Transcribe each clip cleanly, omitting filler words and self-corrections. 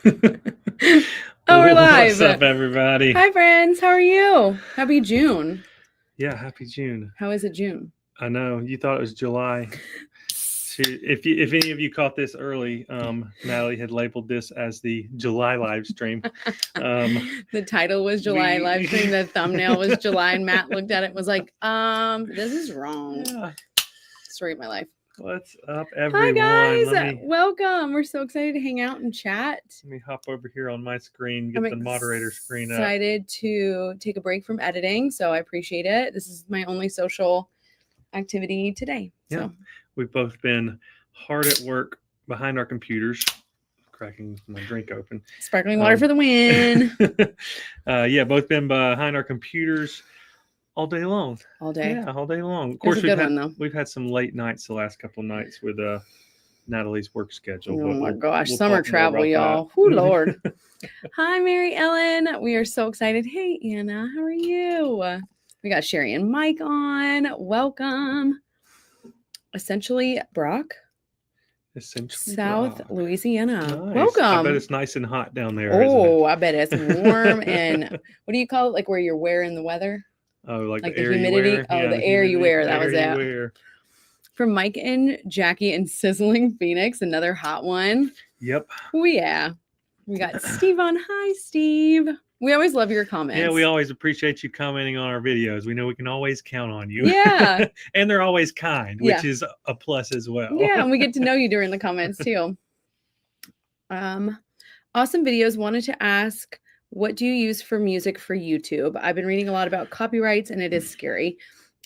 Oh, we're live. What's up, everybody? Hi, friends. How are you? Happy June. Yeah, happy June. How is it June? I know you thought it was July. If any of you caught this early, Natalie had labeled this as the July live stream. The title was July live stream. The thumbnail was July, and Matt looked at it and was like, this is wrong. Yeah. Story of my life. What's up, everyone? Hi, guys. Welcome. We're so excited to hang out and chat. Let me hop over here on my screen, get the moderator screen up. Excited to take a break from editing, so I appreciate it. This is my only social activity today. Yeah. So. We've both been hard at work behind our computers, cracking my drink open. Sparkling water for the win. Yeah, both been behind our computers all day long. All day. Yeah, all day long. Of course, we've had some late nights the last couple of nights with Natalie's work schedule. Oh my gosh, summer travel, y'all. Oh, Lord. Hi, Mary Ellen. We are so excited. Hey, Anna, how are you? We got Sherry and Mike on. Welcome. Essentially, Brock. South Louisiana. Nice. Welcome. I bet it's nice and hot down there. Oh, I bet it's warm and what do you call it? Like where you're wearing the weather? Oh, like the air humidity. You wear? Oh, yeah, the air you wear. That was it. Wear. From Mike and Jackie in Sizzling Phoenix, another hot one. Yep. Oh yeah. We got Steve on. Hi, Steve. We always love your comments. Yeah, we always appreciate you commenting on our videos. We know we can always count on you. Yeah. And they're always kind, which is a plus as well. Yeah, and we get to know you during the comments too. Awesome videos. Wanted to ask, what do you use for music for YouTube? I've been reading a lot about copyrights and it is scary.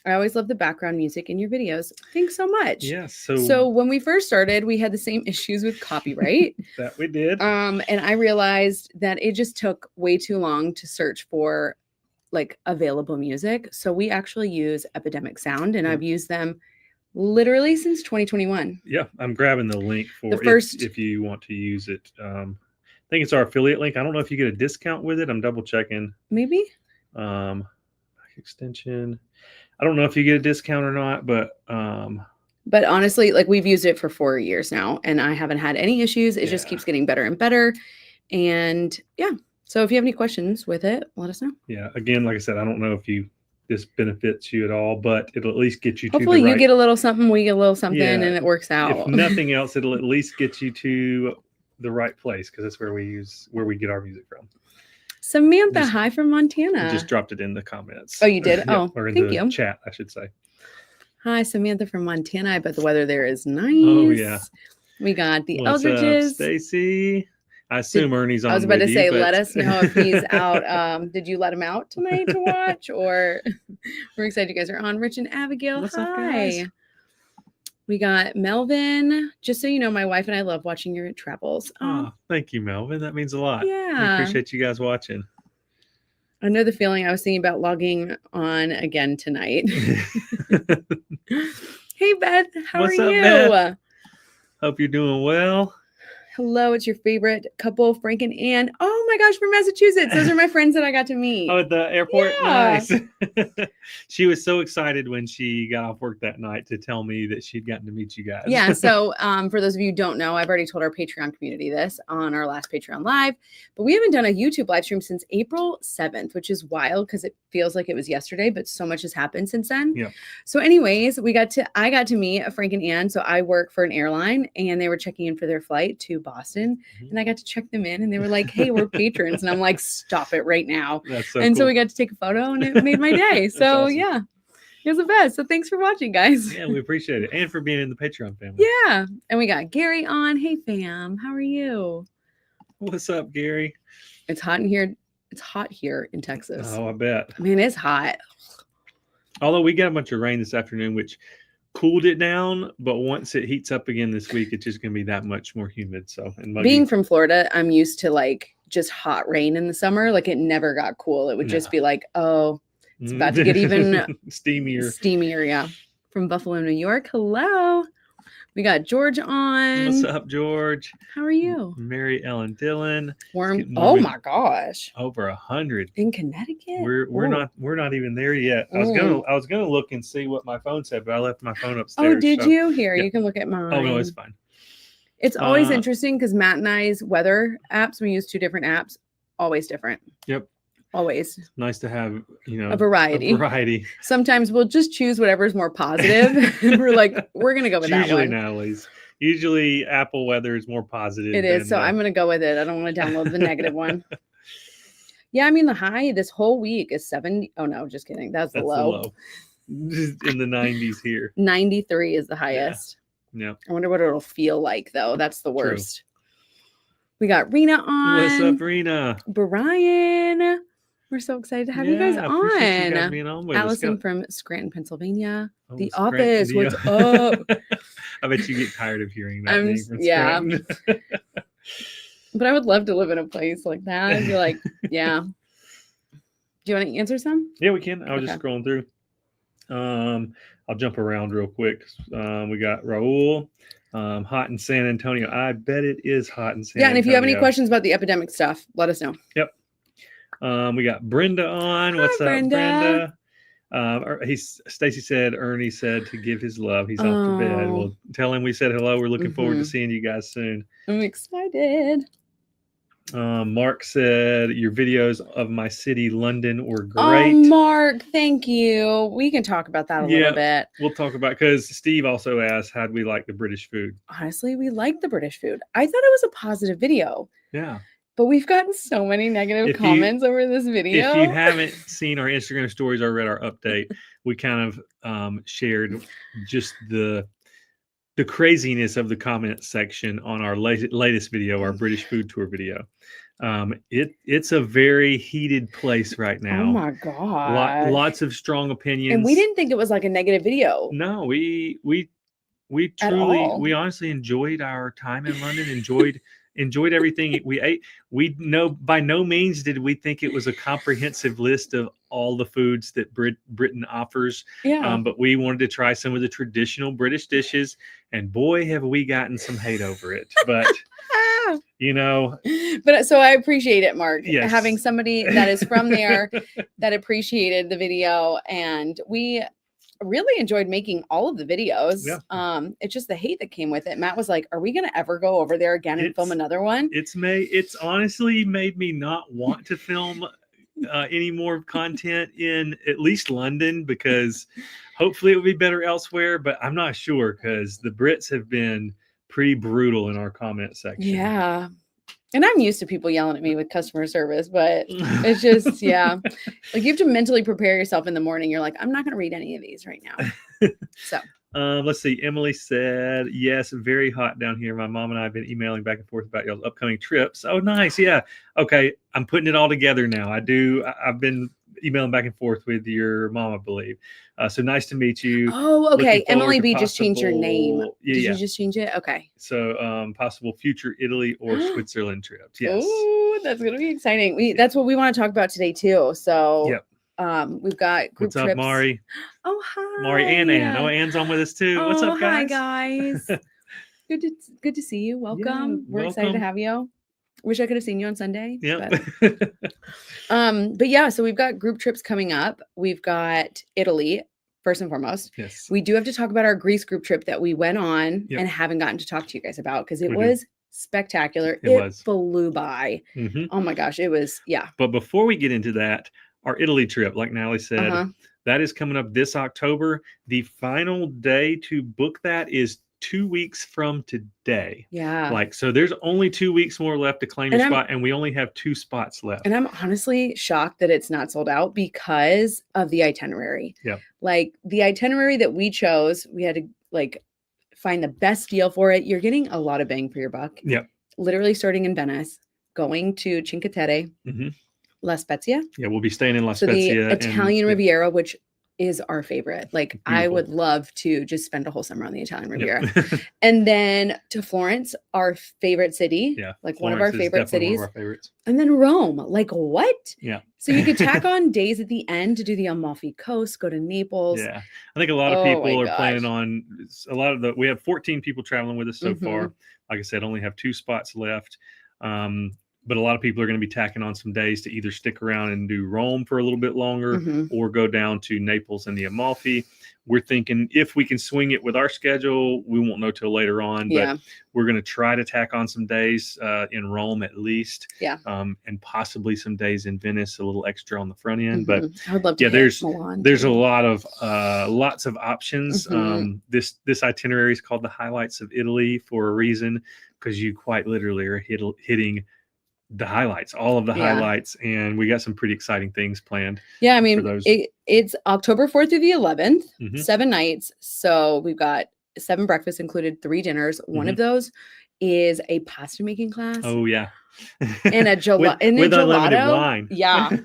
I always love the background music in your videos. Thanks so much. Yeah. So when we first started, we had the same issues with copyright. That we did. And I realized that it just took way too long to search for like available music. So we actually use Epidemic Sound, and I've used them literally since 2021. Yeah, I'm grabbing the link for the first if you want to use it. I think it's our affiliate link. I don't know if you get a discount with it. I'm double checking. Maybe. Extension. I don't know if you get a discount or not, but honestly, like we've used it for 4 years now and I haven't had any issues. It just keeps getting better and better. And yeah, so if you have any questions with it, let us know. Yeah. Again, like I said, I don't know if this benefits you at all, but it'll at least get you hopefully to the you get a little something, we get a little something, and it works out. If nothing else, it'll at least get you to the right place because that's where we get our music from. Samantha, hi from Montana. I just dropped it in the comments. Oh, you did? Oh, or in thank the you. Chat, I should say. Hi, Samantha from Montana. I bet the weather there is nice. Oh, yeah. We got the What's Eldridges. Up, Stacy. I assume Ernie's on. I was about to say, but... let us know if he's out. Did you let him out tonight to watch? Or we're excited you guys are on. Rich and Abigail. What's hi. Up, guys? We got Melvin. Just so you know, my wife and I love watching your travels. Oh, thank you, Melvin. That means a lot. Yeah. We appreciate you guys watching. I know the feeling. I was thinking about logging on again tonight. Hey, Beth. How are you? Beth? Hope you're doing well. Hello, it's your favorite couple, Frank and Ann. Oh my gosh, from Massachusetts. Those are my friends that I got to meet. Oh, at the airport? Yeah. Nice. She was so excited when she got off work that night to tell me that she'd gotten to meet you guys. Yeah, so for those of you who don't know, I've already told our Patreon community this on our last Patreon Live, but we haven't done a YouTube live stream since April 7th, which is wild because it feels like it was yesterday, but so much has happened since then. Yeah. So anyways, I got to meet Frank and Ann. So I work for an airline and they were checking in for their flight to Boston. And I got to check them in and they were like, hey, we're patrons. And I'm like, stop it right now. That's so and cool. So we got to take a photo and it made my day. So awesome. Yeah, it was the best. So thanks for watching, guys. Yeah, we appreciate it. And for being in the Patreon family. Yeah. And we got Gary on. Hey, fam. How are you? What's up, Gary? It's hot in here. It's hot here in Texas. Oh, I bet. Man, it's hot. Although we got a bunch of rain this afternoon, which cooled it down, but once it heats up again this week, it's just going to be that much more humid. So, and being from Florida, I'm used to like just hot rain in the summer. Like it never got cool. It would just be like, oh, it's about to get even steamier. Yeah. From Buffalo, New York. Hello. We got George on. What's up, George? How are you? Mary Ellen Dillon. Warm. Oh my gosh. Over 100 in Connecticut. We're not even there yet. I was gonna look and see what my phone said, but I left my phone upstairs. Oh, did you? Here, you can look at mine. Oh no, it's fine. It's always interesting because Matt and I's weather apps, we use 2 different apps, always different. Yep. Always. It's nice to have, a variety. Sometimes we'll just choose whatever's more positive. And we're like, we're going to go with that usually one. Natalie's. Usually Apple weather is more positive. It is. So I'm going to go with it. I don't want to download the negative one. Yeah, I mean, the high this whole week is 70. Oh, no, just kidding. That's the low. Just in the 90s here. 93 is the highest. Yeah. I wonder what it'll feel like, though. That's the worst. True. We got Rena on. What's up, Rena? Brian. We're so excited to have you guys on. You guys being on with Allison from Scranton, Pennsylvania. The Office. What's up? I bet you get tired of hearing that name from Scranton. But I would love to live in a place like that. I'd be like, yeah. Do you want to answer some? Yeah, we can. I was just scrolling through. I'll jump around real quick. We got Raul. Hot in San Antonio. I bet it is hot in San Antonio. Yeah, and if you have any questions about the epidemic stuff, let us know. Yep. We got Brenda on. What's up, Brenda? Stacy said Ernie said to give his love. He's off to bed. Well, tell him we said hello. We're looking forward to seeing you guys soon. I'm excited. Mark said your videos of my city, London, were great. Oh, Mark, thank you. We can talk about that a little bit. We'll talk about, because Steve also asked, how'd we like the British food? Honestly, we liked the British food. I thought it was a positive video. Yeah. But we've gotten so many negative comments over this video. If you haven't seen our Instagram stories or read our update, we kind of shared just the craziness of the comment section on our latest video, our British food tour video. It's a very heated place right now. Oh my God. Lots of strong opinions. And we didn't think it was like a negative video. No, we honestly enjoyed our time in London, enjoyed everything we ate. We know by no means did we think it was a comprehensive list of all the foods that Britain offers. Yeah. But we wanted to try some of the traditional British dishes, and boy, have we gotten some hate over it. But But so I appreciate it, Mark. Yes. Having somebody that is from there that appreciated the video, and we really enjoyed making all of the videos. Yeah. It's just the hate that came with it. Matt was like, are we going to ever go over there again and film another one? It's honestly made me not want to film any more content in at least London, because hopefully it will be better elsewhere, but I'm not sure, because the Brits have been pretty brutal in our comment section. Yeah. And I'm used to people yelling at me with customer service, but it's just, like you have to mentally prepare yourself in the morning. You're like, I'm not going to read any of these right now. So let's see. Emily said, yes, very hot down here. My mom and I have been emailing back and forth about y'all's upcoming trips. Oh, nice. Yeah. Okay. I'm putting it all together now. I've been emailing back and forth with your mom, I believe. So nice to meet you. Oh, okay. Emily B just changed your name. Did you just change it? Okay. So possible future Italy or Switzerland trips. Yes. Oh, that's going to be exciting. That's what we want to talk about today too. So we've got group What's up, trips. Mari? Oh, hi. Mari and Ann. Oh, Ann's on with us too. What's up, guys? Hi, guys. Good to see you. Welcome. We're excited to have you. Wish I could have seen you on Sunday. Yeah. But yeah, so we've got group trips coming up. We've got Italy, first and foremost. Yes. We do have to talk about our Greece group trip that we went on and haven't gotten to talk to you guys about, because it was spectacular. It flew by. Mm-hmm. Oh my gosh, it was, But before we get into that, our Italy trip, like Natalie said, that is coming up this October. The final day to book that is 2 weeks from today. Yeah. So there's only 2 weeks more left to claim your spot, and we only have 2 spots left. And I'm honestly shocked that it's not sold out because of the itinerary. Yeah. Like the itinerary that we chose, we had to find the best deal for it. You're getting a lot of bang for your buck. Yeah. Literally starting in Venice, going to Cinque Terre, La Spezia. Yeah, we'll be staying in La Spezia. The Italian Riviera, which is our favorite. Beautiful. I would love to just spend a whole summer on the Italian Riviera. And then to Florence, our favorite city. Yeah. One of our favorite cities. One of our favorites. And then Rome. What? Yeah. So you could tack on days at the end to do the Amalfi Coast, go to Naples. Yeah. I think a lot of people are planning on we have 14 people traveling with us so far. Like I said, only have 2 spots left. but a lot of people are going to be tacking on some days to either stick around and do Rome for a little bit longer or go down to Naples and the Amalfi. We're thinking if we can swing it with our schedule, we won't know till later on, but we're going to try to tack on some days in Rome at least, and possibly some days in Venice, a little extra on the front end. But I would love to there's Milan a lot of lots of options. This itinerary is called the Highlights of Italy for a reason, because you quite literally are hitting the highlights, all of the highlights, and we got some pretty exciting things planned. Yeah, I mean, it's October 4th through the 11th, 7 nights. So we've got 7 breakfasts included, 3 dinners. One of those is a pasta making class. Oh yeah, and a gelato with unlimited wine. Yeah.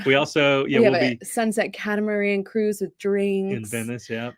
We also we have a sunset catamaran cruise with drinks in Venice. Yeah.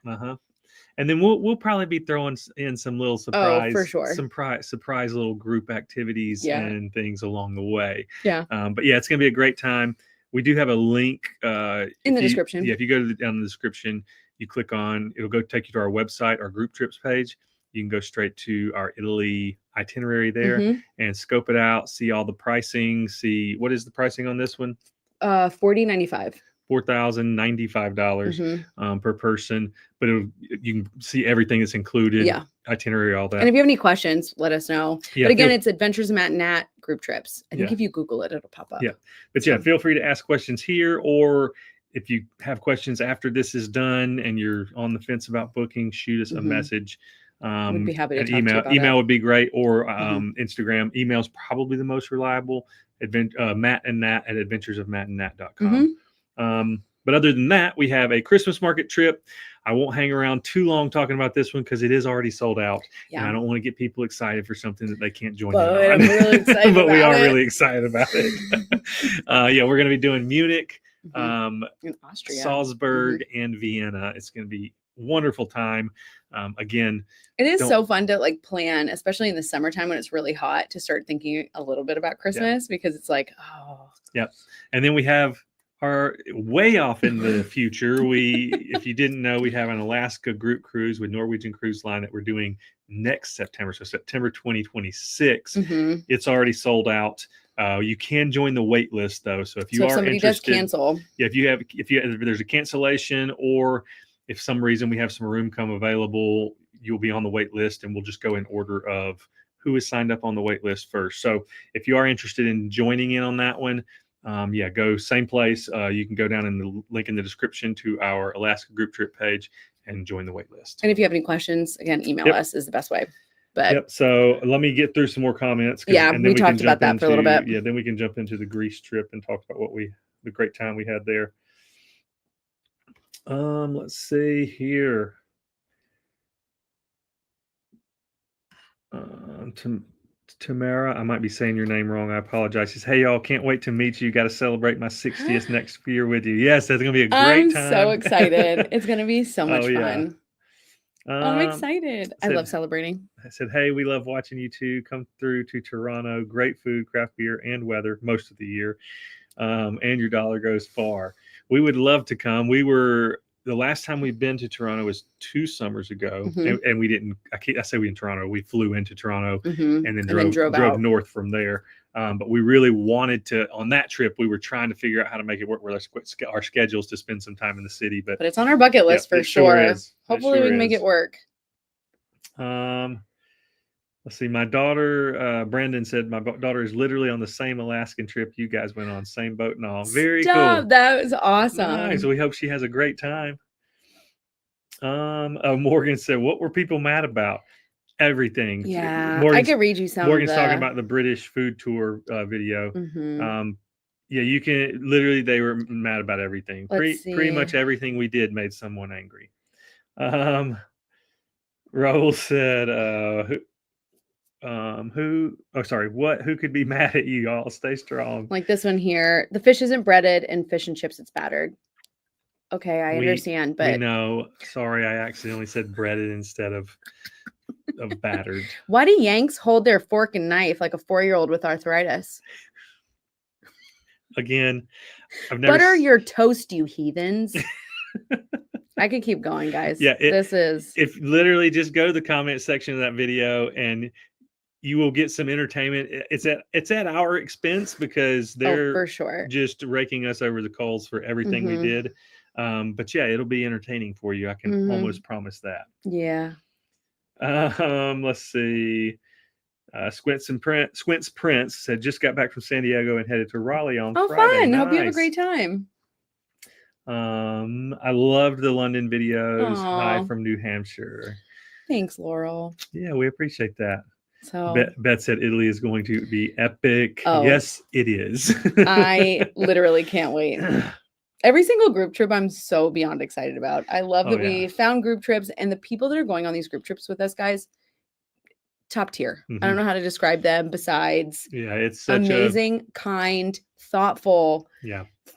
And then we'll probably be throwing in some little surprise, for sure, surprise little group activities and things along the way. Yeah. But yeah, it's gonna be a great time. We do have a link in the description. Yeah, if you go down the description, you click on, it'll go take you to our website, our group trips page. You can go straight to our Italy itinerary there and scope it out, see all the pricing, see what is the pricing on this one? $4,095. $4,095 per person, but you can see everything that's included, itinerary, all that. And if you have any questions, let us know. Yeah, but again, it's Adventures of Matt and Nat group trips. I think if you Google it, it'll pop up. Yeah, but feel free to ask questions here, or if you have questions after this is done and you're on the fence about booking, shoot us a message. We'd be happy to talk email. To you about email would be great, or Instagram. Email is probably the most reliable. Matt and Nat at adventuresofmattandnat.com. But other than that, we have a Christmas market trip. I won't hang around too long talking about this one because it is already sold out. And I don't want to get people excited for something that they can't join in on. I'm really excited but we are really excited about it. We're going to be doing Munich, in Austria, Salzburg, and Vienna. It's going to be a wonderful time. Again, it is so fun to plan, especially in the summertime when it's really hot, to start thinking a little bit about Christmas because it's and then we have our way off in the future. If you didn't know, we have an Alaska group cruise with Norwegian Cruise Line that we're doing next September. So September 2026. It's already sold out. You can join the wait list though. So if somebody interested, does cancel, if there's a cancellation, or if some reason we have some room come available, you'll be on the wait list, and we'll just go in order of who is signed up on the wait list first. So if you are interested in joining in on that one, go same place. You can go down in the link in the description to our Alaska group trip page and join the wait list. And if you have any questions, again, email us is the best way. But so let me get through some more comments. And then we talked about that for a little bit. Yeah, then we can jump into the Greece trip and talk about the great time we had there. Let's see here. Tamara, I might be saying your name wrong. I apologize. She says, "Hey y'all, can't wait to meet you. Got to celebrate my 60th next year with you." Yes, that's gonna be a great time. I'm so excited. It's gonna be so much fun. I'm excited. I love celebrating. I said, "Hey, we love watching you two come through to Toronto. Great food, craft beer, and weather most of the year. And your dollar goes far. We would love to come. The last time we've been to Toronto was 2 summers ago, and we didn't. I say we in Toronto. We flew into Toronto and then drove north from there. But we really wanted to, on that trip, we were trying to figure out how to make it work with our schedules to spend some time in the city. But it's on our bucket list for sure. Hopefully we can make it work. Let's see. My daughter, Brandon said, my daughter is literally on the same Alaskan trip you guys went on, same boat and all. Very cool. That was awesome. Nice. We hope she has a great time. Morgan said, "What were people mad about?" Everything. Yeah, I could read you some. Morgan's talking about the British food tour video. You can literally, they were mad about everything. Pretty much everything we did made someone angry. Raul said, who could be mad at you? All stay strong. Like this one here, the fish isn't breaded and fish and chips, it's battered. Okay, I understand, but sorry, I accidentally said breaded instead of battered. Why do Yanks hold their fork and knife like a 4-year-old with arthritis? Again, I've never butter your toast, you heathens. I could keep going, guys. If literally just go to the comment section of that video, and you will get some entertainment. It's at our expense because they're for sure just raking us over the coals for everything we did. But yeah, it'll be entertaining for you. I can almost promise that. Yeah. Let's see. Squints Prince said just got back from San Diego and headed to Raleigh on Friday. Fun. Nice. Hope you have a great time. I loved the London videos. Aww. Hi from New Hampshire. Thanks, Laurel. Yeah, we appreciate that. So Beth said Italy is going to be epic. Yes, it is. I literally can't wait. Every single group trip I'm so beyond excited about. I love that we found group trips, and the people that are going on these group trips with us, guys, top tier. I don't know how to describe them besides it's such amazing, kind, thoughtful,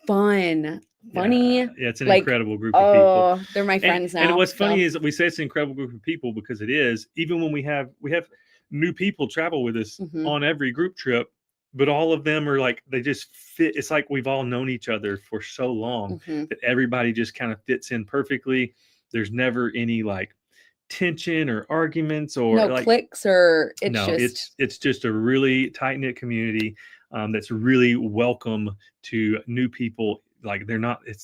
fun, funny. Yeah, it's an incredible group of people. They're my friends now. And what's funny is that we say it's an incredible group of people because it is, even when we have new people travel with us on every group trip, but all of them are like, they just fit. It's like we've all known each other for so long that everybody just kind of fits in perfectly. There's never any like tension or arguments or like cliques or it's just a really tight-knit community that's really welcome to new people. Like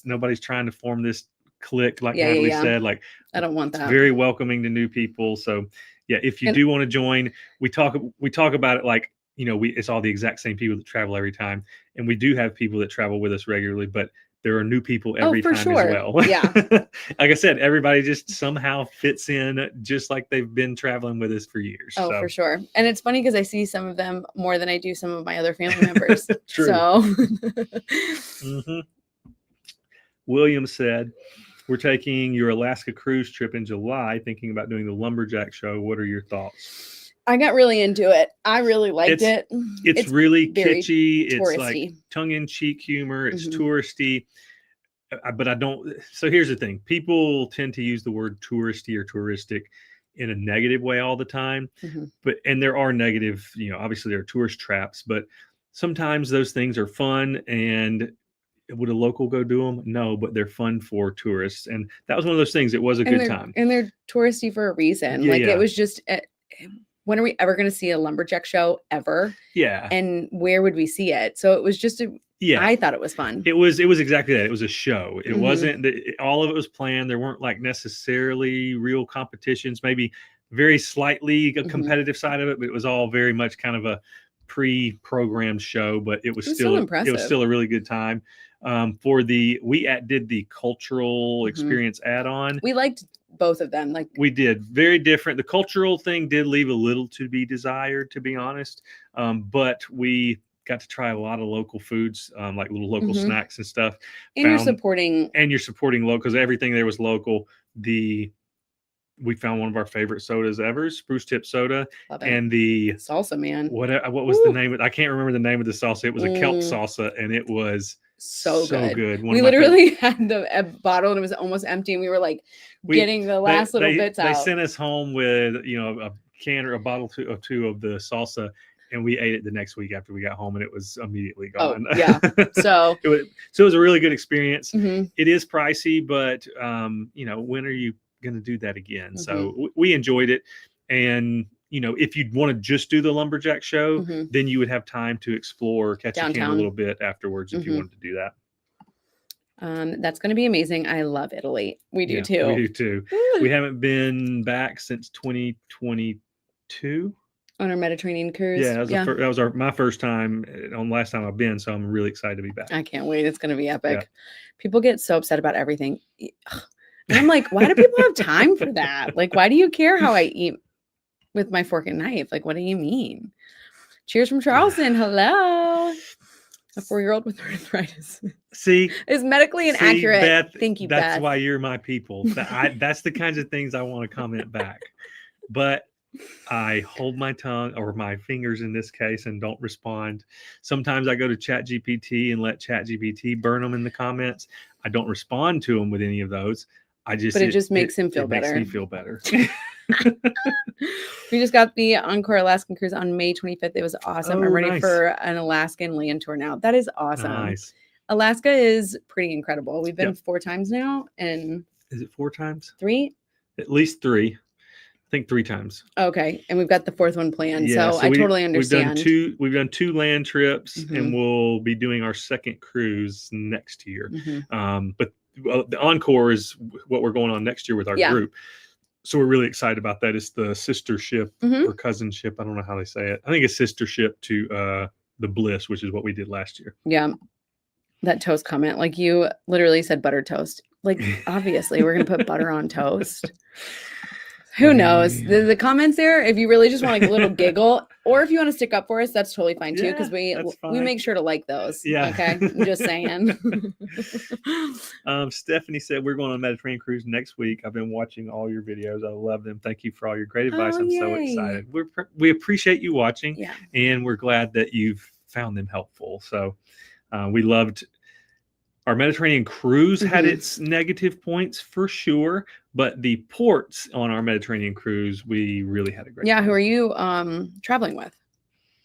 nobody's trying to form this clique like Natalie said. Like I don't want that. It's very welcoming to new people. So yeah, if you do want to join, we talk about it like, it's all the exact same people that travel every time, and we do have people that travel with us regularly, but there are new people every time as well. Yeah. Like I said, everybody just somehow fits in just like they've been traveling with us for years. For sure. And it's funny because I see some of them more than I do some of my other family members. True. So William said, we're taking your Alaska cruise trip in July, thinking about doing the lumberjack show. What are your thoughts? I got really into it. I really liked it. It's really kitschy. Touristy. It's like tongue-in-cheek humor. It's touristy. But I don't. So here's the thing. People tend to use the word touristy or touristic in a negative way all the time. And there are negative, obviously there are tourist traps, but sometimes those things are fun. And would a local go do them? No, but they're fun for tourists. And that was one of those things. It was a good time. And they're touristy for a reason. It was just, when are we ever going to see a lumberjack show ever? Yeah. And where would we see it? So it was just I thought it was fun. It was exactly that. It was a show. It wasn't all of it was planned. There weren't like necessarily real competitions, maybe very slightly a competitive side of it, but it was all very much kind of a pre-programmed show, but it was still impressive. It was still a really good time. We did the cultural experience add-on. We liked both of them. Like we did, very different. The cultural thing did leave a little to be desired, to be honest. But we got to try a lot of local foods, like little local snacks and stuff. And you're supporting local, because everything there was local. We found one of our favorite sodas ever, Spruce Tip Soda, and the salsa, man. What was the name of it? I can't remember the name of the salsa. It was a kelp salsa, and it was so good. We literally had the bottle, and it was almost empty, and we were like getting the last little bits out. They sent us home with a can or a bottle or two of the salsa, and we ate it the next week after we got home, and it was immediately gone. Oh, yeah. So it was a really good experience. It is pricey, but when are you going to do that again? So we enjoyed it. And if you'd want to just do the lumberjack show, then you would have time to explore, catch a can a little bit afterwards if you wanted to do that. That's going to be amazing. I love Italy. We do too. We do too. We haven't been back since 2022 on our Mediterranean cruise. Yeah, that was my first time on last time I've been, so I'm really excited to be back. I can't wait. It's going to be epic. Yeah. People get so upset about everything. And I'm like, why do people have time for that? Like, why do you care how I eat with my fork and knife? Like, what do you mean? Cheers from Charleston. Hello. A 4-year-old with arthritis. See? Is medically inaccurate. Beth, thank you, that's Beth. Why you're my people. That's the kinds of things I want to comment back. But I hold my tongue, or my fingers in this case, and don't respond. Sometimes I go to ChatGPT and let ChatGPT burn them in the comments. I don't respond to them with any of those. But it just makes him feel better. Makes me feel better. We just got the Encore Alaskan cruise on May 25th. It was awesome. I'm ready for an Alaskan land tour now. That is awesome. Nice. Alaska is pretty incredible. We've been 4 times now. And is it 4 times? 3? At least 3. think 3 times. Okay, and we've got the 4th one planned. Yeah, so I totally understand. We've done 2 land trips, and we'll be doing our 2nd cruise next year. But the encore is what we're going on next year with our group. So we're really excited about that. It's the sistership or cousinship. I don't know how they say it. I think it's sistership to the Bliss, which is what we did last year. Yeah. That toast comment, like you literally said butter toast. Like, obviously, we're going to put butter on toast. Who knows? The comments there, if you really just want like a little giggle, or if you want to stick up for us, that's totally fine too, because we make sure to like those. Yeah. Okay. I'm just saying. Stephanie said, we're going on a Mediterranean cruise next week. I've been watching all your videos. I love them. Thank you for all your great advice. I'm so excited. We appreciate you watching, and we're glad that you've found them helpful. So we loved our Mediterranean cruise. Had its negative points for sure, but the ports on our Mediterranean cruise, we really had a great time. Who are you traveling with?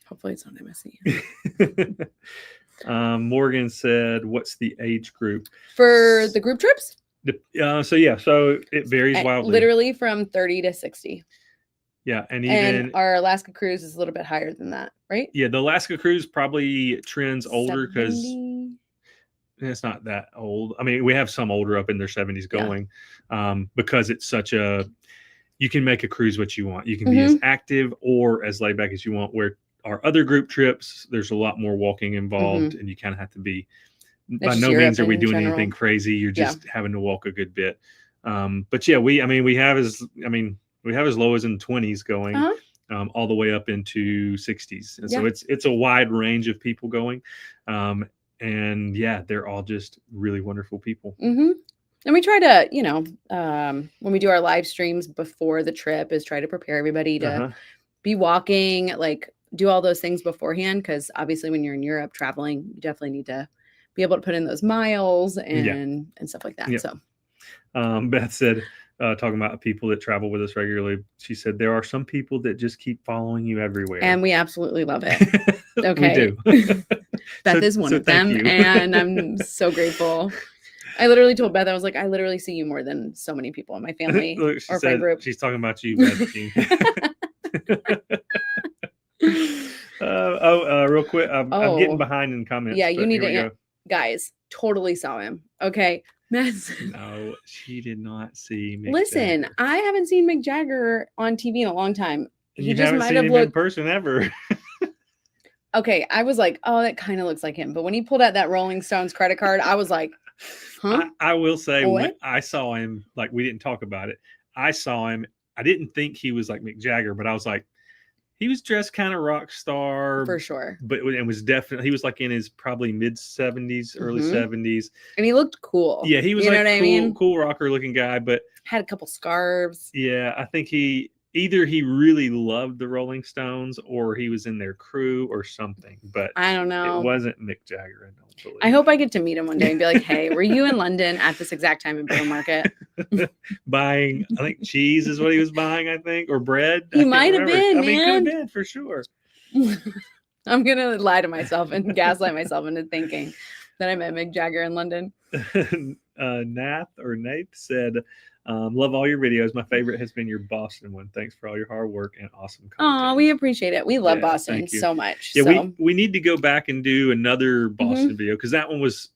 Hopefully it's not MSC. Morgan said, what's the age group for the group trips? So it varies wildly. Literally from 30 to 60. Yeah, and our Alaska cruise is a little bit higher than that, right? Yeah, the Alaska cruise probably trends older because it's not that old. I mean, we have some older up in their 70s going, because it's such a, you can make a cruise what you want. You can be as active or as laid back as you want, where our other group trips, there's a lot more walking involved, and you kind of have to be, by no means are we doing anything crazy. You're just having to walk a good bit. But yeah, we have as low as in 20s going, all the way up into 60s. And so it's a wide range of people going. And yeah, they're all just really wonderful people. And we try to, when we do our live streams before the trip, is try to prepare everybody to be walking, like do all those things beforehand. Because obviously when you're in Europe traveling, you definitely need to be able to put in those miles and stuff like that. Yeah. So Beth said, talking about people that travel with us regularly, she said, there are some people that just keep following you everywhere. And we absolutely love it. Okay. We do. Beth is one of them. And I'm so grateful. I literally told Beth, I was like, I literally see you more than so many people in my family Look, or friend group. She's talking about you, Beth. Real quick. I'm getting behind in comments. Yeah, you need to, guys, totally saw him. Okay. No, she did not see Mick Listen, Jagger. I haven't seen Mick Jagger on TV in a long time. You just might have looked in person ever. Okay, I was like, oh, that kind of looks like him. But when he pulled out that Rolling Stones credit card, I was like, huh? I will say, when I saw him, like, we didn't talk about it. I saw him. I didn't think he was like Mick Jagger, but I was like, he was dressed kind of rock star. For sure. But it was definitely, he was like in his probably mid 70s, early 70s. And he looked cool. Yeah, he was cool rocker looking guy, but had a couple scarves. Yeah, I think he really loved the Rolling Stones, or he was in their crew or something. But I don't know. It wasn't Mick Jagger, I don't believe. I hope I get to meet him one day and be like, hey, were you in London at this exact time in Borough Market? Buying, I think cheese is what he was buying, I think, or bread. He might have been, I mean, could have been, for sure. I'm going to lie to myself and gaslight myself into thinking that I met Mick Jagger in London. Nath said, love all your videos. My favorite has been your Boston one. Thanks for all your hard work and awesome content. Oh, we appreciate it. We love Boston so much. Yeah, so. we need to go back and do another Boston video, because that one was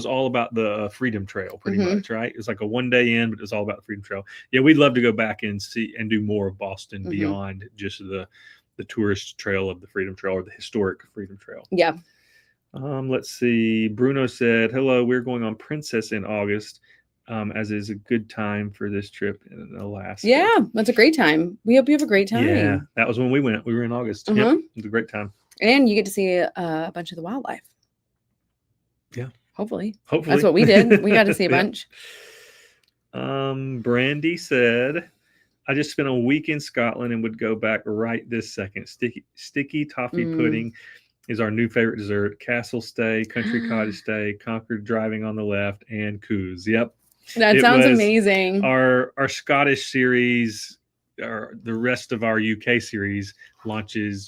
all about the Freedom Trail pretty much, right? It was like a one-day in, but it was all about the Freedom Trail. Yeah, we'd love to go back and see and do more of Boston beyond just the tourist trail of the Freedom Trail, or the historic Freedom Trail. Yeah. Let's see. Bruno said, hello, we're going on Princess in August, as is a good time for this trip in Alaska. Yeah, that's a great time. We hope you have a great time. Yeah, that was when we went. We were in August. Yep, it was a great time. And you get to see a bunch of the wildlife. Yeah. Hopefully. That's what we did. We got to see a bunch. Brandy said, I just spent a week in Scotland and would go back right this second. Sticky toffee pudding is our new favorite dessert. Castle stay, country cottage stay, Concord driving on the left, and Coos. Yep. That sounds amazing. Our Scottish series, or the rest of our UK series,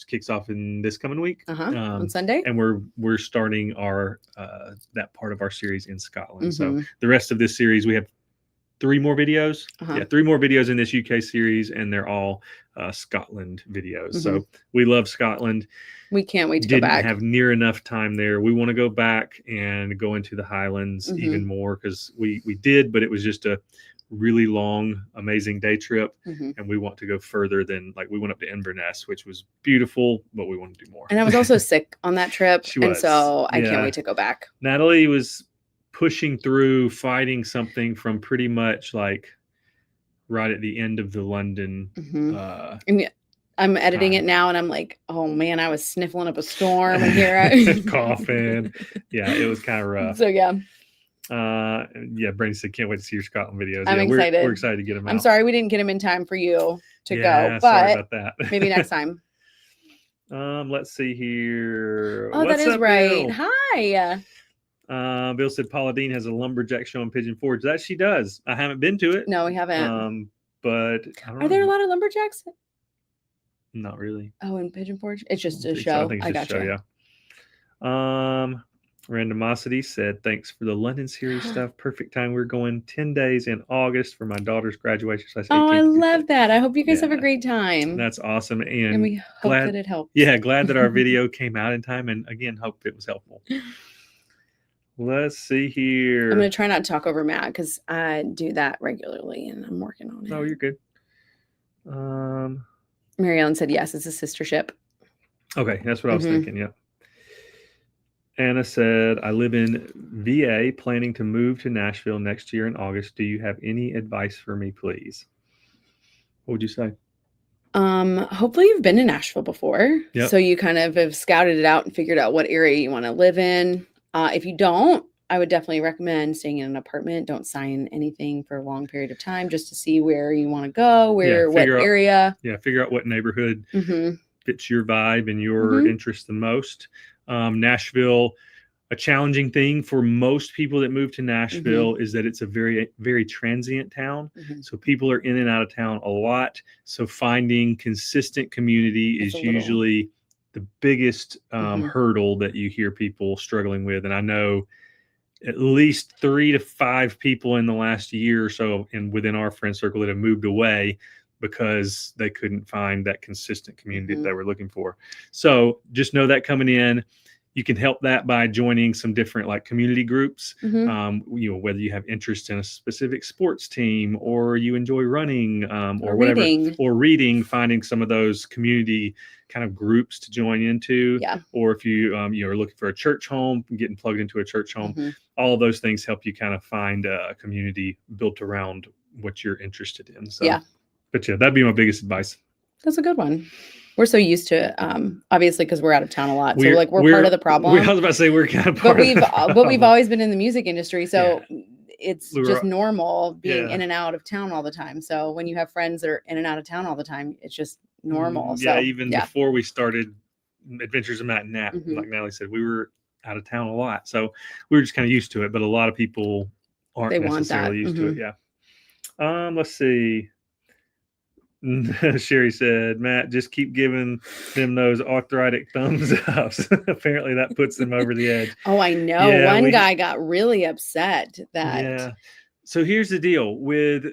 kicks off in this coming week on Sunday, and we're starting our that part of our series in Scotland. So the rest of this series, we have 3 more videos. Yeah, 3 more videos in this UK series, and they're all Scotland videos. So we love Scotland. We can't wait to go back. Didn't have near enough time there. We want to go back and go into the Highlands even more, because we did, but it was just a really long, amazing day trip, and we want to go further than, like, we went up to Inverness, which was beautiful, but we want to do more. And I was also sick on that trip, and so I can't wait to go back. Natalie was pushing through, fighting something from pretty much like right at the end of the London. And I'm editing it now, and I'm like, oh man, I was sniffling up a storm, and here I coughing. Yeah, it was kind of rough. So yeah. Brandon said, can't wait to see your Scotland videos. I'm excited. We're excited to get them out. I'm sorry we didn't get them in time for you to go, but sorry about that. Maybe next time. Let's see here. Oh, What's that is up, right. Bill? Hi. Bill said Paula Dean has a lumberjack show in Pigeon Forge. That she does. I haven't been to it. No, we haven't. But I don't know. Are there a lot of lumberjacks? Not really. Oh, in Pigeon Forge? It's just a show. I think it's just a show, yeah. Randomosity said, thanks for the London series stuff. Perfect time. We're going 10 days in August for my daughter's graduation. Oh, I love that. I hope you guys have a great time. That's awesome. And we hope that it helps. Yeah, glad that our video came out in time. And again, hope it was helpful. Let's see here. I'm going to try not to talk over Matt, because I do that regularly and I'm working on it. Oh, you're good. Mary Ellen said, yes, it's a sister ship. Okay, that's what I was thinking. Yeah. Anna said, I live in VA, planning to move to Nashville next year in August. Do you have any advice for me, please? What would you say? Hopefully you've been to Nashville before. Yep. So you kind of have scouted it out and figured out what area you want to live in. If you don't, I would definitely recommend staying in an apartment. Don't sign anything for a long period of time, just to see where you want to go, what area. Figure out what neighborhood fits your vibe and your interest the most. Nashville, a challenging thing for most people that move to Nashville is that it's a very, very transient town. So people are in and out of town a lot. So finding consistent community is usually the biggest hurdle that you hear people struggling with. And I know at least 3 to 5 people in the last year or so, and within our friend circle, that have moved away because they couldn't find that consistent community that they were looking for. So just know that coming in, you can help that by joining some different like community groups. Whether you have interest in a specific sports team, or you enjoy running, or whatever, or reading, finding some of those community kind of groups to join into. Or if you are looking for a church home, getting plugged into a church home, all of those things help you kind of find a community built around what you're interested in. So but that'd be my biggest advice. That's a good one. We're so used to, obviously, because we're out of town a lot. So we're part of the problem. I was about to say we're kind of part of the problem. But we've always been in the music industry. So it's just normal being in and out of town all the time. So when you have friends that are in and out of town all the time, it's just normal. Before we started Adventures of Matt and Nat, like Natalie said, we were out of town a lot. So we were just kind of used to it. But a lot of people aren't necessarily used to it. Yeah. Let's see. Sherry said, Matt, just keep giving them those arthritic thumbs ups. Apparently that puts them over the edge. Oh, I know. One guy got really upset that. Yeah. So here's the deal with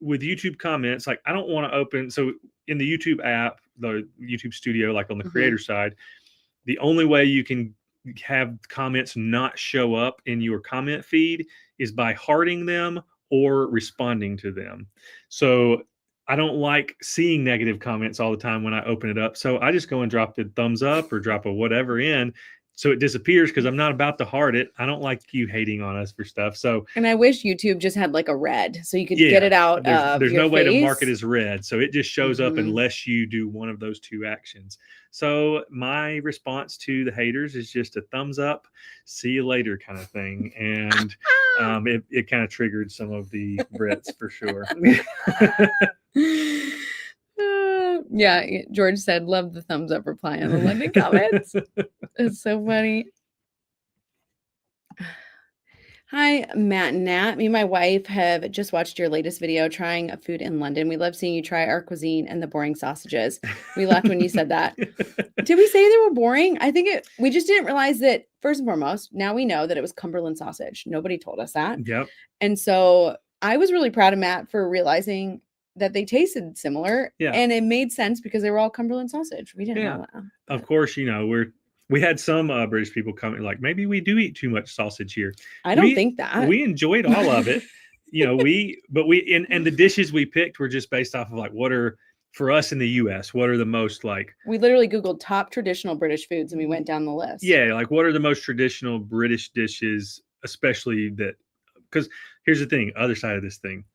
YouTube comments. Like, I don't want to open. So in the YouTube app, the YouTube studio, like on the creator side, the only way you can have comments not show up in your comment feed is by hearting them or responding to them. So I don't like seeing negative comments all the time when I open it up. So I just go and drop the thumbs up or drop a whatever in, so it disappears, because I'm not about to heart it. I don't like you hating on us for stuff. So, and I wish YouTube just had like a red, so you could get it out. There's no way to mark it as red. So it just shows up unless you do one of those 2 actions. So my response to the haters is just a thumbs up, see you later kind of thing. And it kind of triggered some of the Brits for sure. George said, love the thumbs up reply on the London comments. It's so funny. Hi, Matt and Nat. Me and my wife have just watched your latest video trying a food in London. We love seeing you try our cuisine and the boring sausages. We laughed when you said that. Did we say they were boring? I think we just didn't realize that, first and foremost, now we know that it was Cumberland sausage. Nobody told us that. Yep. And so I was really proud of Matt for realizing that they tasted similar. Yeah. And it made sense because they were all Cumberland sausage. We didn't know that. Of course, we had some British people coming like, maybe we do eat too much sausage here. I don't think that. We enjoyed all of it. And the dishes we picked were just based off of like, what are, for us in the US, what are the most like... We literally Googled top traditional British foods and we went down the list. Yeah, like what are the most traditional British dishes, especially that... Because here's the thing, other side of this thing.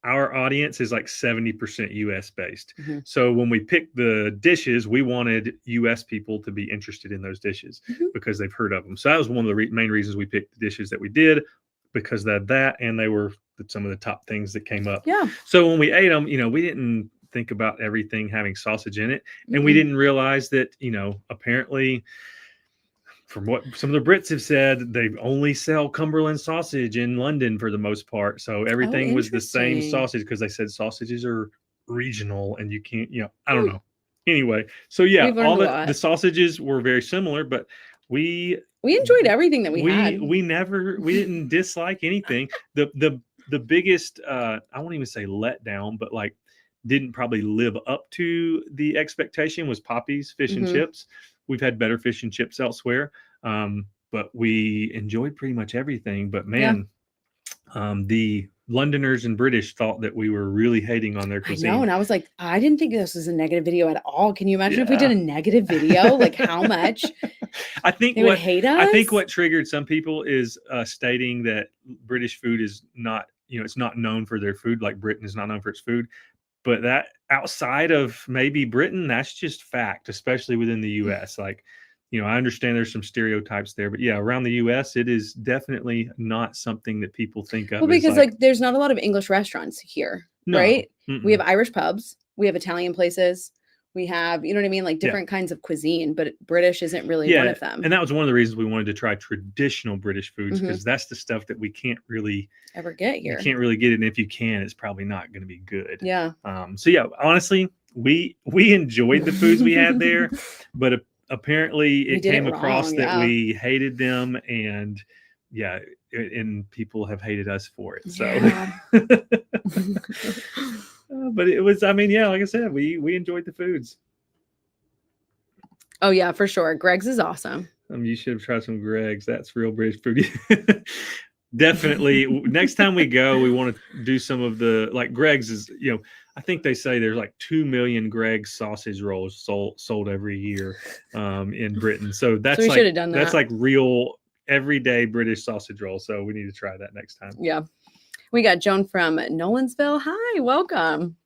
Our audience is like 70% US based. Mm-hmm. So when we picked the dishes, we wanted US people to be interested in those dishes because they've heard of them. So that was one of the main reasons we picked the dishes that we did, because of that, and they were some of the top things that came up. Yeah. So when we ate them, we didn't think about everything having sausage in it. And we didn't realize that, apparently, from what some of the Brits have said, they only sell Cumberland sausage in London for the most part. So everything was the same sausage, because they said sausages are regional and you can't, I don't know. Anyway, so yeah, all the sausages were very similar, but we enjoyed everything that we had. We didn't dislike anything. The biggest, I won't even say letdown, but like didn't probably live up to the expectation was Poppy's fish and chips. We've had better fish and chips elsewhere, but we enjoyed pretty much everything. But man, the Londoners and British thought that we were really hating on their cuisine. I know, and I was like, I didn't think this was a negative video at all. Can you imagine if we did a negative video? Like how much I think they would hate us? I think what triggered some people is stating that British food is not, it's not known for their food, like Britain is not known for its food. But that outside of maybe Britain, that's just fact, especially within the US. Like, I understand there's some stereotypes there, but yeah, around the US, it is definitely not something that people think of. Well, because like there's not a lot of English restaurants here, right? We have Irish pubs, we have Italian places, we have, you know what I mean? Like different kinds of cuisine, but British isn't really one of them. And that was one of the reasons we wanted to try traditional British foods, because that's the stuff that we can't really ever get here. You can't really get it. And if you can, it's probably not going to be good. Yeah. So yeah, honestly, we enjoyed the foods we had there, but apparently it came across that we hated them, and and people have hated us for it. So, but it was, like I said, we enjoyed the foods. Oh yeah, for sure. Greg's is awesome. You should have tried some Greg's. That's real British food. Definitely. Next time we go, we want to do some of the, like Greg's is, I think they say there's like 2 million Greg's sausage rolls sold every year in Britain. So that's we should have done that. That's like real everyday British sausage roll. So we need to try that next time. Yeah. We got Joan from Nolansville. Hi, welcome.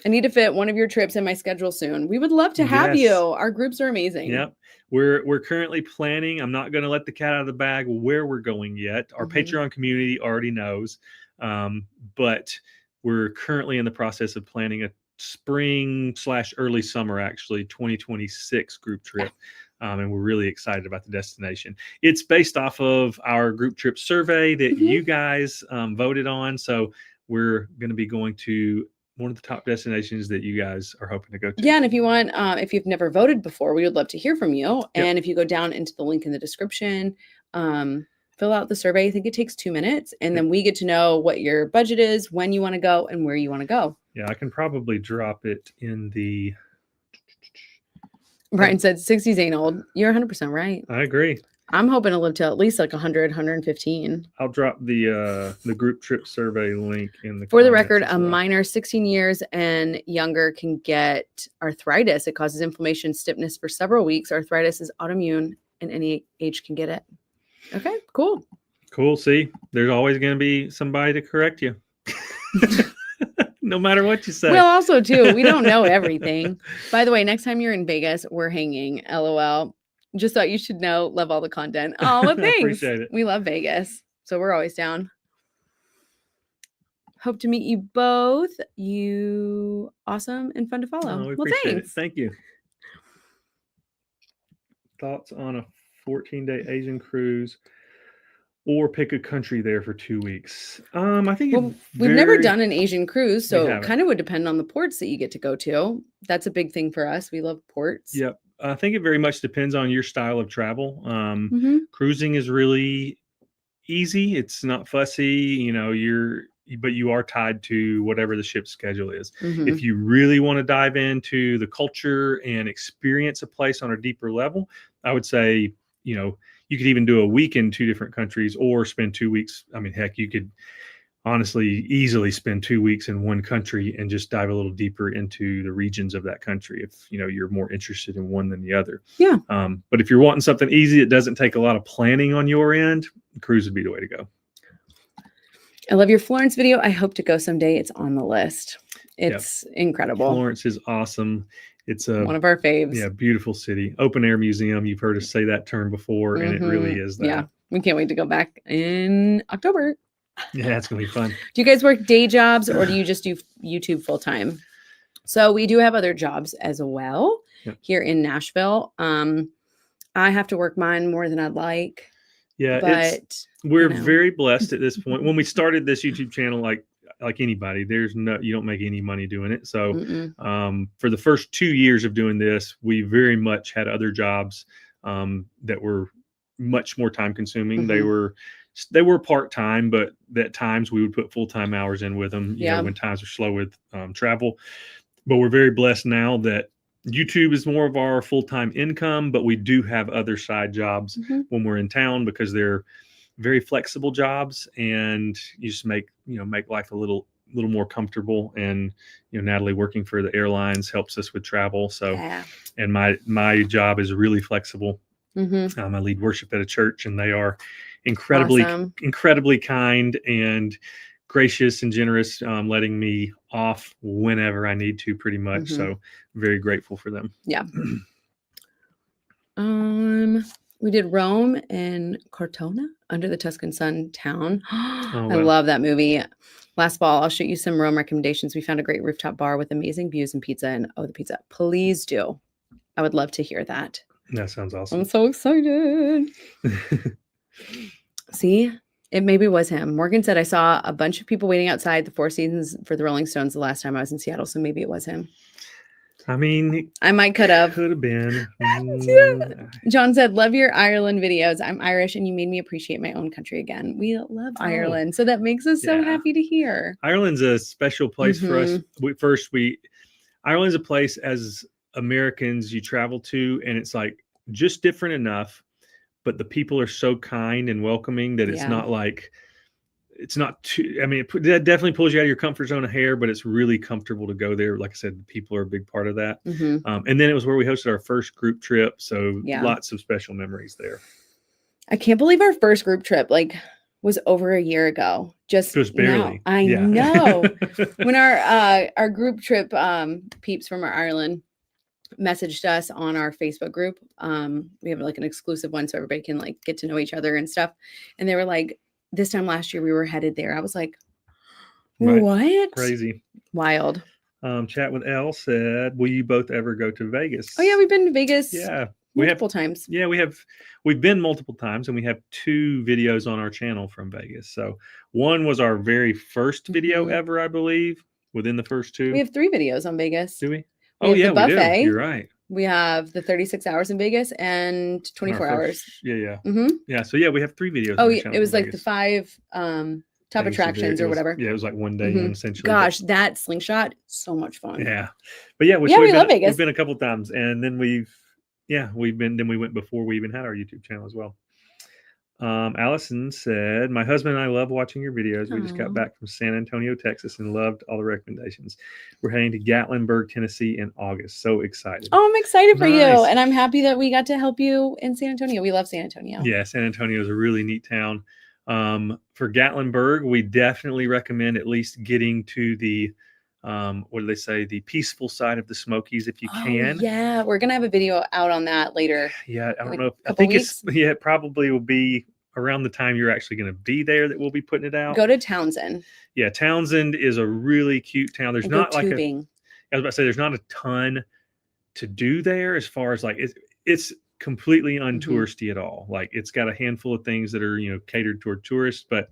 I need to fit one of your trips in my schedule soon. We would love to have you. Our groups are amazing. Yep. We're currently planning. I'm not going to let the cat out of the bag where we're going yet. Our Patreon community already knows. But we're currently in the process of planning a spring/early summer, actually, 2026 group trip. And we're really excited about the destination. It's based off of our group trip survey that you guys voted on. So we're going to be going to one of the top destinations that you guys are hoping to go to. Yeah, and if you want, if you've never voted before, we would love to hear from you. And if you go down into the link in the description, fill out the survey. I think it takes 2 minutes, and then we get to know what your budget is, when you want to go, and where you want to go. Yeah, I can probably drop it in the... Brian said 60s ain't old. You're 100% right. I agree. I'm hoping to live till at least like 100, 115. I'll drop the group trip survey link in the For the record, a minor 16 years and younger can get arthritis. It causes inflammation, stiffness for several weeks. Arthritis is autoimmune, and any age can get it. Okay, cool. Cool. See, there's always going to be somebody to correct you. No matter what you say. Well, also, too, we don't know everything. By the way, next time you're in Vegas, we're hanging. LOL. Just thought you should know. Love all the content. Oh, well, thanks. Appreciate it. We love Vegas, so we're always down. Hope to meet you both. You awesome and fun to follow. Oh, well, thanks. Thank you. Thoughts on a 14-day Asian cruise, or pick a country there for 2 weeks? I think we've never done an Asian cruise, so it kind of would depend on the ports that you get to go to. That's a big thing for us. We love ports. Yep. I think it very much depends on your style of travel. Cruising is really easy. It's not fussy. but you are tied to whatever the ship's schedule is. If you really want to dive into the culture and experience a place on a deeper level, I would say, you could even do a week in 2 different countries or spend 2 weeks. I mean, heck, you could honestly easily spend 2 weeks in one country and just dive a little deeper into the regions of that country if you're more interested in one than the other. But if you're wanting something easy, it doesn't take a lot of planning on your end, cruise would be the way to go. I love your Florence video. I hope to go someday. It's on the list. It's incredible. Florence is awesome. It's one of our faves. Yeah, beautiful city. Open air museum. You've heard us say that term before, and it really is that. Yeah, we can't wait to go back in October. Yeah, it's going to be fun. Do you guys work day jobs or do you just do YouTube full time? So we do have other jobs as well here in Nashville. I have to work mine more than I'd like. Yeah, but we're very blessed at this point. When we started this YouTube channel, like anybody, you don't make any money doing it. So for the first 2 years of doing this, we very much had other jobs that were much more time consuming. They were part-time, but at times we would put full-time hours in with them, when times are slow with travel. But we're very blessed now that YouTube is more of our full-time income, but we do have other side jobs when we're in town because they're very flexible jobs, and you just make life a little more comfortable. And Natalie working for the airlines helps us with travel. So, and my job is really flexible. I lead worship at a church, and they are incredibly kind and gracious and generous, letting me off whenever I need to, pretty much. So very grateful for them. Yeah. We did Rome and Cortona, Under the Tuscan Sun town. I love that movie. Last fall, I'll shoot you some Rome recommendations. We found a great rooftop bar with amazing views and pizza. And the pizza. Please do. I would love to hear that. That sounds awesome. I'm so excited. See, it maybe was him. Morgan said, I saw a bunch of people waiting outside the Four Seasons for the Rolling Stones the last time I was in Seattle. So maybe it was him. I mean, I might could have been. John said, love your Ireland videos. I'm Irish and you made me appreciate my own country again. We love Ireland. So that makes us so happy to hear. Ireland's a special place for us. Ireland's a place as Americans you travel to, and it's like just different enough, but the people are so kind and welcoming that it's not like, it's not too, I mean, that definitely pulls you out of your comfort zone a hair, but it's really comfortable to go there. Like I said, the people are a big part of that. And then it was where we hosted our first group trip. So lots of special memories there. I can't believe our first group trip was over a year ago. Just barely. I know. When our group trip peeps from our Ireland messaged us on our Facebook group. We have an exclusive one so everybody can get to know each other and stuff. And they were like, this time last year we were headed there. I was like, what? Crazy. Wild. Chat with L said, will you both ever go to Vegas? Oh yeah, we've been to Vegas. Yeah. Multiple times. Yeah, we've been multiple times, and we have 2 videos on our channel from Vegas. So one was our very first video ever, I believe, within the first 2. We have 3 videos on Vegas. Do we? We have the buffet. We do. You're right. We have the 36 hours in Vegas and 24 hours. Yeah. Yeah. So we have 3 videos. Oh, it was the 5 top attractions or whatever. Yeah, it was like one day essentially. Gosh, that slingshot, so much fun. Yeah. But we love Vegas. We've been a couple times, and then we went before we even had our YouTube channel as well. Allison said, my husband and I love watching your videos. We just got back from San Antonio, Texas, and loved all the recommendations. We're heading to Gatlinburg, Tennessee in August. So excited. Oh, I'm excited for you. And I'm happy that we got to help you in San Antonio. We love San Antonio. Yeah, San Antonio is a really neat town. For Gatlinburg, we definitely recommend at least getting to the what do they say? The peaceful side of the Smokies, if you can. Yeah, we're gonna have a video out on that later. Yeah, I don't know. I think it probably will be around the time you're actually going to be there that we'll be putting it out. Go to Townsend. Yeah, Townsend is a really cute town. There's not I was about to say there's not a ton to do there as far as it's completely untouristy at all. It's got a handful of things that are catered toward tourists, but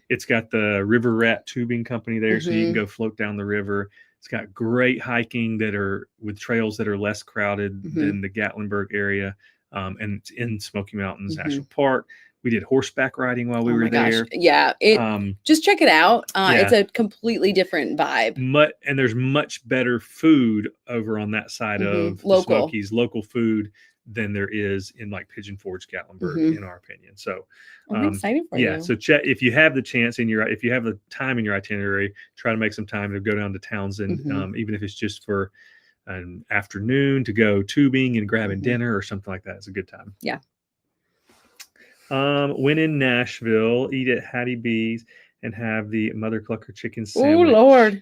it's got the River Rat Tubing Company there, so you can go float down the river. It's got great hiking with trails that are less crowded than the Gatlinburg area, and it's in Smoky Mountains National Park. We did horseback riding while we were there. Yeah, just check it out. It's a completely different vibe. And there's much better food over on that side of the Smokies, local food, than there is in like Pigeon Forge, Gatlinburg, in our opinion. So I'm excited for you. So if you have the chance if you have the time in your itinerary, try to make some time to go down to Townsend, even if it's just for an afternoon to go tubing and grabbing dinner or something like that. It's a good time. Yeah. When in Nashville, eat at Hattie B's and have the Mother Clucker chicken sandwich. Oh Lord.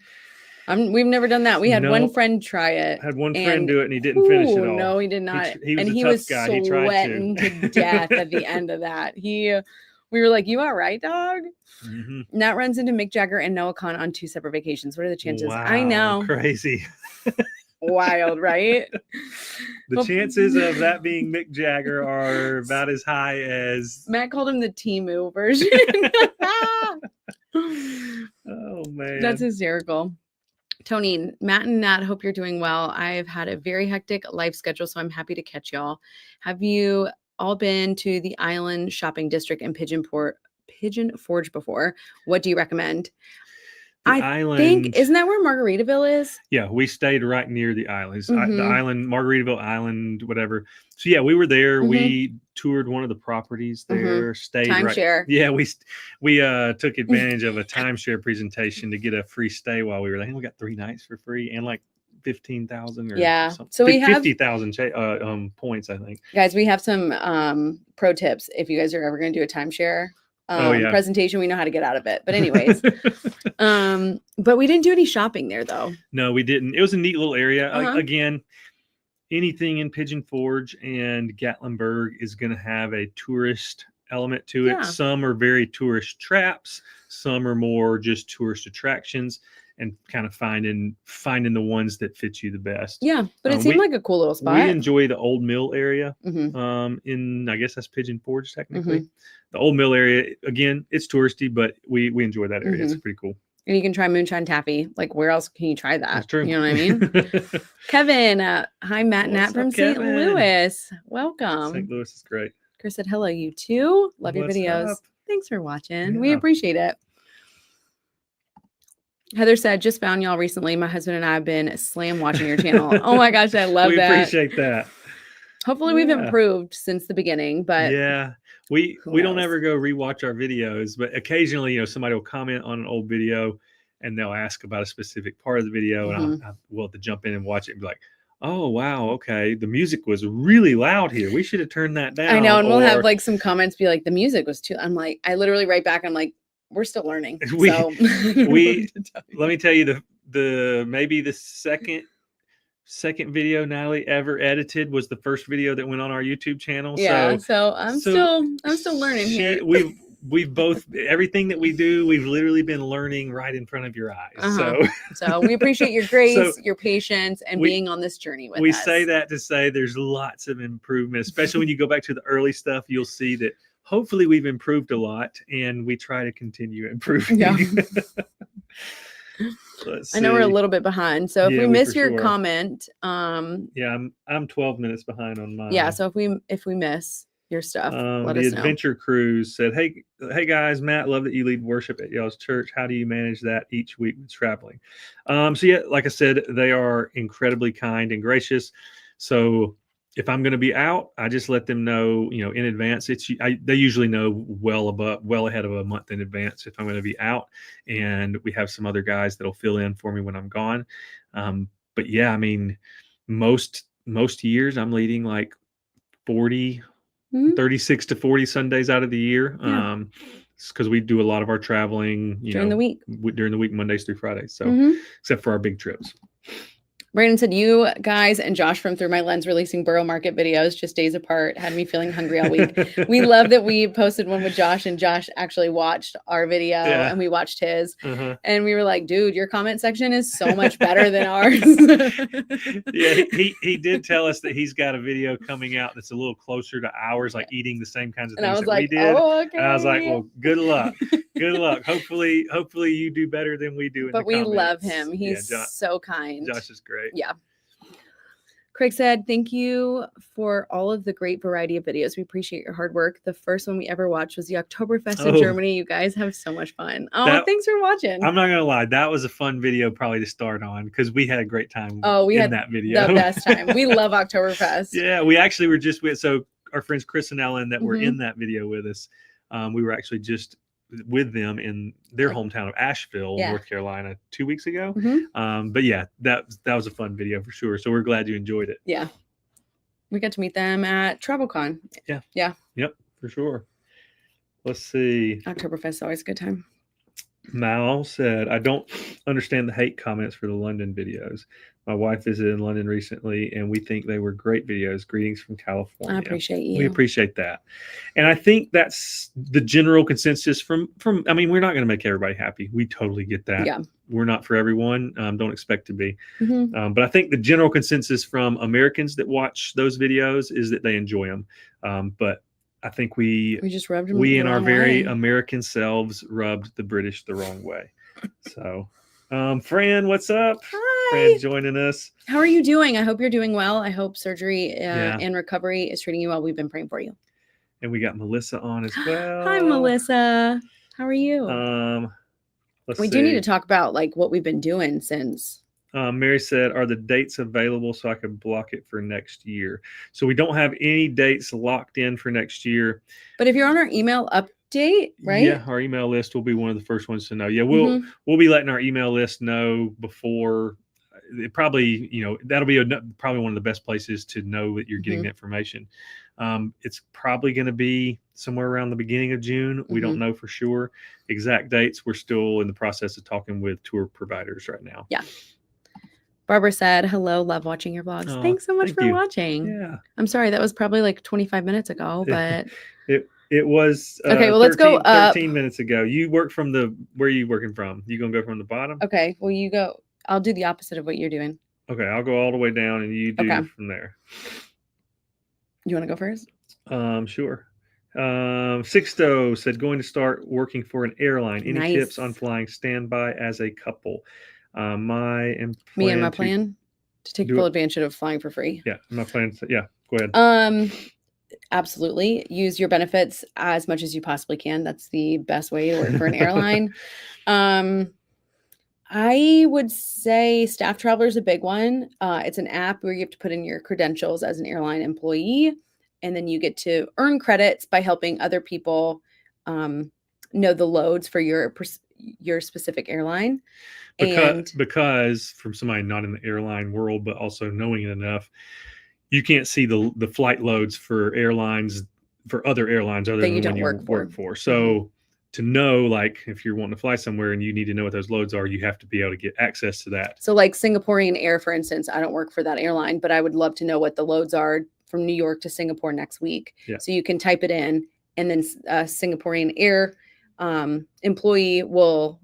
We've never done that. We had one friend try it. Had one friend do it and he didn't finish it all. No, he did not. He was sweating to death at the end of that. We were like, "You all right, dog?" Nat runs into Mick Jagger and Noah Khan on 2 separate vacations. What are the chances? Wow, I know. Crazy. Wild, right? The chances of that being Mick Jagger are about as high as... Matt called him the Temu version. Oh, man. That's hysterical. Tony, Matt and Nat, hope you're doing well. I've had a very hectic life schedule, so I'm happy to catch y'all. Have you all been to the Island Shopping District in Pigeon Forge before? What do you recommend? I think, isn't that where Margaritaville is? Yeah, we stayed right near the islands. The island, Margaritaville Island, whatever. So yeah, we were there. We toured one of the properties there. Stayed timeshare. Right. Yeah, we took advantage of a timeshare presentation to get a free stay while we were there. I think we got 3 nights for free and like 15,000 or something. So we have 50,000 points, I think. Guys, we have some pro tips if you guys are ever going to do a timeshare presentation. We know how to get out of it. But anyways, but we didn't do any shopping there though. No, we didn't. It was a neat little area. Again, anything in Pigeon Forge and Gatlinburg is going to have a tourist element to it. Some are very tourist traps. Some are more just tourist attractions, and kind of finding the ones that fit you the best. Yeah, but it seemed like a cool little spot. We enjoy the Old Mill area. In, I guess that's Pigeon Forge technically. The Old Mill area, again, it's touristy, but we enjoy that area. It's pretty cool. And you can try moonshine taffy. Like, where else can you try that? That's true. You know what I mean? Kevin, hi, Matt and Nat from St. Louis. Welcome. St. Louis is great. Chris said, hello, you too. Love your videos. Up? Thanks for watching. We appreciate it. Heather said, just found y'all recently. My husband and I have been slam watching your channel. Oh my gosh, I love that. We appreciate that. Hopefully we've improved since the beginning, but we don't ever go rewatch our videos, but occasionally, somebody will comment on an old video and they'll ask about a specific part of the video, and I'll have to jump in and watch it and be like, oh wow, okay, the music was really loud here. We should have turned that down. I know, and we'll have like some comments be like, the music was too. I'm like, I literally write back, I'm like, we're still learning. Let me tell you, the maybe the second video Natalie ever edited was the first video that went on our YouTube channel. Yeah, so I'm still learning here. We've both, everything that we do, we've literally been learning right in front of your eyes. So we appreciate your grace, your patience, and being on this journey with us. We say that to say there's lots of improvement, especially when you go back to the early stuff. You'll see that hopefully we've improved a lot, and we try to continue improving. Yeah. I know we're a little bit behind, so if we miss your comment, I'm 12 minutes behind on mine. Yeah, so if we miss your stuff, let us know. The Adventure Cruise said, hey guys, Matt, love that you lead worship at y'all's church. How do you manage that each week with traveling? Like I said, they are incredibly kind and gracious. So if I'm going to be out, I just let them know, in advance. They usually know well ahead of a month in advance if I'm going to be out, and we have some other guys that'll fill in for me when I'm gone. But yeah, I mean, most years I'm leading like 36 to 40 Sundays out of the year. Because we do a lot of our traveling, during the week, Mondays through Fridays. So except for our big trips. Brandon said, you guys and Josh from Through My Lens releasing Borough Market videos just days apart had me feeling hungry all week. We love that we posted one with Josh, and Josh actually watched our video and we watched his. And we were like, dude, your comment section is so much better than ours. He did tell us that he's got a video coming out that's a little closer to ours, like eating the same kinds of things that we did. Oh, okay. And I was like, well, good luck. Good luck. Hopefully you do better than we do. But we love him. He's so kind. Josh is great. Yeah. Craig said, thank you for all of the great variety of videos. We appreciate your hard work. The first one we ever watched was the Oktoberfest in Germany. You guys have so much fun. Oh, thanks for watching. I'm not going to lie. That was a fun video probably to start on because we had a great time we had that video. The best time. We love Oktoberfest. Yeah, we actually were just with, so our friends Chris and Ellen that were in that video with us, we were actually just with them in their hometown of Asheville, North Carolina 2 weeks ago. But yeah, that was a fun video for sure. So we're glad you enjoyed it. Yeah. We got to meet them at TravelCon. Yeah. Yeah. Yep, for sure. Let's see. Oktoberfest is always a good time. Mal said, I don't understand the hate comments for the London videos. My wife visited in London recently, and we think they were great videos. Greetings from California. I appreciate you. We appreciate that. And I think that's the general consensus from I mean, we're not going to make everybody happy. We totally get that. Yeah. We're not for everyone. Don't expect to be. But I think the general consensus from Americans that watch those videos is that they enjoy them. But I think we just rubbed them we in our very American selves rubbed the British the wrong way. So, Fran, what's up? Hi. Fran joining us. How are you doing? I hope you're doing well. I hope surgery and recovery is treating you well. We've been praying for you. And we got Melissa on as well. Hi, Melissa. How are you? We do need to talk about like what we've been doing since. Mary said, are the dates available so I can block it for next year? So we don't have any dates locked in for next year. But if you're on our email update, right? Yeah, our email list will be one of the first ones to know. Yeah, we'll be letting our email list know before. It probably, that'll be probably one of the best places to know that you're getting the information. It's probably going to be somewhere around the beginning of June. We don't know for sure. Exact dates. We're still in the process of talking with tour providers right now. Yeah. Barbara said, hello, love watching your vlogs. Thanks so much for watching. Yeah. I'm sorry, that was probably like 25 minutes ago, but it was okay, well, let's go up 13 minutes ago. You work from where are you working from? You gonna go from the bottom? Okay, well, you go. I'll do the opposite of what you're doing. Okay, I'll go all the way down and you do from there. You want to go first? Sure. Sixto said, going to start working for an airline. Any tips on flying standby as a couple? My plan to take full advantage of flying for free. Yeah, my plan. Yeah, go ahead. Absolutely. Use your benefits as much as you possibly can. That's the best way to work for an airline. I would say Staff Traveler is a big one. It's an app where you have to put in your credentials as an airline employee, and then you get to earn credits by helping other people know the loads for your specific airline. Because from somebody not in the airline world, but also knowing it enough, you can't see the flight loads for airlines, for other airlines other than the one you work for. So to know, like, if you're wanting to fly somewhere and you need to know what those loads are, you have to be able to get access to that. So like Singaporean Air, for instance, I don't work for that airline, but I would love to know what the loads are from New York to Singapore next week. Yeah. So you can type it in, and then Singaporean Air employee will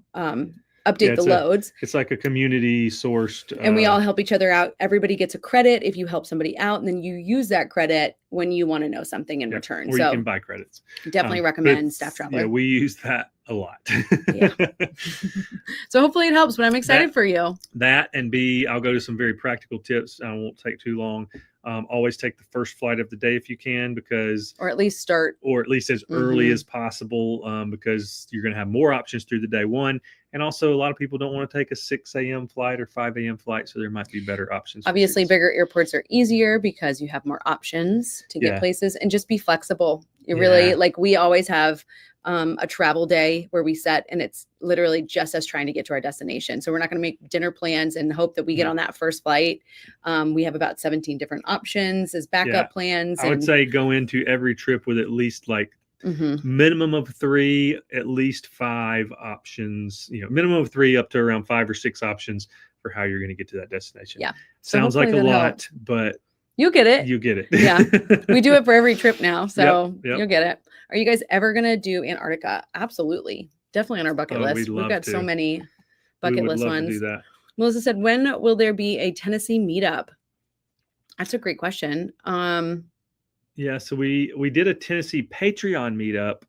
update the loads. It's like a community sourced. And we all help each other out. Everybody gets a credit if you help somebody out, and then you use that credit when you want to know something in return. Or you can buy credits. Definitely recommend Staff Traveler. Yeah, we use that a lot. Yeah. So hopefully it helps, but I'm excited for you. That and B, I'll go to some very practical tips. I won't take too long. Always take the first flight of the day if you can, or at least as early as possible, because you're going to have more options through the day. One, and also a lot of people don't want to take a 6 a.m. flight or 5 a.m. flight, so there might be better options. Obviously, bigger airports are easier because you have more options to get places, and just be flexible. You really, like, we always have a travel day where we set, and it's literally just us trying to get to our destination. So we're not going to make dinner plans and hope that we get on that first flight. We have about 17 different options as backup plans. I would say go into every trip with at least like minimum of 3, at least 5 options, minimum of 3 up to around 5 or 6 options for how you're going to get to that destination. Yeah. Sounds like a lot, but you'll get it. You get it. Yeah. We do it for every trip now. So you'll get it. Are you guys ever going to do Antarctica? Absolutely. Definitely on our bucket list. We've got so many bucket list ones. To do that. Melissa said, when will there be a Tennessee meetup? That's a great question. Yeah. So we did a Tennessee Patreon meetup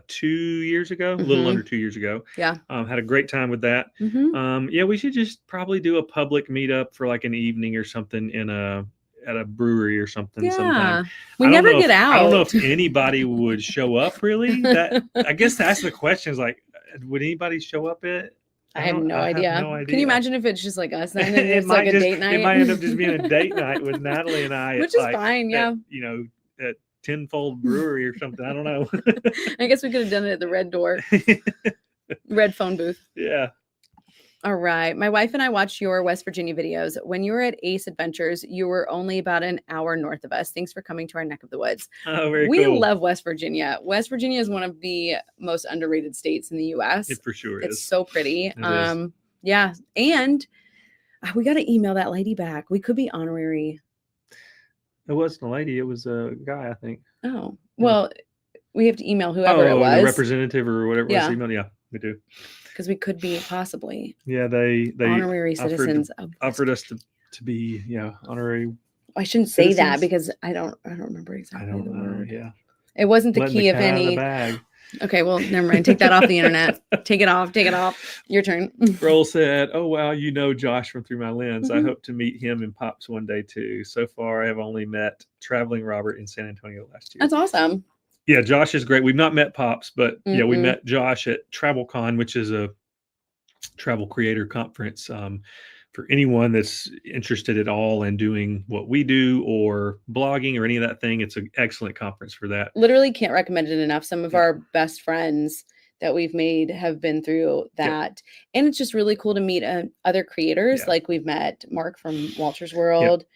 2 years ago, a little under 2 years ago. Yeah. Had a great time with that. We should just probably do a public meetup for like an evening or something in a at a brewery or something Yeah. sometime. We never get out. I don't know if anybody would show up really. That I guess that's the question is like, would anybody show up at? I have no idea. Can you imagine if it's just like us then and it's like a date night? It might end up just being a date night with Natalie and I. Which is fine, yeah. At Tenfold Brewery or something. I don't know. I guess we could have done it at the Red Door. Red phone booth. Yeah. All right. My wife and I watched your West Virginia videos. When you were at Ace Adventures, you were only about an hour north of us. Thanks for coming to our neck of the woods. Oh, very we cool. love West Virginia. West Virginia is one of the most underrated states in the U.S. It for sure is. It's so pretty. It is. Yeah. And we got to email that lady back. We could be honorary. It wasn't a lady. It was a guy, I think. Oh, well, we have to email whoever it was. The representative or whatever it was emailed. Yeah, we do. Because we could be possibly. Yeah, they honorary citizens offered us to be honorary. I shouldn't say that because I don't remember exactly the word. Yeah. It wasn't the key of any. Okay, well, never mind. Take that off the internet. Take it off. Your turn. Roll said, "Oh wow, Josh from Through My Lens. I hope to meet him in Pops one day too. So far, I have only met Traveling Robert in San Antonio last year." That's awesome. Yeah, Josh is great. We've not met Pops, but yeah, we met Josh at TravelCon, which is a travel creator conference. For anyone that's interested at all in doing what we do or blogging or any of that thing, it's an excellent conference for that. Literally can't recommend it enough. Some of our best friends that we've made have been through that. And it's just really cool to meet other creators. Like we've met Mark from Walter's World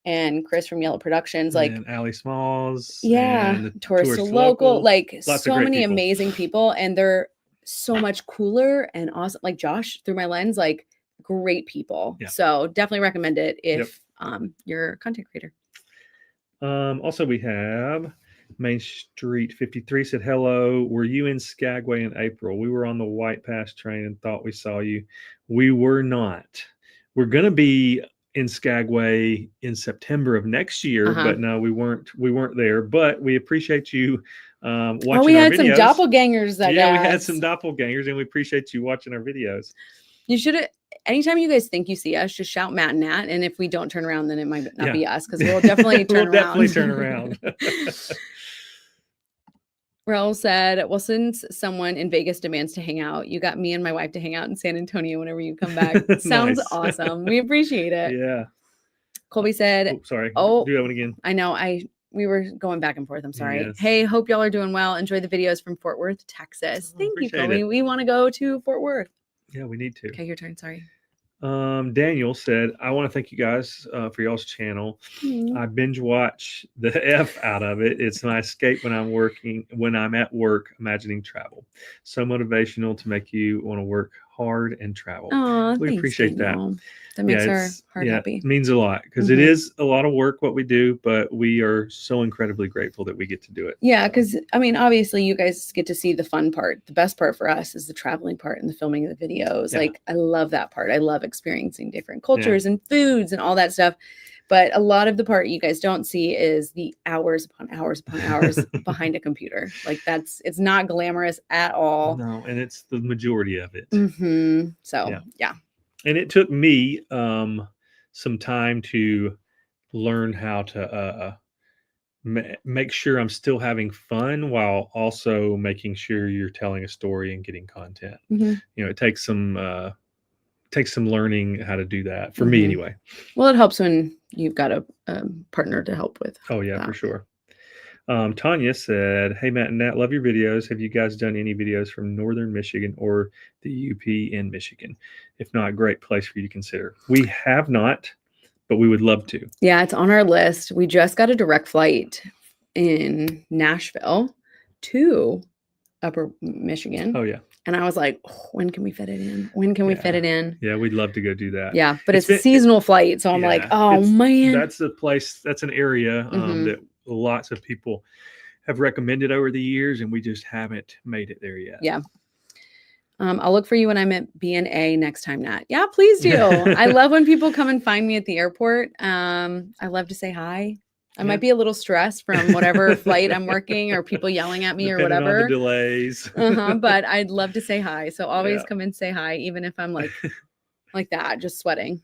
and Chris from Yellow Productions. Like and Allie Smalls. Yeah. And Tourist to Local. Like lots so many people. Amazing people. And they're so much cooler and awesome. Like Josh, Through My Lens, like great people. So definitely recommend it if you're a content creator. Also we have Main Street 53 said, "Hello, were you in Skagway in April? We were on the White Pass train and thought we saw you. We were not. We're going to be in Skagway in September of next year, but no, we weren't there, but we appreciate you watching we our had videos. Some doppelgangers that we had some doppelgangers and we appreciate you watching our videos. You should have. Anytime you guys think you see us, just shout Matt and Nat. And if we don't turn around, then it might not be us because we'll definitely turn around. Raul said, "Well, since someone in Vegas demands to hang out, you got me and my wife to hang out in San Antonio whenever you come back." Sounds awesome. We appreciate it. Yeah. Colby said, sorry. Oh, do that one again. I know. We were going back and forth. I'm sorry. Yes. Hey, hope y'all are doing well. Enjoy the videos from Fort Worth, Texas. Thank you, Colby. We want to go to Fort Worth. Yeah, we need to. Okay, your turn. Sorry. Daniel said, "I want to thank you guys for y'all's channel. I binge watch the F out of it. It's my escape when I'm at work, imagining travel. So motivational to make you want to work hard and travel." We appreciate Daniel. That makes our heart happy. It means a lot because it is a lot of work what we do, but we are so incredibly grateful that we get to do it. Yeah, because I mean, obviously you guys get to see the fun part. The best part for us is the traveling part and the filming of the videos. Like I love that part. I love experiencing different cultures and foods and all that stuff. But a lot of the part you guys don't see is the hours upon hours upon hours behind a computer. Like it's not glamorous at all. No, and it's the majority of it. So yeah. And it took me some time to learn how to make sure I'm still having fun while also making sure you're telling a story and getting content. It takes some learning how to do that for me anyway. Well, it helps when you've got a partner to help with. Oh yeah, for sure. Tanya said, "Hey Matt and Nat, love your videos. Have you guys done any videos from Northern Michigan or the UP in Michigan? If not, great place for you to consider." We have not, but we would love to. Yeah, it's on our list. We just got a direct flight in Nashville to Upper Michigan. Oh yeah. And I was like, when can we fit it in? When can we fit it in? Yeah, we'd love to go do that. Yeah, but it's a seasonal flight. So I'm like, oh man. That's a place, that's an area that lots of people have recommended over the years, and we just haven't made it there yet. Yeah. I'll look for you when I'm at B&A next time, Nat. Yeah, please do. I love when people come and find me at the airport. I love to say hi. I might be a little stressed from whatever flight I'm working or people yelling at me Depending or whatever. On the delays. But I'd love to say hi. So always come and say hi, even if I'm like that, just sweating.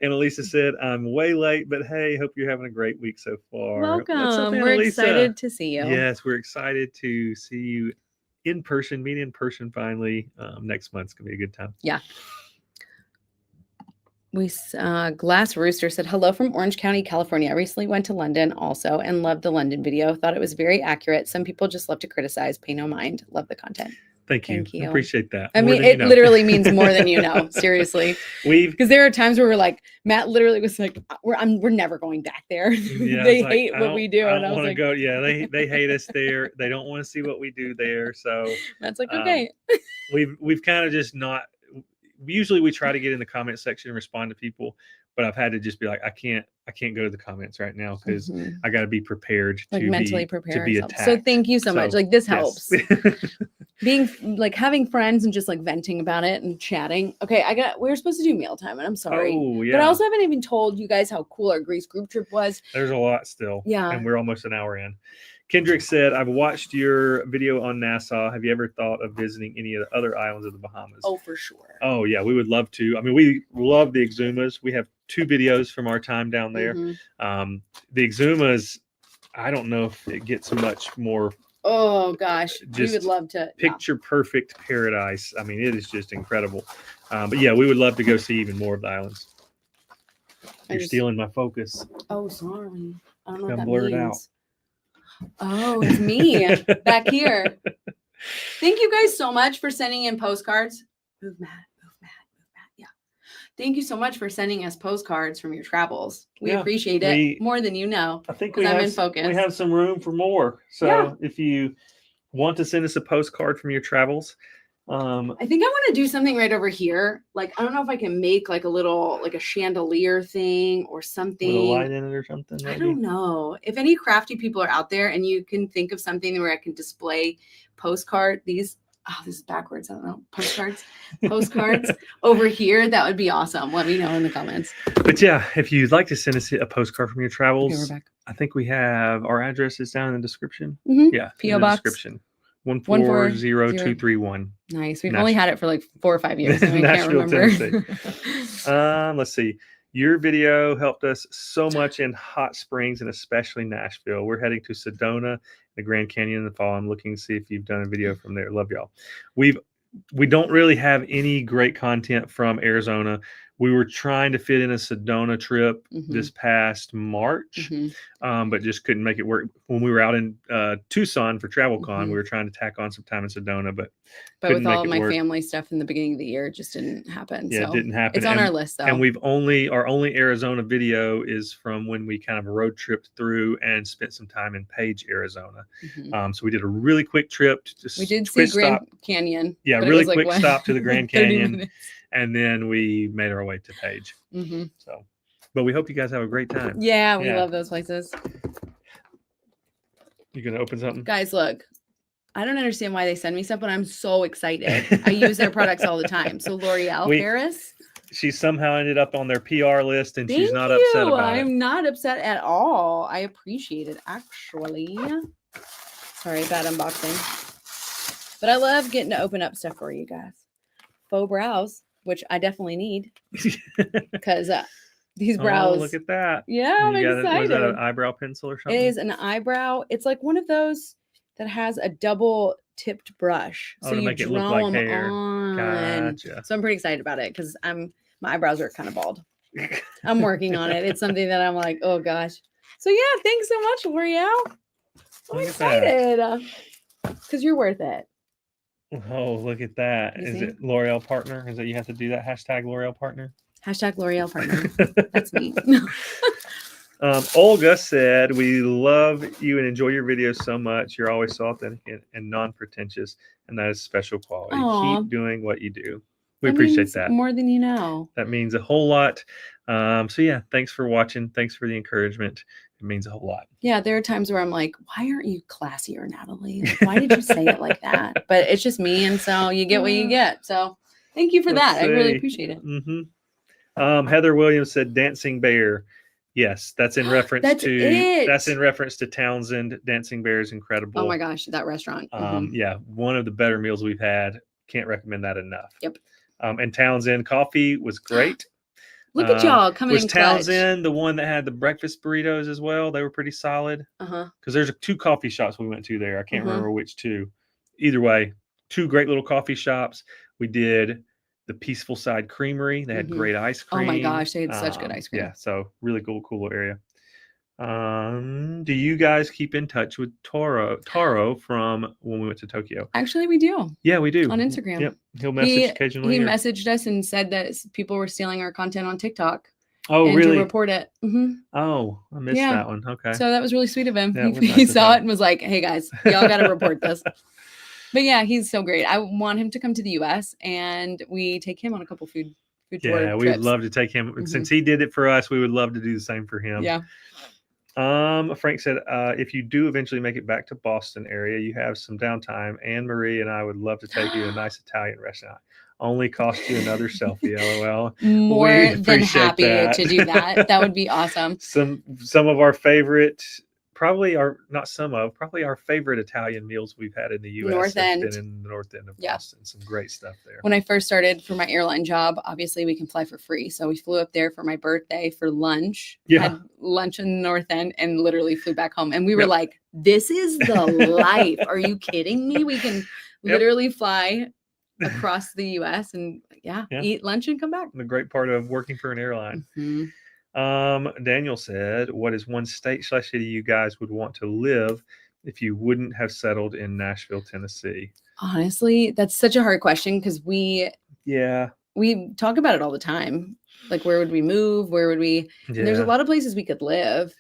And Elisa said, I'm way late, but hey, hope you're having a great week so far. Welcome. We're excited to see you. Yes, we're excited to see you in person, meet in person finally. Next month's going to be a good time. Yeah. Glass Rooster said, hello from Orange County, California. I recently went to London also and loved the London video. Thought it was very accurate. Some people just love to criticize. Pay no mind. Love the content. Thank you. I appreciate that. I mean, it literally means more than you know. Seriously. Because there are times where we're like, Matt literally was like, we're never going back there. Yeah, they hate what we do. I don't want to go. Yeah, they hate us there. They don't want to see what we do there. So Matt's like, okay. We've kind of just not. Usually we try to get in the comment section and respond to people, but I've had to just be like, I can't go to the comments right now because I got to be prepared to mentally be prepared. attacked. So thank you so much. Like this helps. Being like having friends and just like venting about it and chatting. Okay, we were supposed to do MailTime and I'm sorry. Oh, yeah. But I also haven't even told you guys how cool our Greece group trip was. There's a lot still. Yeah. And we're almost an hour in. Kendrick said, I've watched your video on Nassau. Have you ever thought of visiting any of the other islands of the Bahamas? Oh, for sure. Oh, yeah, we would love to. I mean, we love the Exumas. We have 2 videos from our time down there. The Exumas, I don't know if it gets much more. Oh, gosh. We would love to. Picture perfect paradise. I mean, it is just incredible. But yeah, we would love to go see even more of the islands. You're stealing my focus. Oh, sorry. I don't know what that blurred means. Out. Oh, it's me back here. Thank you guys so much for sending in postcards. Move Matt. Yeah. Thank you so much for sending us postcards from your travels. We appreciate it more than you know. I think I'm in focus. We have some room for more. So if you want to send us a postcard from your travels, I think I want to do something right over here. Like, I don't know if I can make like a little, like a chandelier thing or something. With a light in it or something? Maybe? I don't know. If any crafty people are out there and you can think of something where I can display this is backwards. I don't know. Postcards over here. That would be awesome. Let me know in the comments. But yeah, if you'd like to send us a postcard from your travels, okay, we're back. I think we have our addresses down in the description. Yeah. P.O. Box. Description. 140231. Nice. We've only had it for like 4 or 5 years. I can't remember. Let's see. Your video helped us so much in Hot Springs and especially Nashville. We're heading to Sedona, the Grand Canyon in the fall. I'm looking to see if you've done a video from there. Love y'all. We don't really have any great content from Arizona. We were trying to fit in a Sedona trip this past March, but just couldn't make it work. When we were out in Tucson for TravelCon, we were trying to tack on some time in Sedona, but with all my family stuff in the beginning of the year, it just didn't happen. Yeah, so it didn't happen. It's on our list, though. And our only Arizona video is from when we kind of road tripped through and spent some time in Page, Arizona. So we did a really quick trip. We did see Grand Canyon. Yeah, really quick stop to the Grand Canyon. And then we made our way to Page. So, but we hope you guys have a great time. Yeah, we love those places. You gonna open something? Guys, look. I don't understand why they send me stuff, but I'm so excited. I use their products all the time. So Loreal Paris. She somehow ended up on their PR list and she's not upset about it. I'm not upset at all. I appreciate it, actually. Sorry, bad unboxing. But I love getting to open up stuff for you guys. Faux brows, which I definitely need. Because these brows. Oh, look at that. Yeah, I'm excited. Was that an eyebrow pencil or something? It is an eyebrow. It's like one of those that has a double tipped brush. So you draw them hair. On. Gotcha. So I'm pretty excited about it because my eyebrows are kind of bald. I'm working on it. It's something that I'm like, oh gosh. So yeah, thanks so much, L'Oreal. I'm excited. Because you're worth it. Oh, look at that. Is it L'Oreal partner? Is it you have to do that? Hashtag L'Oreal partner? Hashtag L'Oreal partner. That's me. Olga said, we love you and enjoy your videos so much. You're always so authentic and non-pretentious, and that is special quality. Aww. Keep doing what you do. We appreciate that. More than you know. That means a whole lot. So yeah, thanks for watching. Thanks for the encouragement. It means a whole lot. Yeah, there are times where I'm like, why aren't you classier, Natalie? Like, why did you say it like that? But it's just me, and so you get what you get. So thank you for that. I really appreciate it. Heather Williams said Dancing Bear. Yes, that's in reference that's in reference to Townsend. Dancing Bear is incredible. Oh my gosh, that restaurant. Yeah, one of the better meals we've had. Can't recommend that enough. Yep. And Townsend coffee was great. Look at y'all coming in clutch. Townsend the one that had the breakfast burritos as well? They were pretty solid. Because there's 2 coffee shops we went to there. I can't remember which 2. Either way, 2 great little coffee shops. We did the Peaceful Side Creamery. They had great ice cream. Oh my gosh, they had such good ice cream. Yeah, so really cool area. Do you guys keep in touch with Taro from when we went to Tokyo? Actually, we do. Yeah, we do. On Instagram. Yep. He'll message occasionally. He messaged us and said that people were stealing our content on TikTok. Oh, and really? To report it. Oh, I missed that one. Okay. So that was really sweet of him. Yeah, he saw it and was like, hey guys, y'all got to report this. But yeah, he's so great. I want him to come to the US and we take him on a couple food tour trips. Yeah, we would love to take him. Since he did it for us, we would love to do the same for him. Yeah. Frank said, if you do eventually make it back to Boston area, you have some downtime. Anne Marie and I would love to take you to a nice Italian restaurant. Only cost you another selfie, LOL. More than happy to do that. That would be awesome. Some of our favorite, probably our favorite Italian meals we've had in the U.S. North End. Been in the North End of Boston. Some great stuff there. When I first started for my airline job, obviously we can fly for free. So we flew up there for my birthday for lunch. Yeah. Had lunch in the North End and literally flew back home. And we were like, this is the life. Are you kidding me? We can literally fly across the U.S. and eat lunch and come back. The great part of working for an airline. Daniel said, what is one state/city you guys would want to live if you wouldn't have settled in Nashville, Tennessee? Honestly, that's such a hard question because we talk about it all the time. Like, where would we move? Where would we? There's a lot of places we could live,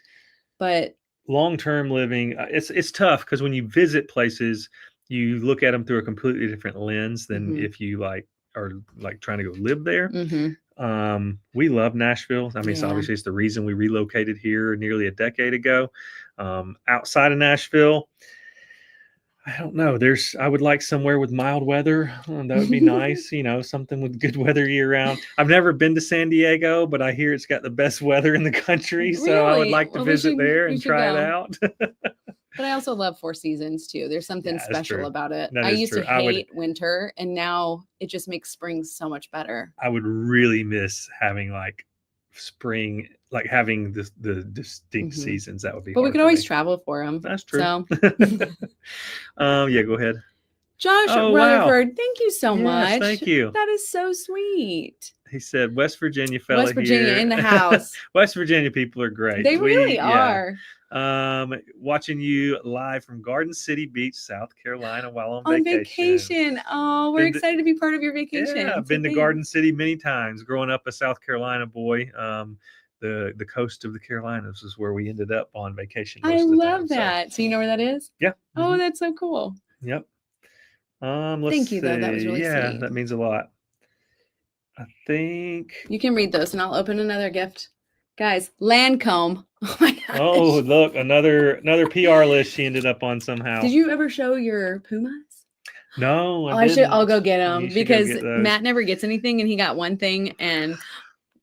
but long-term living, it's tough because when you visit places, you look at them through a completely different lens than if you are trying to go live there. We love Nashville. I mean, so obviously it's the reason we relocated here nearly a decade ago. Outside of Nashville, I don't know. I would like somewhere with mild weather. That would be nice. Something with good weather year round. I've never been to San Diego, but I hear it's got the best weather in the country. Really? So I would like to visit there and try it out. But I also love Four Seasons too. There's something special about it. I used to hate winter, and now it just makes spring so much better. I would really miss having spring, having the distinct seasons. That would be. But we could always travel for them. That's true. So. Yeah, go ahead. Josh Rutherford, thank you so much. Thank you. That is so sweet. He said, West Virginia fella West Virginia here. In the house. West Virginia people are great. They really are. Watching you live from Garden City Beach, South Carolina while on vacation. Oh, we're excited to be part of your vacation. Yeah, I've been to Garden City many times. Growing up a South Carolina boy, the coast of the Carolinas is where we ended up on vacation. I love that. So you know where that is? Yeah. Oh, that's so cool. Yep. Thank you, though. That was really sweet. That means a lot. I think you can read those, and I'll open another gift. Guys, Lancome. Oh my gosh. Oh, look, another PR list she ended up on somehow. Did you ever show your Pumas? No, I'll go get them because Matt never gets anything, and he got one thing. And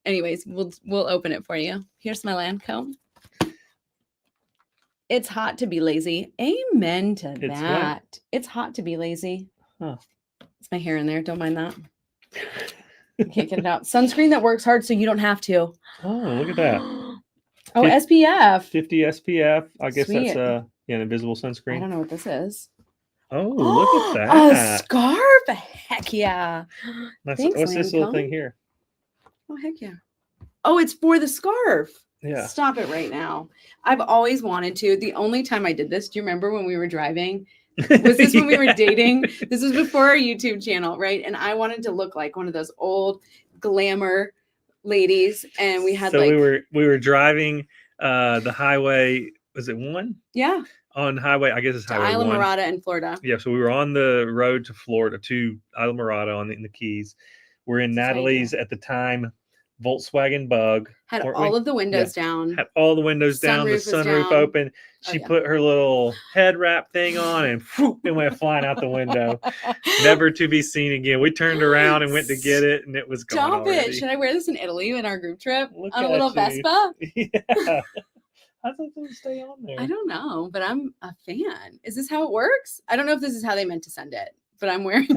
anyways, we'll open it for you. Here's my Lancome. It's hot to be lazy. Amen to that. What? It's hot to be lazy. Huh. It's my hair in there. Don't mind that. I can't get it out. Sunscreen that works hard so you don't have to. Oh, look at that. Oh, SPF. 50 SPF. I guess that's an invisible sunscreen. I don't know what this is. Oh, look at that. A scarf. Heck yeah. Thanks, what's this little thing here? Oh, heck yeah. Oh, it's for the scarf. Yeah. Stop it right now. I've always wanted to. The only time I did this, do you remember when we were driving? Was this when we were dating? This was before our YouTube channel, right? And I wanted to look like one of those old glamour ladies. And we had we were driving the highway. Was it 1? Yeah. On highway, I guess it's highway 1. Islamorada in Florida. Yeah, so we were on the road to Florida, to Islamorada in the Keys. We're in Natalie's at the time Volkswagen Bug. Had all of the windows down. Had all the windows down, the sunroof open. She put her little head wrap thing on and whoop, it went flying out the window. Never to be seen again. We turned around and went to get it, and it was gone. Stop it. Should I wear this in Italy in our group trip? Look on a little Vespa? Yeah. I thought they would stay on there. I don't know, but I'm a fan. Is this how it works? I don't know if this is how they meant to send it. but I'm wearing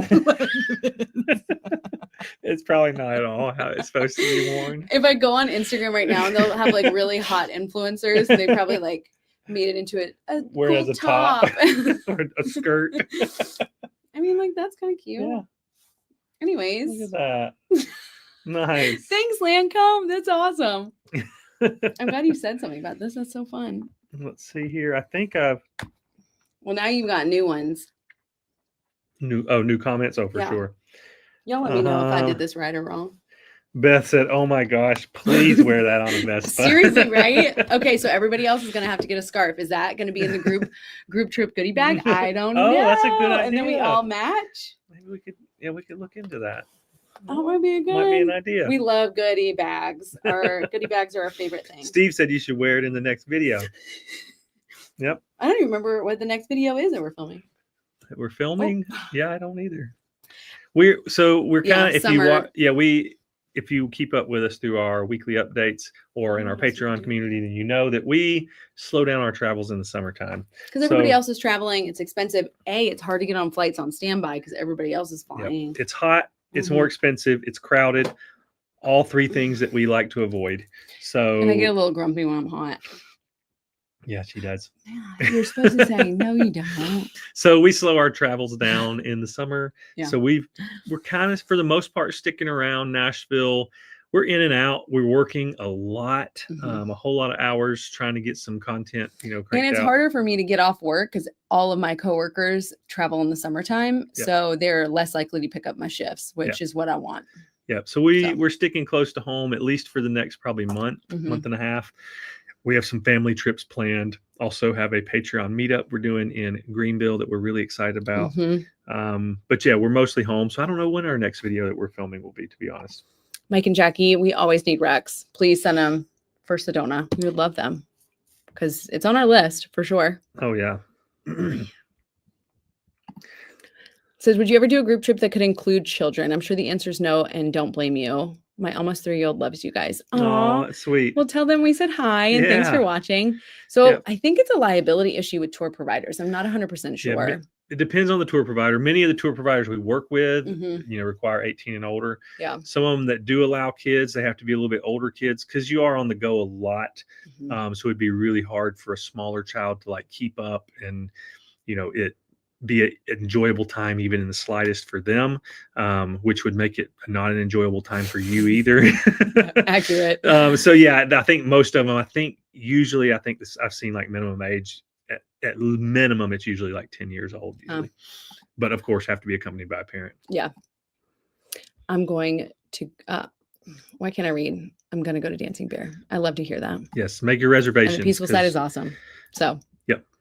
It's probably not at all how it's supposed to be worn. If I go on Instagram right now and they'll have like really hot influencers, they probably like made it into a wear cool it as a top. or a skirt. I mean, like that's kind of cute. Yeah. Anyways. Look at that. Nice. Thanks, Lancome. That's awesome. I'm glad you said something about this. That's so fun. Let's see here. I think I've. Well, now you've got new ones. New comments. Oh, for sure. Y'all let me know if I did this right or wrong. Beth said, "Oh my gosh, please wear that on a Vespa." Seriously, right? Okay, so everybody else is gonna have to get a scarf. Is that gonna be in the group trip goodie bag? I don't know. Oh, that's a good idea. And then we all match. Maybe we could look into that. Oh, might be an idea. We love goodie bags. Our goodie bags are our favorite thing. Steve said you should wear it in the next video. Yep. I don't even remember what the next video is that we're filming. We're filming? Oh. Yeah, I don't either. We're kind of if you keep up with us through our weekly updates or in our Patreon community, then you know that we slow down our travels in the summertime. Because everybody else is traveling. It's expensive. It's hard to get on flights on standby because everybody else is flying. Yep. It's hot. It's more expensive. It's crowded. All three things that we like to avoid. So, and I get a little grumpy when I'm hot. Yeah, she does. Yeah, you're supposed to say, no, you don't. So we slow our travels down in the summer. Yeah. So we're kind of, for the most part, sticking around Nashville. We're in and out. We're working a lot, a whole lot of hours trying to get some content, cranked and it's out. harder for me to get off work because all of my coworkers travel in the summertime. Yep. So they're less likely to pick up my shifts, which is what I want. Yeah. So we're sticking close to home, at least for the next probably month and a half. We have some family trips planned. Also have a Patreon meetup we're doing in Greenville that we're really excited about. But yeah, we're mostly home. So I don't know when our next video that we're filming will be, to be honest. Mike and Jackie, we always need Rex. Please send them for Sedona. We would love them because it's on our list for sure. Oh, yeah. Says, would you ever do a group trip that could include children? I'm sure the answer is no, and don't blame you. My almost 3-year-old loves you guys. Oh, that's sweet. Well, tell them we said hi and thanks for watching. So I think it's a liability issue with tour providers. I'm not 100% sure. Yeah, it depends on the tour provider. Many of the tour providers we work with, require 18 and older. Yeah. Some of them that do allow kids, they have to be a little bit older kids because you are on the go a lot. So it'd be really hard for a smaller child to like keep up and, it be an enjoyable time even in the slightest for them, which would make it not an enjoyable time for you either. Accurate. So yeah, I think most of them, I've seen like minimum age at minimum, it's usually like 10 years old usually. But of course have to be accompanied by a parent. Yeah. I'm going to, why can't I read? I'm going to go to Dancing Bear. I love to hear that. Yes. Make your reservations. And the Peaceful Side is awesome. So.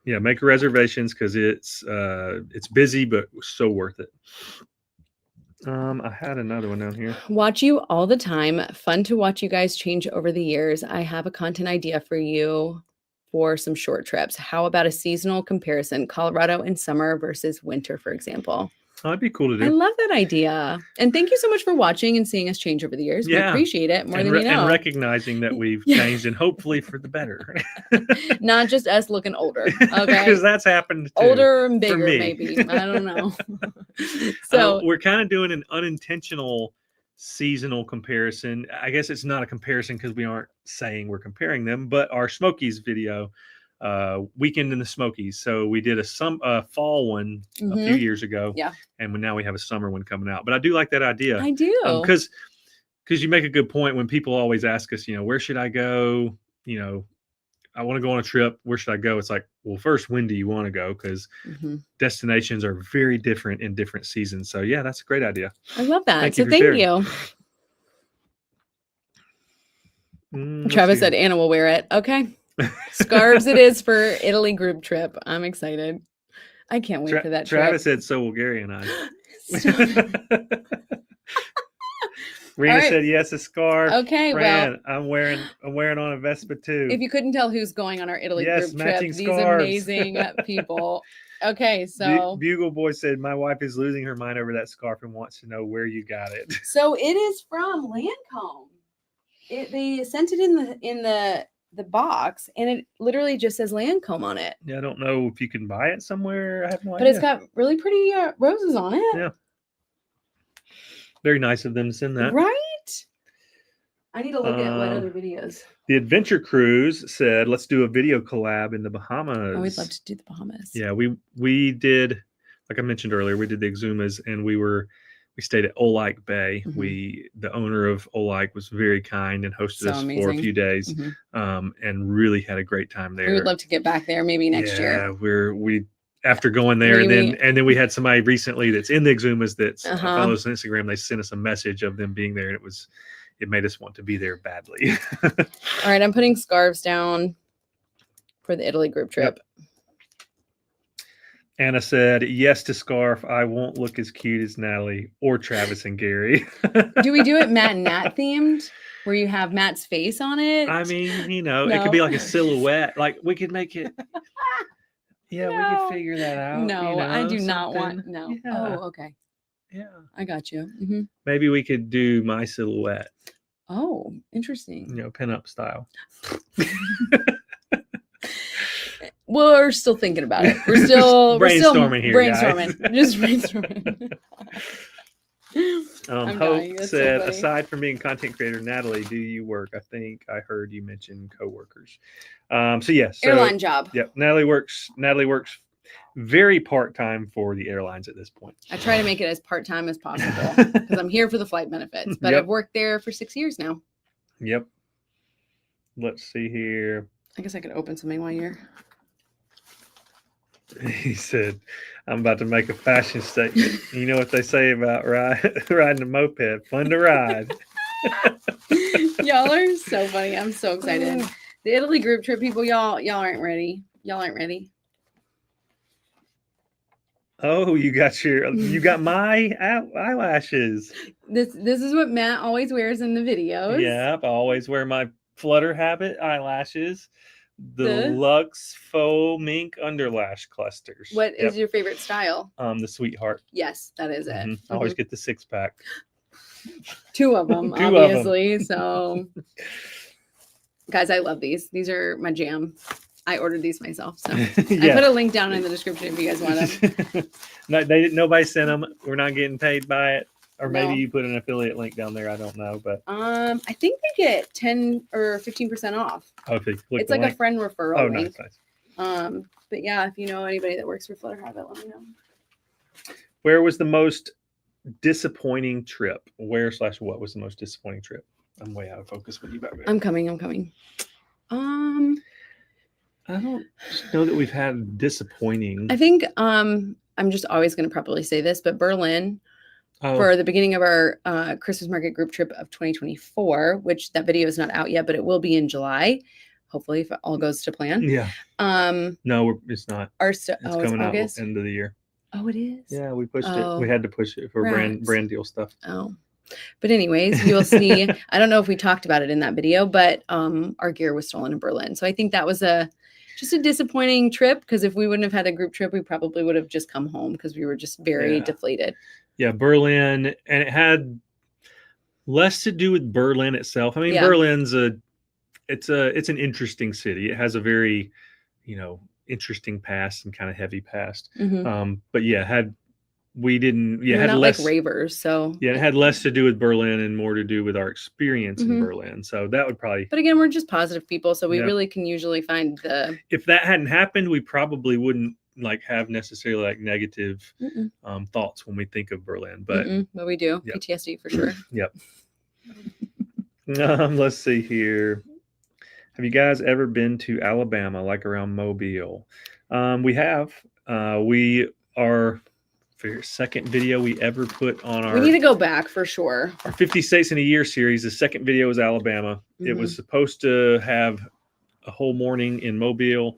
Yeah, make your reservations because it's busy, but so worth it. I had another one down here. Watch you all the time. Fun to watch you guys change over the years. I have a content idea for you for some short trips. How about a seasonal comparison? Colorado in summer versus winter, for example. Oh, that'd be cool to do. I love that idea. And thank you so much for watching and seeing us change over the years. We appreciate it more than you know. And recognizing that we've changed and hopefully for the better. Not just us looking older. Okay. Because that's happened too. Older and bigger, maybe. I don't know. So we're kind of doing an unintentional seasonal comparison. I guess it's not a comparison because we aren't saying we're comparing them, but our Smokies video, Weekend in the Smokies. So we did a fall one a few years ago. Yeah. And now we have a summer one coming out. But I do like that idea. I do. Because you make a good point when people always ask us, where should I go? I want to go on a trip. Where should I go? It's like, well, first, when do you want to go? Because destinations are very different in different seasons. So yeah, that's a great idea. I love that. Thank you. Travis said Anna will wear it. Okay. Scarves it is for Italy group trip. I'm excited. I can't wait for that trip. Travis said so will Gary and I. Rena said yes, a scarf. Okay, Fran, I'm wearing on a Vespa too. If you couldn't tell who's going on our Italy group trip, these amazing people. Okay, so Bugle Boy said my wife is losing her mind over that scarf and wants to know where you got it. So it is from Lancome. They sent it in the the box, and it literally just says Lancome on it. Yeah, I don't know if you can buy it somewhere. I have no idea. But it's got really pretty roses on it. Yeah. Very nice of them to send that. Right? I need to look at what other videos. The Adventure Cruise said, let's do a video collab in the Bahamas. Oh, we'd love to do the Bahamas. Yeah, we did, like I mentioned earlier, we did the Exumas, and we stayed at Olike Bay. The owner of Olike was very kind and hosted us for a few days, and really had a great time there. We would love to get back there maybe next year. Yeah, after going there, and then we had somebody recently that's in the Exumas that's follows on Instagram. They sent us a message of them being there, and it made us want to be there badly. All right, I'm putting scarves down for the Italy group trip. Yep. Anna said, yes to scarf. I won't look as cute as Natalie or Travis and Gary. Do we do it Matt and Nat themed, where you have Matt's face on it? I mean, it could be like a silhouette. Like, we could make it. Yeah, we could figure that out. No, I do not want. No. Yeah. Oh, okay. Yeah. I got you. Maybe we could do my silhouette. Oh, interesting. Pinup style. We're still thinking about it. We're still brainstorming here. Just brainstorming. Hope said, aside from being a content creator, Natalie, do you work? I think I heard you mention coworkers. So yes, airline job. Yep. Natalie works very part-time for the airlines at this point. I try to make it as part-time as possible because I'm here for the flight benefits, but I've worked there for 6 years now. Yep. Let's see here. I guess I could open something while you're. He said, I'm about to make a fashion statement. You know what they say about riding a moped? Fun to ride. Y'all are so funny. I'm so excited. The Italy group trip, people, y'all aren't ready. Y'all aren't ready. Oh, you got my eyelashes. This is what Matt always wears in the videos. Yeah, I always wear my Flutter Habit eyelashes. The Lux Faux Mink Underlash Clusters. What is your favorite style? The Sweetheart. Yes, that is it. I always get the 6-pack. 2 of them, obviously. So, guys, I love these. These are my jam. I ordered these myself. So I put a link down in the description if you guys want them. Nobody sent them. We're not getting paid by it. Or maybe you put an affiliate link down there. I don't know, but I think they get 10 or 15% off. Okay, it's like a friend referral link. Nice. But yeah, if you know anybody that works for Flutter Habit, let me know. Where was the most disappointing trip? What was the most disappointing trip? I'm way out of focus with you back there. I'm coming. I don't know that we've had disappointing. I think I'm just always going to probably say this, but Berlin. For the beginning of our Christmas market group trip of 2024, which that video is not out yet, but it will be in July. Hopefully, if it all goes to plan. Yeah. No, it's not. It's coming out end of the year. Oh, it is? Yeah, we pushed it. We had to push it for brand deal stuff. Oh. But anyways, you'll see. I don't know if we talked about it in that video, but our gear was stolen in Berlin. So I think that was just a disappointing trip, because if we wouldn't have had a group trip, we probably would have just come home because we were just very deflated. Yeah, Berlin, and it had less to do with Berlin itself. I mean, Berlin's it's an interesting city. It has a very, interesting past and kind of heavy past. But had not less like ravers, so it had less to do with Berlin and more to do with our experience in Berlin. So that would probably. But again, we're just positive people, so we really can usually find the. If that hadn't happened, we probably wouldn't have necessarily negative thoughts when we think of Berlin, but we do. PTSD for sure. Yep. Let's see here. Have you guys ever been to Alabama, like around Mobile? We have. We are for your second video we ever put on our. We need to go back for sure. Our 50 States in a Year series. The second video was Alabama. It was supposed to have a whole morning in Mobile,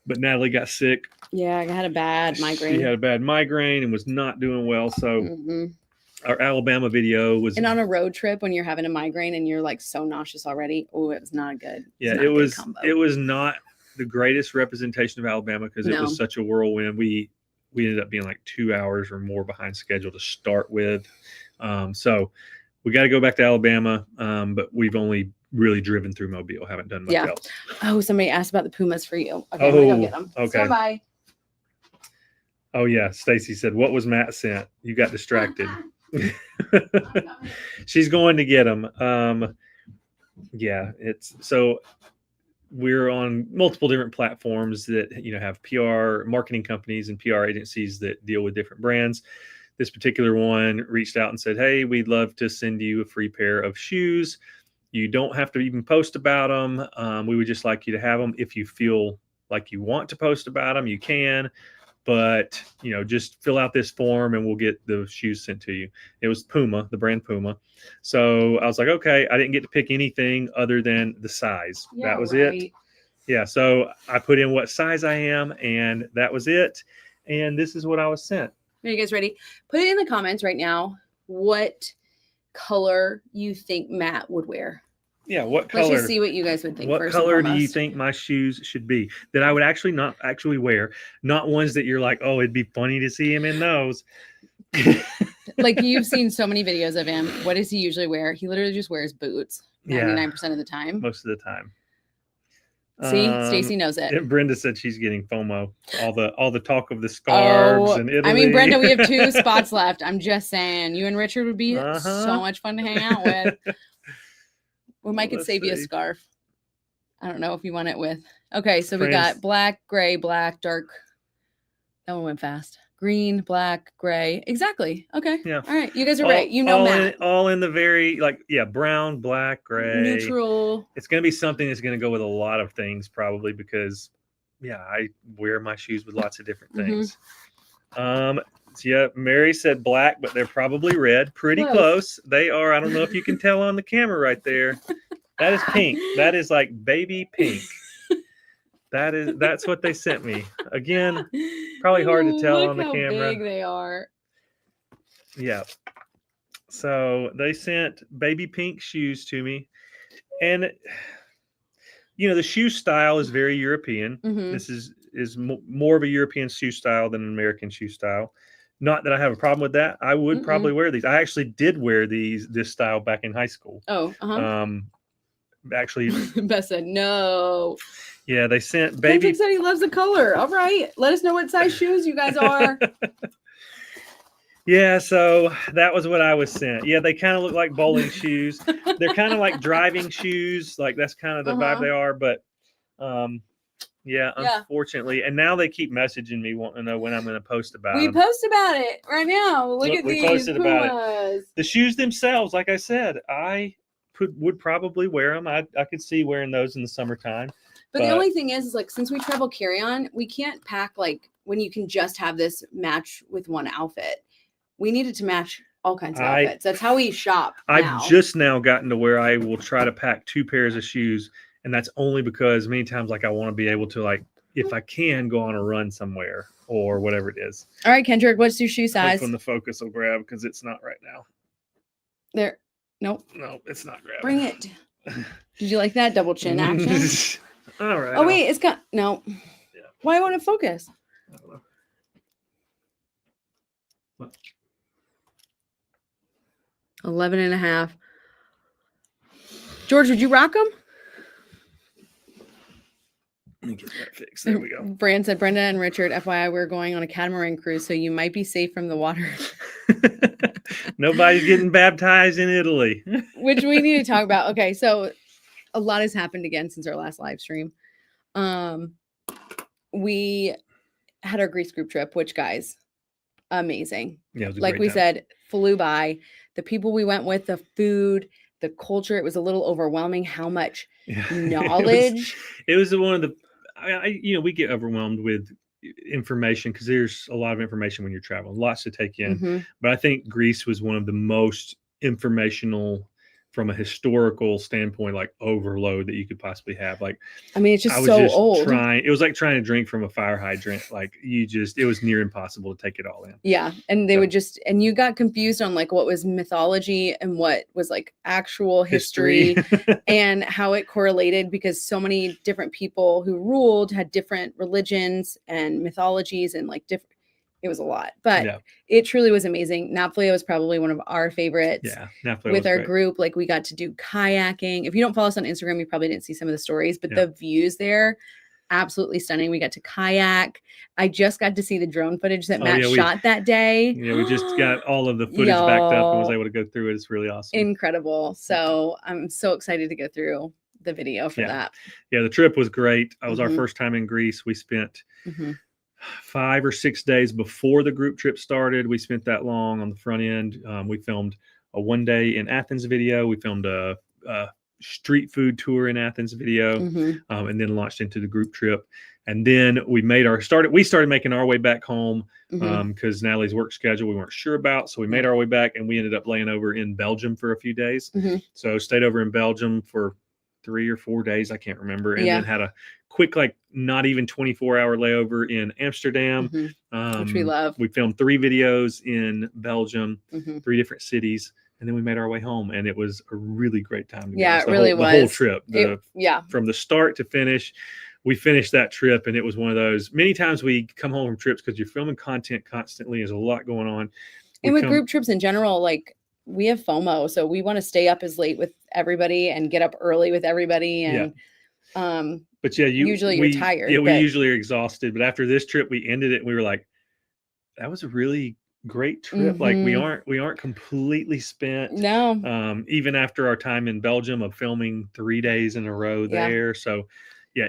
but Natalie got sick. Yeah, I had a bad migraine. She had a bad migraine and was not doing well. So our Alabama video was. And on a road trip, when you're having a migraine and you're so nauseous already, it was not good. Yeah, it was not the greatest representation of Alabama because it was such a whirlwind. We ended up being 2 hours or more behind schedule to start with. So we got to go back to Alabama, but we've only really driven through Mobile. Haven't done much else. Oh, somebody asked about the Pumas for you. Okay, I'm gonna go get them. Okay. Stand by. Oh yeah, Stacy said, "What was Matt sent? You got distracted." She's going to get them. Yeah, it's so we're on multiple different platforms that have PR marketing companies and PR agencies that deal with different brands. This particular one reached out and said, "Hey, we'd love to send you a free pair of shoes. You don't have to even post about them. We would just like you to have them. If you feel like you want to post about them, you can. But, just fill out this form and we'll get the shoes sent to you." It was Puma, the brand Puma. So I was like, okay, I didn't get to pick anything other than the size. That was it. Yeah. So I put in what size I am, and that was it. And this is what I was sent. Are you guys ready? Put it in the comments right now what color you think Matt would wear. Yeah, what color? Let's just see what you guys would think. What color do you think my shoes should be that I would not actually wear? Not ones that you're like, oh, it'd be funny to see him in those. Like, you've seen so many videos of him. What does he usually wear? He literally just wears boots 99% of the time. Most of the time. See, Stacy knows it. Brenda said she's getting FOMO. All the talk of the scarves and Italy. I mean, Brenda, we have 2 spots left. I'm just saying, you and Richard would be so much fun to hang out with. We might could save you a scarf. I don't know if you want it with. Okay, so we got black, gray, black, dark. That one went fast. Green, black, gray. Exactly. Okay. Yeah. All right. You guys are right. You know Matt. All in the very, brown, black, gray. Neutral. It's going to be something that's going to go with a lot of things probably because, I wear my shoes with lots of different things. So yeah, Mary said black, but they're probably red. Pretty close. They are. I don't know if you can tell on the camera right there. That is pink. That is like baby pink. That's what they sent me. Again, probably hard to tell on the camera. Look how big they are. Yeah. So they sent baby pink shoes to me. And the shoe style is very European. This is more of a European shoe style than an American shoe style. Not that I have a problem with that. I would probably wear these. I actually did wear this style back in high school. Oh, actually, Beth said no. Yeah, they sent baby. Kendrick said he loves the color. All right, let us know what size shoes you guys are. Yeah, so that was what I was sent. Yeah, they kind of look like bowling shoes. They're kind of like driving shoes. Like that's kind of the vibe they are. But unfortunately. And now they keep messaging me wanting to know when I'm going to post about them. We post about it right now. Look at these. We posted about it. The shoes themselves, like I said, I would probably wear them. I could see wearing those in the summertime. But the only thing is like, since we travel carry-on, we can't pack like when you can just have this match with one outfit. We needed to match all kinds of outfits. That's how we shop now. I've just now gotten to where I will try to pack 2 pairs of shoes. And that's only because many times, I want to be able to, if I can, go on a run somewhere or whatever it is. All right, Kendrick, what's your shoe size? When the focus will grab, because it's not right now. There. Nope. No, it's not grabbing. Bring it. Did you like that double chin action? All right. Oh, wait, it's got, no. Yeah. Why won't it focus? I don't know. What? 11.5. George, would you rock them? Let me get that fixed. There we go. Brand said, Brenda and Richard, FYI, we're going on a catamaran cruise, so you might be safe from the water. Nobody's getting baptized in Italy. Which we need to talk about. Okay, so a lot has happened again since our last live stream. We had our Greece group trip, which, guys, amazing. Yeah, like we said, flew by. The people we went with, the food, the culture, it was a little overwhelming how much knowledge. It was one of the, we get overwhelmed with information because there's a lot of information when you're traveling, lots to take in. But I think Greece was one of the most informational from a historical standpoint, overload that you could possibly have. It's just so old. It was like trying to drink from a fire hydrant. It was near impossible to take it all in. Yeah. And they would and you got confused on what was mythology and what was actual history and how it correlated, because so many different people who ruled had different religions and mythologies and different. it was a lot, but Yeah. it truly was amazing. Nashville was probably one of our favorites. Yeah, Nashville with was our great. group. Like we got to do kayaking. If you don't follow us on Instagram, you probably didn't see some of the stories, but the views there, absolutely stunning. We got to kayak. I just got to see the drone footage that Matt shot that day. Yeah, we just got all of the footage backed up and was able to go through it. It's really awesome. Incredible. So I'm so excited to go through the video for that. Yeah, the trip was great. It was our first time in Greece. We spent 5 or 6 days before the group trip started. We spent that long on the front end. We filmed a 1 day in Athens video. We filmed a street food tour in Athens video, and then launched into the group trip. And then we started making our way back home because Natalie's work schedule we weren't sure about. So we made our way back, and we ended up laying over in Belgium for a few days. So stayed over in Belgium for 3 or 4 days, I can't remember, and then had a quick, like, not even 24-hour layover in Amsterdam, which we love. We filmed 3 videos in Belgium, 3 different cities, and then we made our way home, and it was a really great time. Yeah, it really was. The whole trip, from the start to finish. We finished that trip, and it was one of those. Many times we come home from trips because you're filming content constantly. There's a lot going on. And with group trips in general, like, we have FOMO, so we want to stay up as late with everybody and get up early with everybody. And but yeah, usually you're tired. Yeah, we usually are exhausted. But after this trip, we ended it and we were like, that was a really great trip. Like we aren't completely spent. No. Even after our time in Belgium of filming 3 days in a row there. So yeah,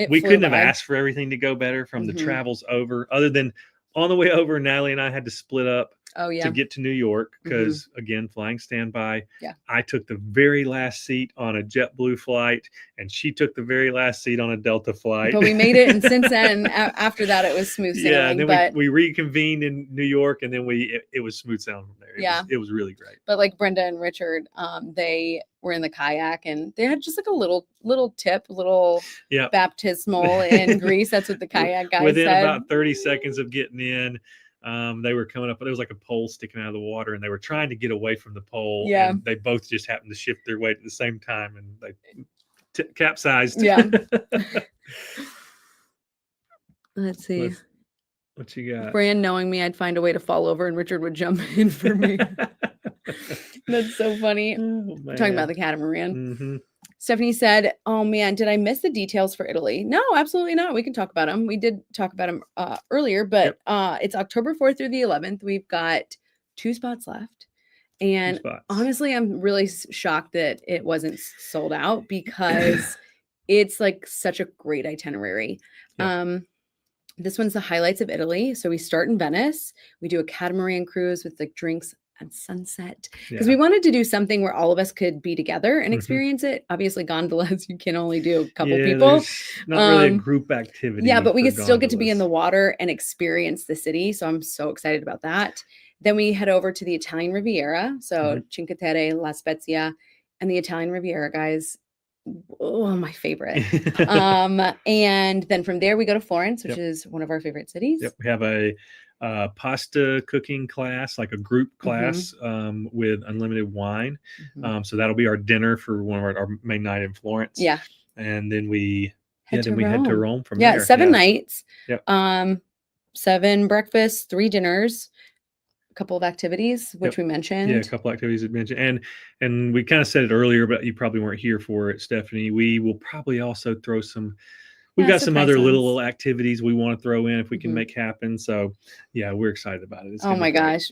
we couldn't have asked for everything to go better from the travels over, other than on the way over, Natalie and I had to split up to get to New York because, again, flying standby. I took the very last seat on a JetBlue flight, and she took the very last seat on a Delta flight. But we made it, and since then, after that, it was smooth sailing. Yeah, and then we reconvened in New York, and then it was smooth sailing from there. It was really great. But like Brenda and Richard, they were in the kayak, and they had just like a little baptismal in Greece. That's what the kayak guy Within said. About 30 seconds of getting in, they were coming up, but there was like a pole sticking out of the water, and they were trying to get away from the pole. And they both just happened to shift their weight at the same time, and they capsized. Let's see. What you got? Fran, knowing me, I'd find a way to fall over, and Richard would jump in for me. That's so funny. Talking about the catamaran. Stephanie said, "Oh man, did I miss the details for Italy?" No, absolutely not. We can talk about them. We did talk about them earlier, but it's October 4th through the 11th. We've got 2 spots left. And honestly, I'm really shocked that it wasn't sold out because it's like such a great itinerary. This one's the highlights of Italy. So we start in Venice. We do a catamaran cruise with like drinks at sunset because we wanted to do something where all of us could be together and experience it. Obviously, gondolas, you can only do a couple people. Not really a group activity. Yeah, but we could still get to be in the water and experience the city. So I'm so excited about that. Then we head over to the Italian Riviera. So Cinque Terre, La Spezia, and the Italian Riviera, guys. Oh, my favorite. And then from there we go to Florence, which is one of our favorite cities. We have a pasta cooking class, like a group class, with unlimited wine. So that'll be our dinner for one of our main night in Florence. And then we head to Rome from there. 7 nights. 7 breakfasts, 3 dinners, a couple of activities, which we mentioned. A couple activities that mentioned. And we kind of said it earlier, but you probably weren't here for it, Stephanie. We will probably also throw some. We've got some other little activities we want to throw in if we can make happen. So, yeah, we're excited about it. Oh my gosh.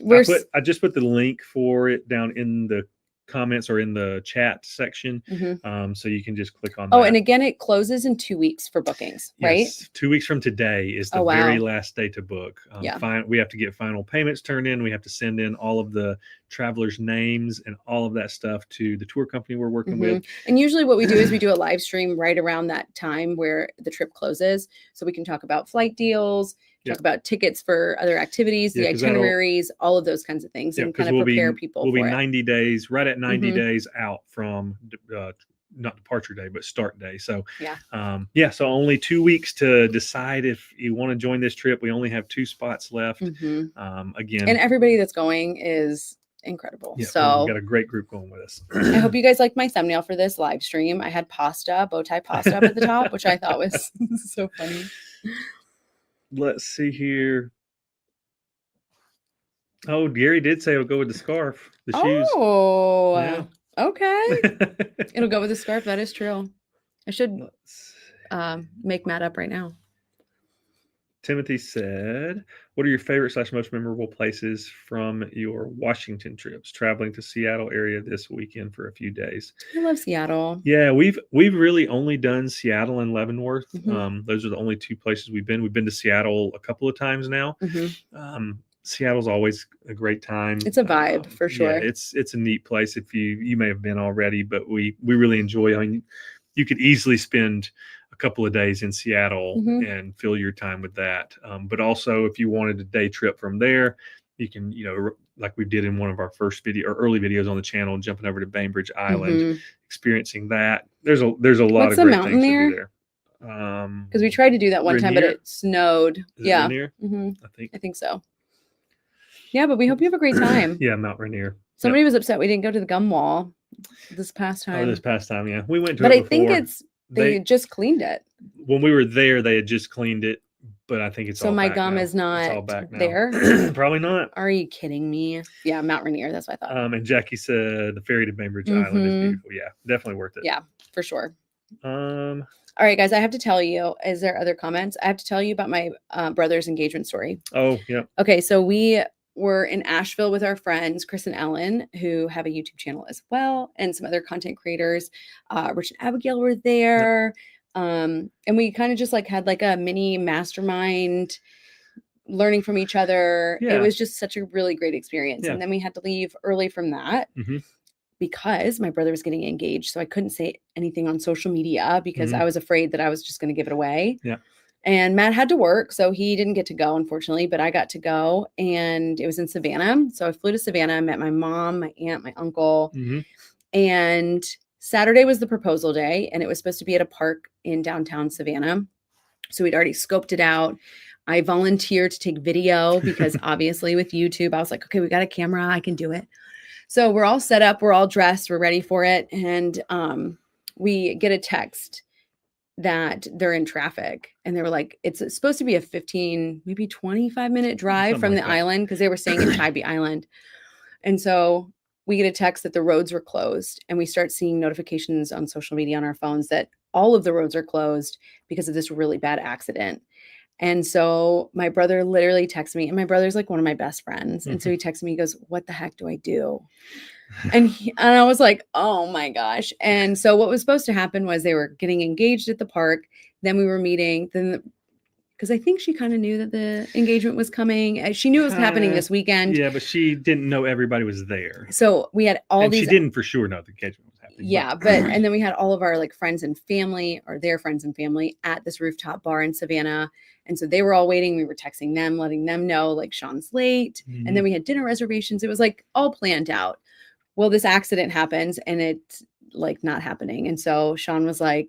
I just put the link for it down in the comments or in the chat section. So you can just click on that. Oh, and again, it closes in 2 weeks for bookings, right? Yes, 2 weeks from today is the very last day to book. We have to get final payments turned in. We have to send in all of the travelers' names and all of that stuff to the tour company we're working with. And usually what we do is we do a live stream right around that time where the trip closes. So we can talk about flight deals, talk about tickets for other activities, the itineraries, all of those kinds of things, and kind of prepare people for it. We'll be 90 days, right at 90 days out from not departure day, but start day. So so only 2 weeks to decide if you want to join this trip. We only have 2 spots left. Again, and everybody that's going is incredible. So we've got a great group going with us. I hope you guys like my thumbnail for this live stream. I had bow tie pasta up at the top, which I thought was so funny. Let's see here. Oh, Gary did say it'll go with the scarf, the shoes. Oh, Yeah. okay. It'll go with the scarf. That is true. I should make Matt up right now. Timothy said, what are your favorite / most memorable places from your Washington trips? Traveling to Seattle area this weekend for a few days. I love Seattle. Yeah, we've really only done Seattle and Leavenworth. Mm-hmm. Those are the only 2 places we've been. We've been to Seattle a couple of times now. Mm-hmm. Seattle's always a great time. It's a vibe for sure. Yeah, it's a neat place. If you may have been already, but we really enjoy. I mean, you could easily spend a couple of days in Seattle and fill your time with that. But also, if you wanted a day trip from there, you can, like we did in one of our first early videos on the channel, jumping over to Bainbridge Island, experiencing that. There's a lot of great things to do there. Because we tried to do that one time, but it snowed. Yeah, Rainier? I think so. Yeah, but we hope you have a great time. Yeah, Mount Rainier. Somebody was upset we didn't go to the gum wall this past time. Oh, this past time, yeah, we went to. But it before. I think they just cleaned it. When we were there, they had just cleaned it, but I think it's so all my back gum now. is not all back now. there. Probably not. Are you kidding me? Yeah, Mount Rainier. That's what I thought. And Jackie said the ferry to Bainbridge Island is beautiful. Yeah, definitely worth it. Yeah, for sure. All right, guys, I have to tell you, is there other comments? I have to tell you about my brother's engagement story. Oh, yeah. Okay, so we were in Nashville with our friends, Chris and Ellen, who have a YouTube channel as well, and some other content creators. Rich and Abigail were there. Yep. And we kind of just had a mini mastermind, learning from each other. Yeah. It was just such a really great experience. Yeah. And then we had to leave early from that. Because my brother was getting engaged. So I couldn't say anything on social media because I was afraid that I was just going to give it away. Yeah. And Matt had to work, so he didn't get to go, unfortunately, but I got to go, and it was in Savannah. So I flew to Savannah, met my mom, my aunt, my uncle, and Saturday was the proposal day, and it was supposed to be at a park in downtown Savannah. So we'd already scoped it out. I volunteered to take video because obviously with YouTube, I was like, okay, we got a camera, I can do it. So we're all set up, we're all dressed, we're ready for it. And we get a text that they're in traffic. And they were like, it's supposed to be a 15, maybe 25-minute drive from the island because they were staying in Tybee Island. And so we get a text that the roads were closed. And we start seeing notifications on social media on our phones that all of the roads are closed because of this really bad accident. And so my brother literally texted me, and my brother's one of my best friends. And so he texted me, he goes, what the heck do I do? And I was like, oh my gosh. And so what was supposed to happen was they were getting engaged at the park. Then we were meeting, because I think she kind of knew that the engagement was coming. She knew it was happening this weekend. Yeah, but she didn't know everybody was there. So we had all these. She didn't for sure know the engagement was happening. Yeah, and then we had all of our friends and family, or their friends and family, at this rooftop bar in Savannah. And so they were all waiting. We were texting them, letting them know Sean's late. And then we had dinner reservations. It was all planned out. Well, this accident happens and it's not happening. And so Sean was my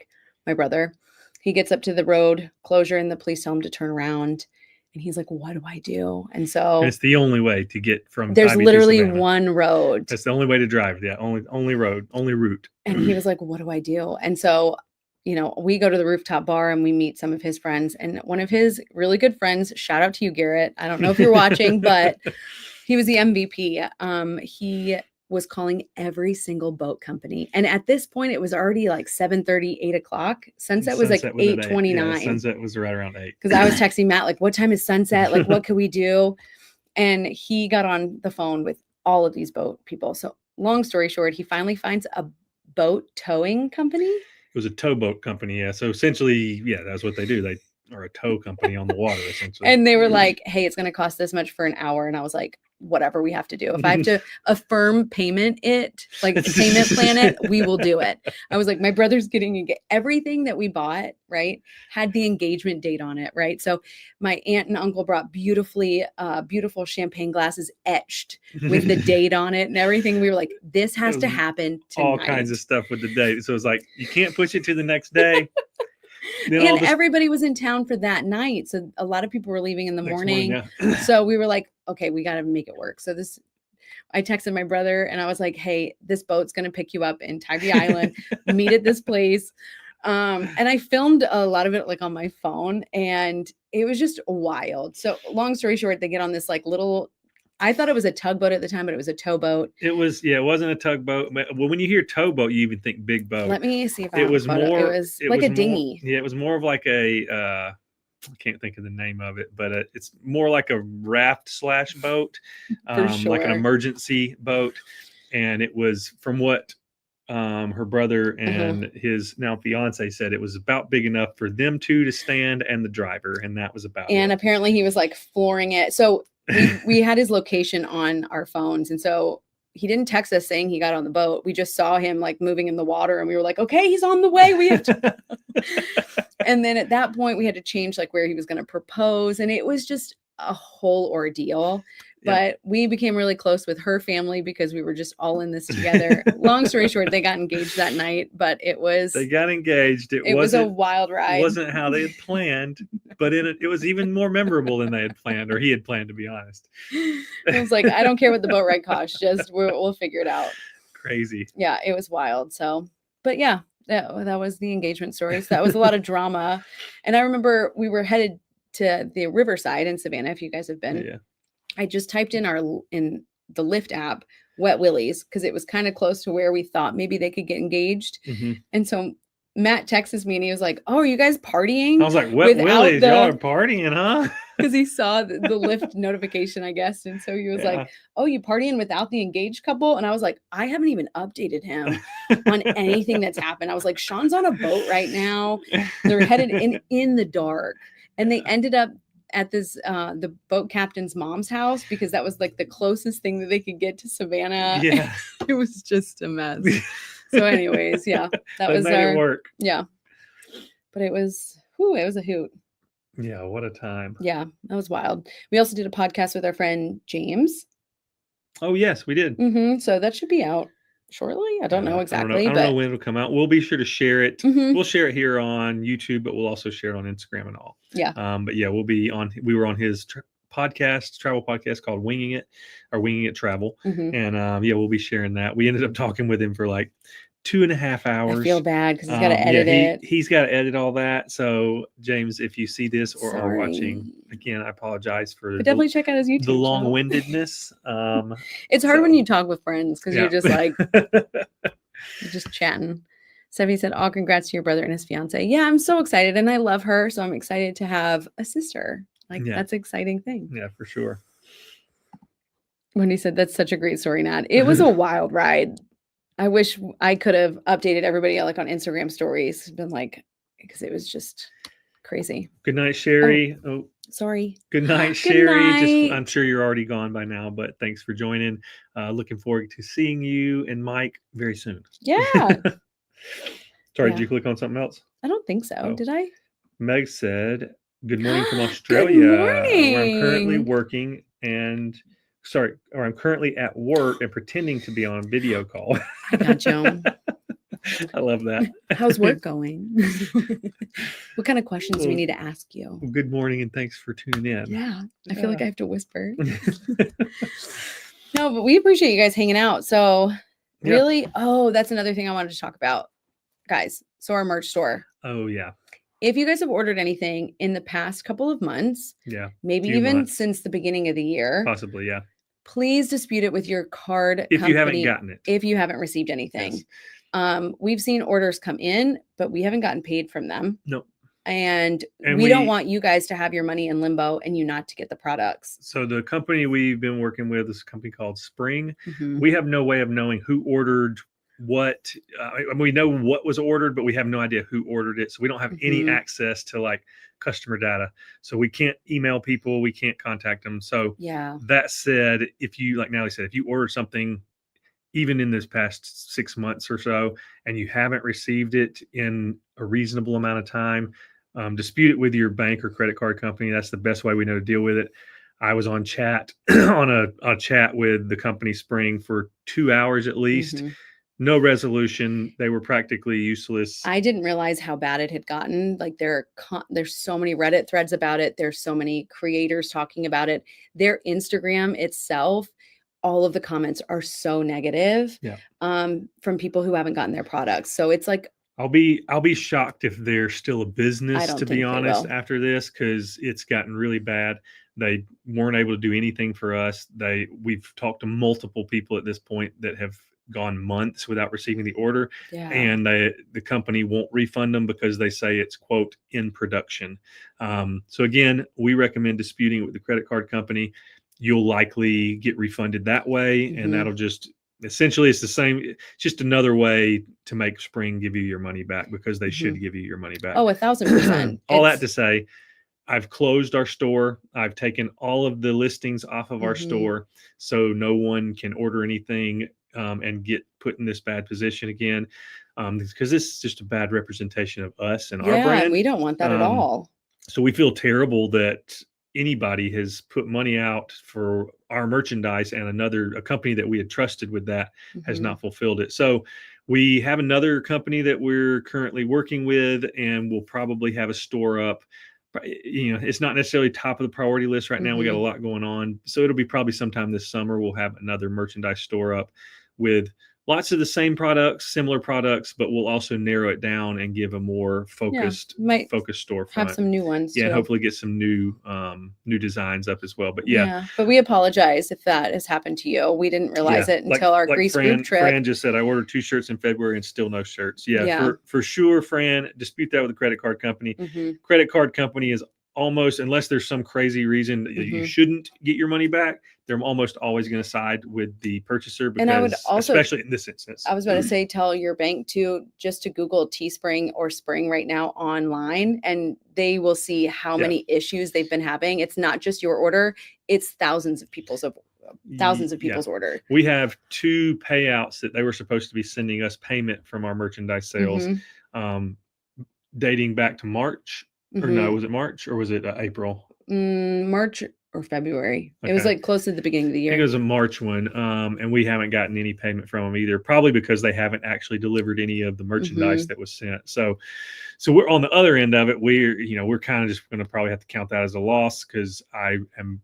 brother, he gets up to the road closure and the police tell him to turn around. And he's like, what do I do? And so it's the only way to get from. There's literally one road. That's the only way to drive. Yeah. Only road, only route. And he was like, what do I do? And so, we go to the rooftop bar and we meet some of his friends, and one of his really good friends, shout out to you, Garrett. I don't know if you're watching, but he was the MVP. He was calling every single boat company. And at this point, it was already 7:30, 8 o'clock. Sunset was 8:29. Yeah, sunset was right around 8. Because I was texting Matt, what time is sunset? What could we do? And he got on the phone with all of these boat people. So long story short, he finally finds a boat towing company. It was a towboat company. Yeah. So essentially, yeah, that's what they do. They are a tow company on the water, essentially. And they were like, hey, it's going to cost this much for an hour. And I was like, whatever we have to do. If I have to affirm payment payment plan it, we will do it. I was like, my brother's getting everything that we bought, right, had the engagement date on it, right? So my aunt and uncle brought beautiful champagne glasses etched with the date on it and everything. We were like, this has to happen tonight. All kinds of stuff with the date. So it's you can't push it to the next day. And everybody was in town for that night. So a lot of people were leaving in the morning. Yeah. So we were like, okay, we got to make it work. So I texted my brother and I was like, hey, this boat's going to pick you up in Tybee Island, meet at this place. And I filmed a lot of it on my phone, and it was just wild. So long story short, they get on this little I thought it was a tugboat at the time, but it was a towboat. It wasn't a tugboat. Well, when you hear towboat, you even think big boat. Let me see if I it have was a photo. more. It was like a dinghy. It was more of like a. I can't think of the name of it, but it's more like a raft / boat, For sure. like an emergency boat. And it was, from what her brother and his now fiance said, it was about big enough for them two to stand and the driver, and that was about and it. Apparently he was like flooring it. So we had his location on our phones, and so he didn't text us saying he got on the boat. We just saw him like moving in the water, and we were like, okay, he's on the way. We have to. And then at that point we had to change like where he was going to propose, and it was just a whole ordeal. But we became really close with her family because we were just all in this together. Long story short, they got engaged that night, but they got engaged. It was a wild ride. It wasn't how they had planned, but it was even more memorable than they had planned, or he had planned, to be honest. I was like, I don't care what the boat ride costs, just we'll figure it out. Crazy. Yeah, it was wild. So, but yeah, that was the engagement story. So that was a lot of drama. And I remember we were headed to the Riverside in Savannah, if you guys have been. Yeah. I just typed in the Lyft app, Wet Willies, because it was kind of close to where we thought maybe they could get engaged. And so Matt texts me and he was like, "Oh, are you guys partying?" I was like, "Wet Willies, y'all are partying, huh?" Because he saw the Lyft notification, I guess. And so he was like, "Oh, you partying without the engaged couple?" And I was like, I haven't even updated him on anything that's happened. I was like, Sean's on a boat right now. They're headed in the dark. And they ended up at this the boat captain's mom's house, because that was like the closest thing that they could get to Savannah. Yeah. It was just a mess. So anyways, yeah, that was made it work. Yeah. But it was a hoot. Yeah, what a time. Yeah, that was wild. We also did a podcast with our friend James. Oh yes, we did. So that should be out shortly. I don't know exactly. I don't know when it'll come out. We'll be sure to share it. We'll share it here on YouTube, but we'll also share it on Instagram and all. Yeah. But yeah, we were on his travel podcast called Winging It Travel. And we'll be sharing that. We ended up talking with him for like 2.5 hours. I feel bad because he's got to edit it. He's got to edit all that. So James, if you see this or are watching, again, I apologize for definitely check out his YouTube. The long-windedness. It's hard when you talk with friends because you're just like you're just chatting. Stephanie said, "Oh, congrats to your brother and his fiance." Yeah, I'm so excited, and I love her, so I'm excited to have a sister. That's an exciting thing. Yeah, for sure. When he said, "That's such a great story, Nat." It was a wild ride. I wish I could have updated everybody like on Instagram stories. Been like, because it was just crazy. Good night, Sherry. Oh, sorry. Good night, Sherry. I'm sure you're already gone by now, but thanks for joining. Looking forward to seeing you and Mike very soon. Yeah. Sorry, did you click on something else? I don't think so. Did I? Meg said, "Good morning from Australia. Good morning. Where I'm currently working I'm currently at work and pretending to be on a video call." I got you. I love that. How's work going? What kind of questions do we need to ask you? Good morning and thanks for tuning in. Yeah. I feel like I have to whisper. No, but we appreciate you guys hanging out. So really, that's another thing I wanted to talk about. Guys, so our merch store. Oh, yeah. If you guys have ordered anything in the past couple of months, maybe even since the beginning of the year, possibly, please dispute it with your card if company you haven't gotten it. If you haven't received anything. Yes. We've seen orders come in, but we haven't gotten paid from them. Nope. And we don't want you guys to have your money in limbo and you not to get the products. So the company we've been working with is a company called Spring. We have no way of knowing who ordered what. We know what was ordered, but we have no idea who ordered it. So we don't have any access to like customer data. So we can't email people. We can't contact them. So that said, if you, like Natalie said, if you ordered something even in this past 6 months or so, and you haven't received it in a reasonable amount of time, dispute it with your bank or credit card company. That's the best way we know to deal with it. I was on chat on a chat with the company Spring for 2 hours at least. No resolution. They were practically useless. I didn't realize how bad it had gotten. Like there's so many Reddit threads about it. There's so many creators talking about it. Their Instagram itself, all of the comments are so negative from people who haven't gotten their products. So it's like, I'll be shocked if they're still a business, to be honest, after this, because it's gotten really bad. They weren't able to do anything for us. We've talked to multiple people at this point that have gone months without receiving the order, and the company won't refund them because they say it's, quote, in production. So again, we recommend disputing it with the credit card company. You'll likely get refunded that way, and that'll just essentially, it's the same. It's just another way to make Spring give you your money back, because they should give you your money back. Oh, 1,000%. All that to say, I've closed our store. I've taken all of the listings off of our store, so no one can order anything and get put in this bad position again, because this is just a bad representation of us and our brand. And we don't want that at all. So we feel terrible that anybody has put money out for our merchandise, and a company that we had trusted with that has not fulfilled it. So we have another company that we're currently working with, and we'll probably have a store up. It's not necessarily top of the priority list right now. We got a lot going on. So it'll be probably sometime this summer, we'll have another merchandise store up with lots of the same products, similar products, but we'll also narrow it down and give a more focused storefront. Have some new ones too. And hopefully get some new designs up as well. But but we apologize if that has happened to you. We didn't realize it until our Greece group trip. Fran just said, I ordered 2 shirts in February and still no shirts. For sure, Fran, dispute that with the credit card company. Credit card company is almost, unless there's some crazy reason that you shouldn't get your money back, they're almost always going to side with the purchaser, because, and I would also, especially in this instance, I was about to say, tell your bank just to Google Teespring or Spring right now online, and they will see how many issues they've been having. It's not just your order; it's thousands of people's order. We have 2 payouts that they were supposed to be sending us payment from our merchandise sales, dating back to March. Or no, was it March or was it April? March or February. Okay. It was like close to the beginning of the year. I think it was a March one. And we haven't gotten any payment from them either, probably because they haven't actually delivered any of the merchandise that was sent. So we're on the other end of it. We're kind of just going to probably have to count that as a loss, because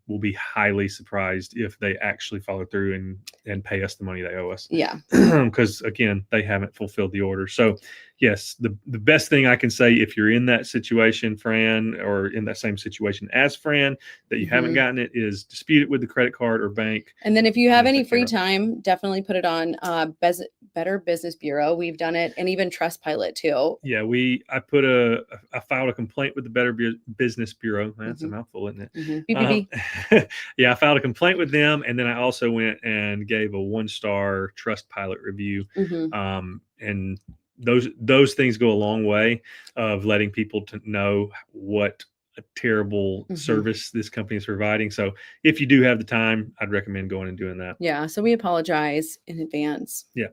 will be highly surprised if they actually follow through and pay us the money they owe us. Yeah. Because again, they haven't fulfilled the order. So yes, the best thing I can say, if you're in that situation, Fran, or in that same situation as Fran, that you haven't gotten it, is dispute it with the credit card or bank. And then if you have any free time, definitely put it on Better Business Bureau. We've done it, and even Trustpilot too. Yeah, I filed a complaint with the Better Business Bureau. That's a mouthful, isn't it? BBB. Yeah, I filed a complaint with them, and then I also went and gave a 1-star Trustpilot review. And those things go a long way of letting people to know what a terrible service this company is providing. So if you do have the time, I'd recommend going and doing that. Yeah. So we apologize in advance. Yeah.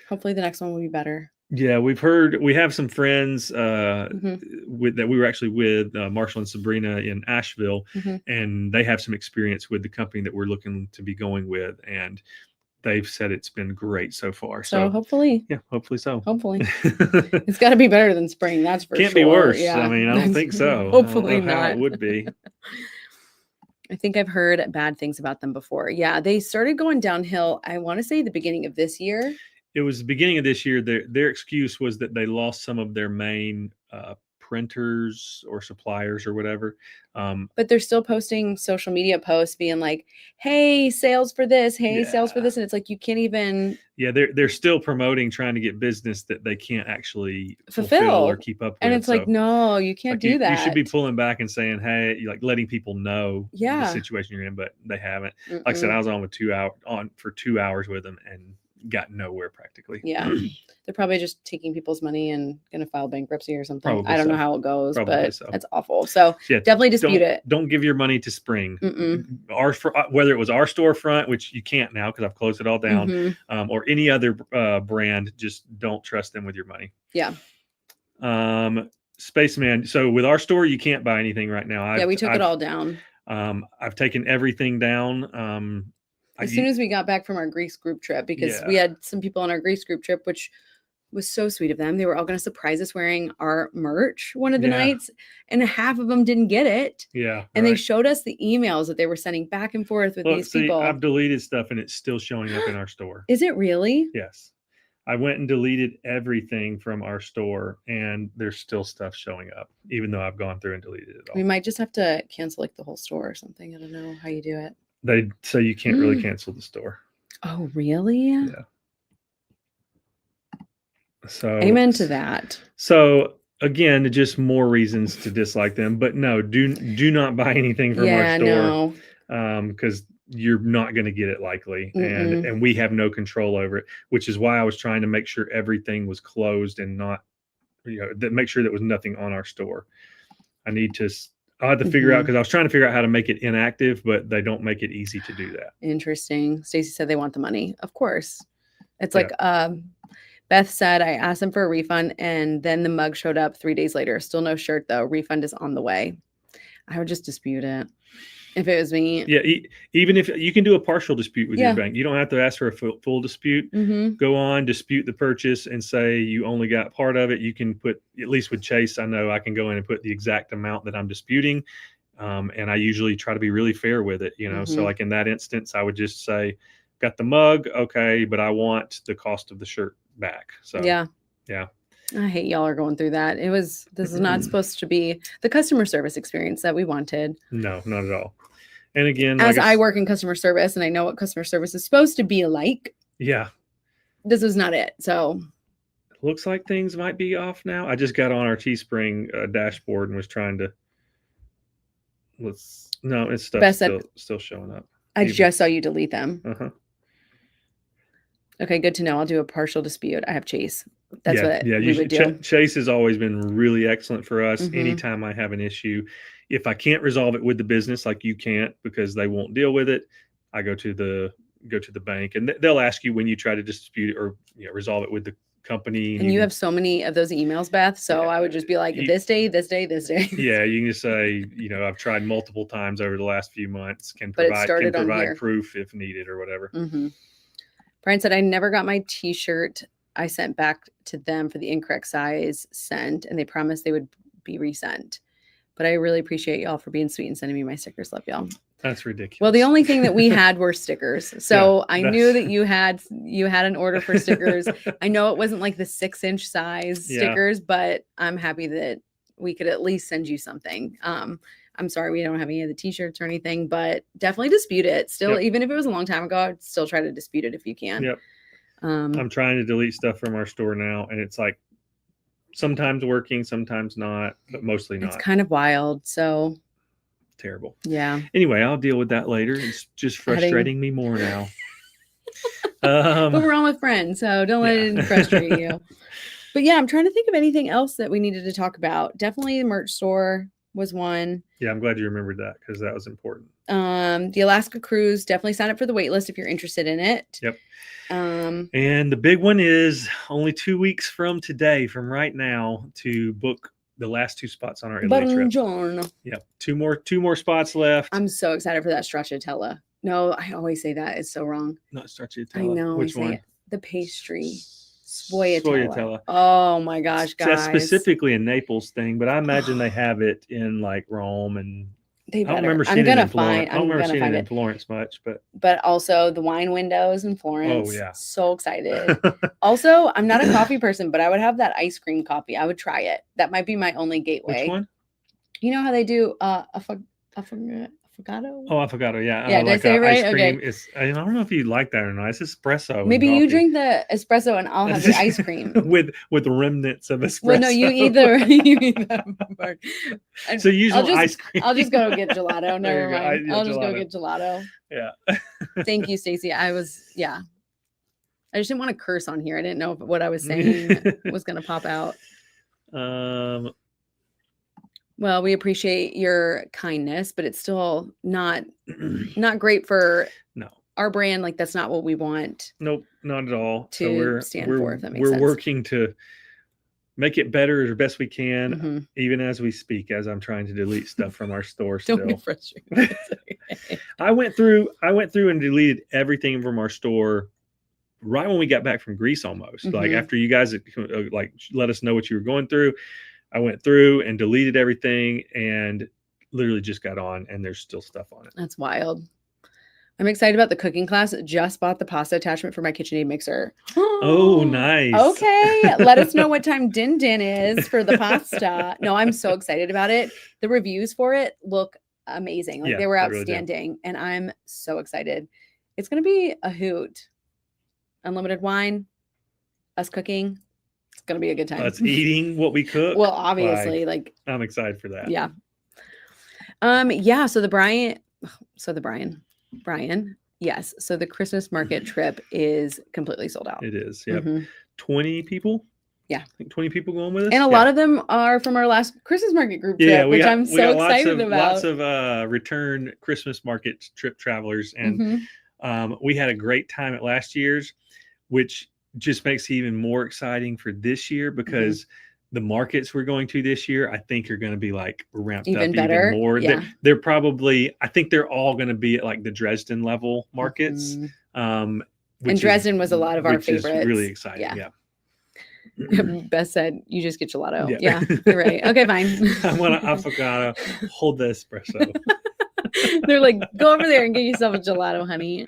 Hopefully the next one will be better. Yeah, we have some friends that we were actually with, Marshall and Sabrina in Nashville, and they have some experience with the company that we're looking to be going with, and they've said it's been great so far. So hopefully. Yeah, hopefully so. Hopefully. It's got to be better than Spring, that's for sure. Can't be worse. Yeah. I mean, I don't think so. Hopefully not. It would be. I think I've heard bad things about them before. Yeah, they started going downhill, I want to say the beginning of this year. It was the beginning of this year. Their excuse was that they lost some of their main printers or suppliers or whatever. But they're still posting social media posts being like, hey, sales for this, sales for this. And it's like, you can't even. Yeah, they're still promoting, trying to get business that they can't actually fulfill or keep up with. And it's like, no, you can't do that. You should be pulling back and saying, hey, like letting people know the situation you're in, but they haven't. Like I said, I was on for 2 hours with them and got nowhere practically. Yeah. They're probably just taking people's money and going to file bankruptcy or something. Probably I don't know how it goes, but that's awful. So definitely dispute it. Don't give your money to Spring. Whether it was our storefront, which you can't now because I've closed it all down, or any other brand, just don't trust them with your money. Yeah. Spaceman. So with our store, you can't buy anything right now. We took it all down. I've taken everything down. As soon as we got back from our Greece group trip, because we had some people on our Greece group trip, which was so sweet of them. They were all going to surprise us wearing our merch one of the nights, and half of them didn't get it. Yeah. And they showed us the emails that they were sending back and forth with these people. I've deleted stuff and it's still showing up in our store. Is it really? Yes. I went and deleted everything from our store, and there's still stuff showing up, even though I've gone through and deleted it all. We might just have to cancel like the whole store or something. I don't know how you do it. They say you can't really cancel the store. Oh, really? Yeah. So amen to that. So again, just more reasons to dislike them. But no, do not buy anything from our store. Because you're not going to get it likely, and we have no control over it, which is why I was trying to make sure everything was closed and not, make sure there was nothing on our store. I had to figure out, because I was trying to figure out how to make it inactive, but they don't make it easy to do that. Interesting. Stacy said they want the money. Of course. It's like Beth said, I asked them for a refund, and then the mug showed up 3 days later. Still no shirt though. Refund is on the way. I would just dispute it. If it was me. Yeah, even if you can do a partial dispute with your bank, you don't have to ask for a full dispute. Go on, dispute the purchase, and say you only got part of it. You can put, at least with Chase, I know I can go in and put the exact amount that I'm disputing. And I usually try to be really fair with it, So like in that instance, I would just say, got the mug, okay, but I want the cost of the shirt back. So yeah. I hate y'all are going through that. This is not supposed to be the customer service experience that we wanted. No, not at all. And again, as I work in customer service and I know what customer service is supposed to be like. Yeah. This is not it. So looks like things might be off now. I just got on our Teespring dashboard and was trying to it's stuff still showing up. I just saw you delete them. Okay, good to know. I'll do a partial dispute. I have Chase. That's what we would do. Chase has always been really excellent for us. Anytime I have an issue, if I can't resolve it with the business, like you can't because they won't deal with it, I go to the bank, and they'll ask you when you try to dispute it or resolve it with the company. And you have so many of those emails, Beth. So I would just be like, this day. Yeah, you can just say, I've tried multiple times over the last few months. Can provide proof if needed or whatever. Brian said, I never got my T-shirt. I sent back to them for the incorrect size sent, and they promised they would be resent. But I really appreciate y'all for being sweet and sending me my stickers. Love y'all. That's ridiculous. Well, the only thing that we had were stickers. So I knew that you had an order for stickers. I know it wasn't like the 6-inch size stickers, but I'm happy that we could at least send you something. I'm sorry we don't have any of the T-shirts or anything, but definitely dispute it. Still, even if it was a long time ago, I'd still try to dispute it if you can. Yep. I'm trying to delete stuff from our store now, and it's like sometimes working, sometimes not, but mostly not. It's kind of wild. So terrible. Yeah. Anyway, I'll deal with that later. It's just frustrating me more now. But we're on with friends, so don't let it frustrate you. But yeah, I'm trying to think of anything else that we needed to talk about. Definitely the merch store was one. Yeah, I'm glad you remembered that because that was important. The Alaska cruise, definitely sign up for the wait list if you're interested in it. Yep. And the big one is only 2 weeks from today, from right now, to book the last 2 spots on our Italy trip. Yep. Two more spots left. I'm so excited for that stracciatella. No, I always say that. It's so wrong. Not stracciatella. I know. Which one? The pastry. Sfogliatella. Oh my gosh, guys. That's specifically a Naples thing, but I imagine they have it in like Rome and I don't remember seeing it in Florence. I don't remember seeing it in Florence much, but also the wine windows in Florence. Oh yeah. So excited. Also, I'm not a coffee person, but I would have that ice cream coffee. I would try it. That might be my only gateway. Which one? You know how they do affogato? Oh, affogato, yeah. Yeah, did I say it right? Ice cream okay. I don't know if you like that or not. It's espresso. Maybe you drink the espresso and I'll have the ice cream. with remnants of espresso. Well, no, you eat the So usually ice cream. I'll just go get gelato. Never mind. I'll just go get gelato. Yeah. Thank you, Stacey. I just didn't want to curse on here. I didn't know if what I was saying was going to pop out. Well, we appreciate your kindness, but it's still not great for our brand. Like that's not what we want. Nope, not at all. To stand for, if that makes sense. We're working to make it better as best we can, even as we speak. As I'm trying to delete stuff from our store. Don't be frustrated. Okay. I went through and deleted everything from our store right when we got back from Greece, almost like after you guys like let us know what you were going through. I went through and deleted everything and literally just got on and there's still stuff on it. That's wild. I'm excited about the cooking class. Just bought the pasta attachment for my KitchenAid mixer. Oh, nice. Okay. Let us know what time Din Din is for the pasta. No, I'm so excited about it. The reviews for it look amazing. Like they were outstanding. Really, and I'm so excited. It's going to be a hoot. Unlimited wine, us cooking. It's going to be a good time. Us eating what we cook. Well, obviously, like I'm excited for that. Yeah. Yeah. So Brian. Yes. So the Christmas market trip is completely sold out. It is. Yep. 20 people. Yeah. I think 20 people going with us. And a lot of them are from our last Christmas market group trip, which I'm so excited about. Lots of return Christmas market trip travelers. And we had a great time at last year's, which just makes it even more exciting for this year because the markets we're going to this year, I think are going to be like ramped up even more. Yeah. They're probably, I think they're all going to be at like the Dresden level markets. And Dresden was a lot of our favorites. Really exciting. Yeah. Beth said, you just get gelato. Yeah, you're right. Okay, fine. I want an avocado. Hold the espresso. They're like, go over there and get yourself a gelato, honey.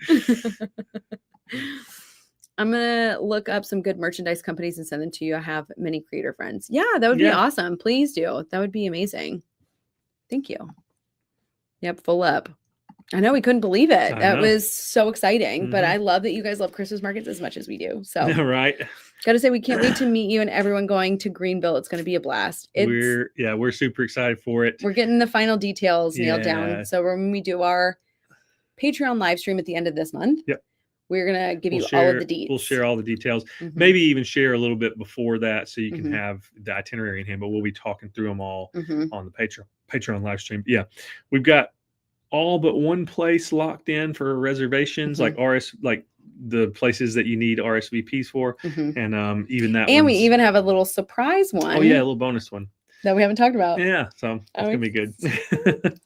I'm going to look up some good merchandise companies and send them to you. I have many creator friends. Yeah, that would be awesome. Please do. That would be amazing. Thank you. Yep, full up. I know we couldn't believe it. That was so exciting. But I love that you guys love Christmas markets as much as we do. So right. Got to say, we can't wait to meet you and everyone going to Greenville. It's going to be a blast. We're super excited for it. We're getting the final details nailed down. So when we do our Patreon live stream at the end of this month, we're going to give you all of the deets. We'll share all the details. Maybe even share a little bit before that so you can have the itinerary in hand, but we'll be talking through them all on the Patreon live stream. Yeah. We've got all but one place locked in for reservations, like the places that you need RSVPs for. And even that. And we even have a little surprise one. Oh yeah. A little bonus one that we haven't talked about. Yeah. So it's going to be good.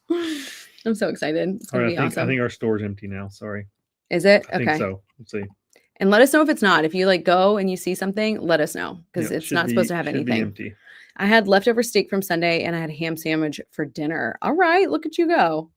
I'm so excited. It's going to be awesome. I think our store's empty now. Sorry. Is it? I think so. Let's see. And let us know if it's not. If you like go and you see something, let us know because it's not supposed to have anything. Empty. I had leftover steak from Sunday and I had a ham sandwich for dinner. All right, look at you go.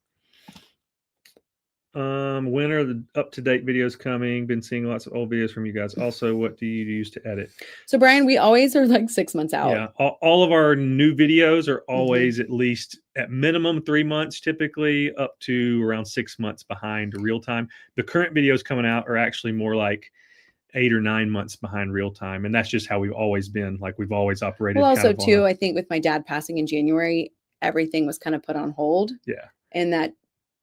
When are the up-to-date videos coming? Been seeing lots of old videos from you guys. Also, what do you use to edit? So Brian, we always are like 6 months out. Yeah, all of our new videos are always at least at minimum 3 months, typically up to around 6 months behind real time. The current videos coming out are actually more like 8 or 9 months behind real time, and that's just how we've always been. Like we've always operated. Well, also too, I think with my dad passing in January, everything was kind of put on hold. Yeah, and that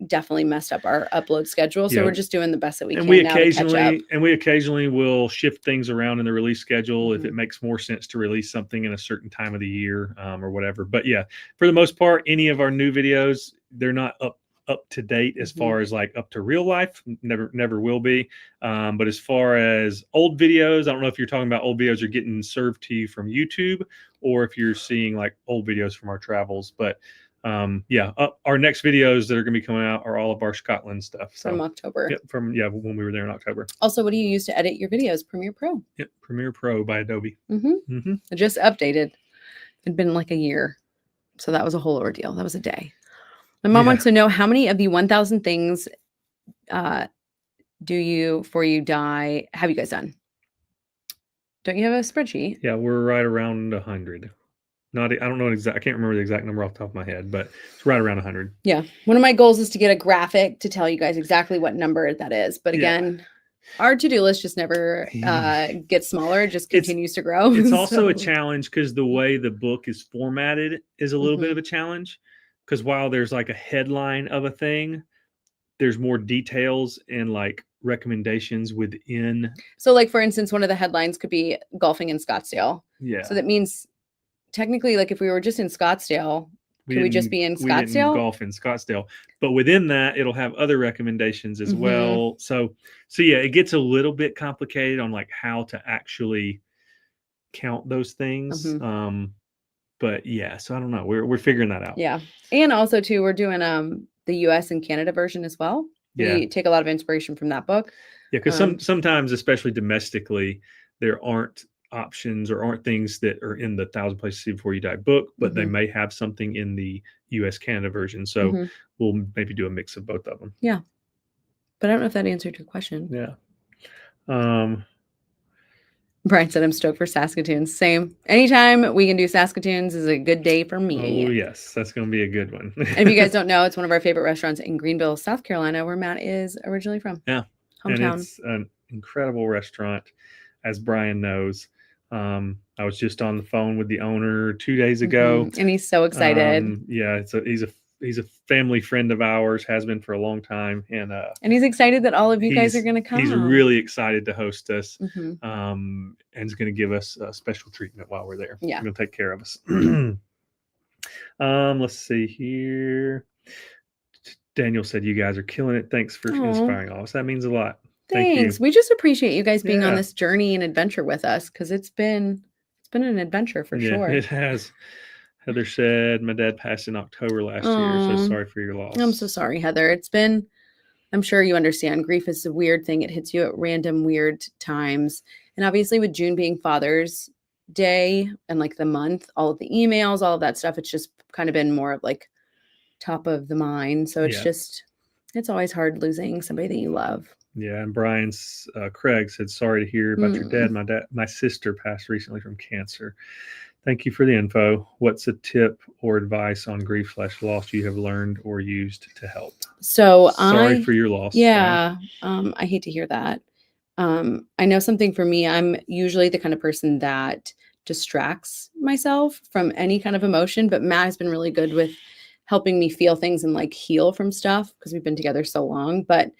definitely messed up our upload schedule. So we're just doing the best that we can. We occasionally will shift things around in the release schedule if it makes more sense to release something in a certain time of the year or whatever. But yeah, for the most part, any of our new videos, they're not up to date as far as like up to real life. Never will be. But as far as old videos, I don't know if you're talking about old videos are getting served to you from YouTube or if you're seeing like old videos from our travels. But our next videos that are going to be coming out are all of our Scotland stuff from October. When we were there in October. Also, what do you use to edit your videos? Premiere Pro. Yep, Premiere Pro by Adobe. I just updated. It'd been like a year, so that was a whole ordeal. That was a day. My mom wants to know how many of the 1,000 things do you before you die have you guys done? Don't you have a spreadsheet? Yeah, we're right around 100. I don't know I can't remember the exact number off the top of my head, but it's right around 100. Yeah. One of my goals is to get a graphic to tell you guys exactly what number that is. But again, our to-do list just never gets smaller. It just continues to grow. It's also a challenge because the way the book is formatted is a little bit of a challenge. Because while there's like a headline of a thing, there's more details and like recommendations within. So like, for instance, one of the headlines could be golfing in Scottsdale. Yeah. So that means technically, like if we were just in Scottsdale, could we just be in Scottsdale? We didn't golf in Scottsdale. But within that, it'll have other recommendations as well. So yeah, it gets a little bit complicated on like how to actually count those things. But yeah, so I don't know. We're figuring that out. Yeah. And also too, we're doing the US and Canada version as well. Yeah. We take a lot of inspiration from that book. Yeah, because sometimes, especially domestically, there aren't options or aren't things that are in the 1,000 Places to See Before You Die book, but they may have something in the US Canada version. So we'll maybe do a mix of both of them. Yeah. But I don't know if that answered your question. Yeah. Brian said, I'm stoked for Saskatoons. Same. Anytime we can do Saskatoons is a good day for me. Oh, yes. That's going to be a good one. And if you guys don't know, it's one of our favorite restaurants in Greenville, South Carolina, where Matt is originally from. Yeah. Hometown. And it's an incredible restaurant, as Brian knows. I was just on the phone with the owner 2 days ago. And he's so excited. Yeah, he's a family friend of ours, has been for a long time, and he's excited that all of you guys are going to come. He's really excited to host us, and is going to give us special treatment while we're there. Yeah, he's going to take care of us. Let's see here. Daniel said, "You guys are killing it. Thanks for inspiring all of us. That means a lot." Thanks. We just appreciate you guys being on this journey and adventure with us, because it's been an adventure for sure. It has. Heather said, "My dad passed in October last year, so sorry for your loss." I'm so sorry, Heather. It's been, I'm sure you understand, grief is a weird thing. It hits you at random weird times. And obviously with June being Father's Day and like the month, all of the emails, all of that stuff, it's just kind of been more of like top of the mind. So it's just, it's always hard losing somebody that you love. Yeah, and Brian's Craig said, "Sorry to hear about your dad. My sister passed recently from cancer. Thank you for the info. What's a tip or advice on grief/loss you have learned or used to help?" So sorry for your loss. Yeah, I hate to hear that. I know something for me. I'm usually the kind of person that distracts myself from any kind of emotion, but Matt has been really good with helping me feel things and like heal from stuff because we've been together so long. But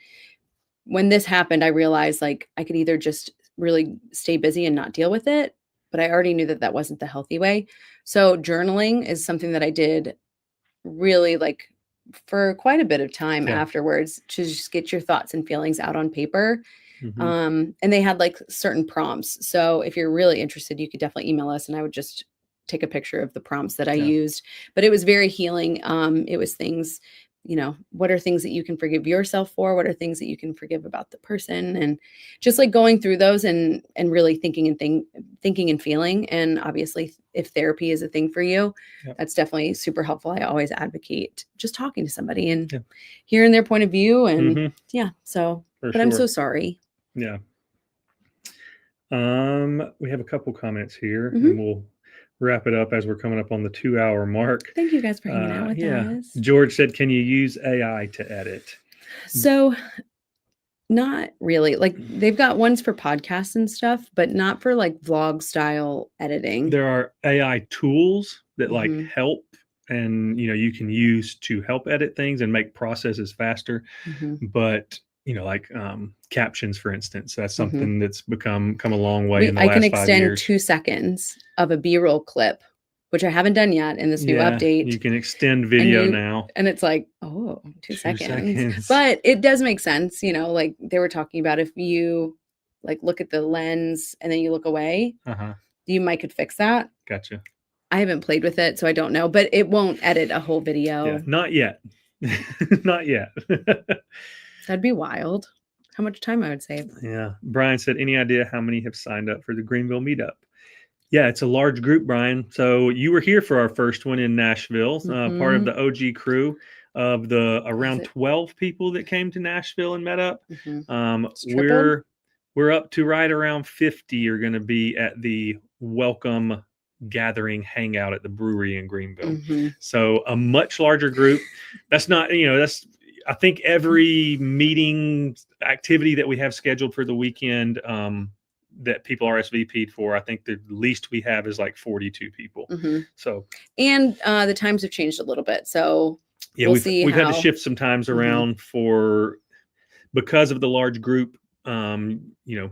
when this happened, I realized like I could either just really stay busy and not deal with it, but I already knew that that wasn't the healthy way. So journaling is something that I did really like for quite a bit of time afterwards, to just get your thoughts and feelings out on paper. And they had like certain prompts. So if you're really interested, you could definitely email us and I would just take a picture of the prompts that I used. But it was very healing. It was things, you know, what are things that you can forgive yourself for? What are things that you can forgive about the person? And just like going through those and really thinking and feeling. And obviously if therapy is a thing for you, that's definitely super helpful. I always advocate just talking to somebody and hearing their point of view. And so, but I'm so sorry. Yeah. We have a couple comments here and we'll wrap it up as we're coming up on the 2-hour mark. Thank you guys for hanging out with us. George said, "Can you use AI to edit?" So not really. Like they've got ones for podcasts and stuff, but not for like vlog style editing. There are AI tools that like help and, you know, you can use to help edit things and make processes faster. But you know, like captions, for instance, that's something that's come a long way in the last 5 years. I can extend 2 seconds of a B-roll clip, which I haven't done yet in this new update. You can extend video now. And it's like, 2 seconds. But it does make sense, you know, like they were talking about if you like look at the lens and then you look away, you might could fix that. Gotcha. I haven't played with it, so I don't know, but it won't edit a whole video. Yeah, not yet. Not yet. That'd be wild. How much time I would save. Yeah. Brian said, "Any idea how many have signed up for the Greenville meetup?" Yeah, it's a large group, Brian. So you were here for our first one in Nashville, part of the OG crew of the around 12 people that came to Nashville and met up. We're up to right around 50 are going to be at the welcome gathering hangout at the brewery in Greenville. So a much larger group. That's not, you know, I think every meeting activity that we have scheduled for the weekend that people RSVP'd for, I think the least we have is like 42 people. So, and the times have changed a little bit. So we've had to shift some times around because of the large group. You know,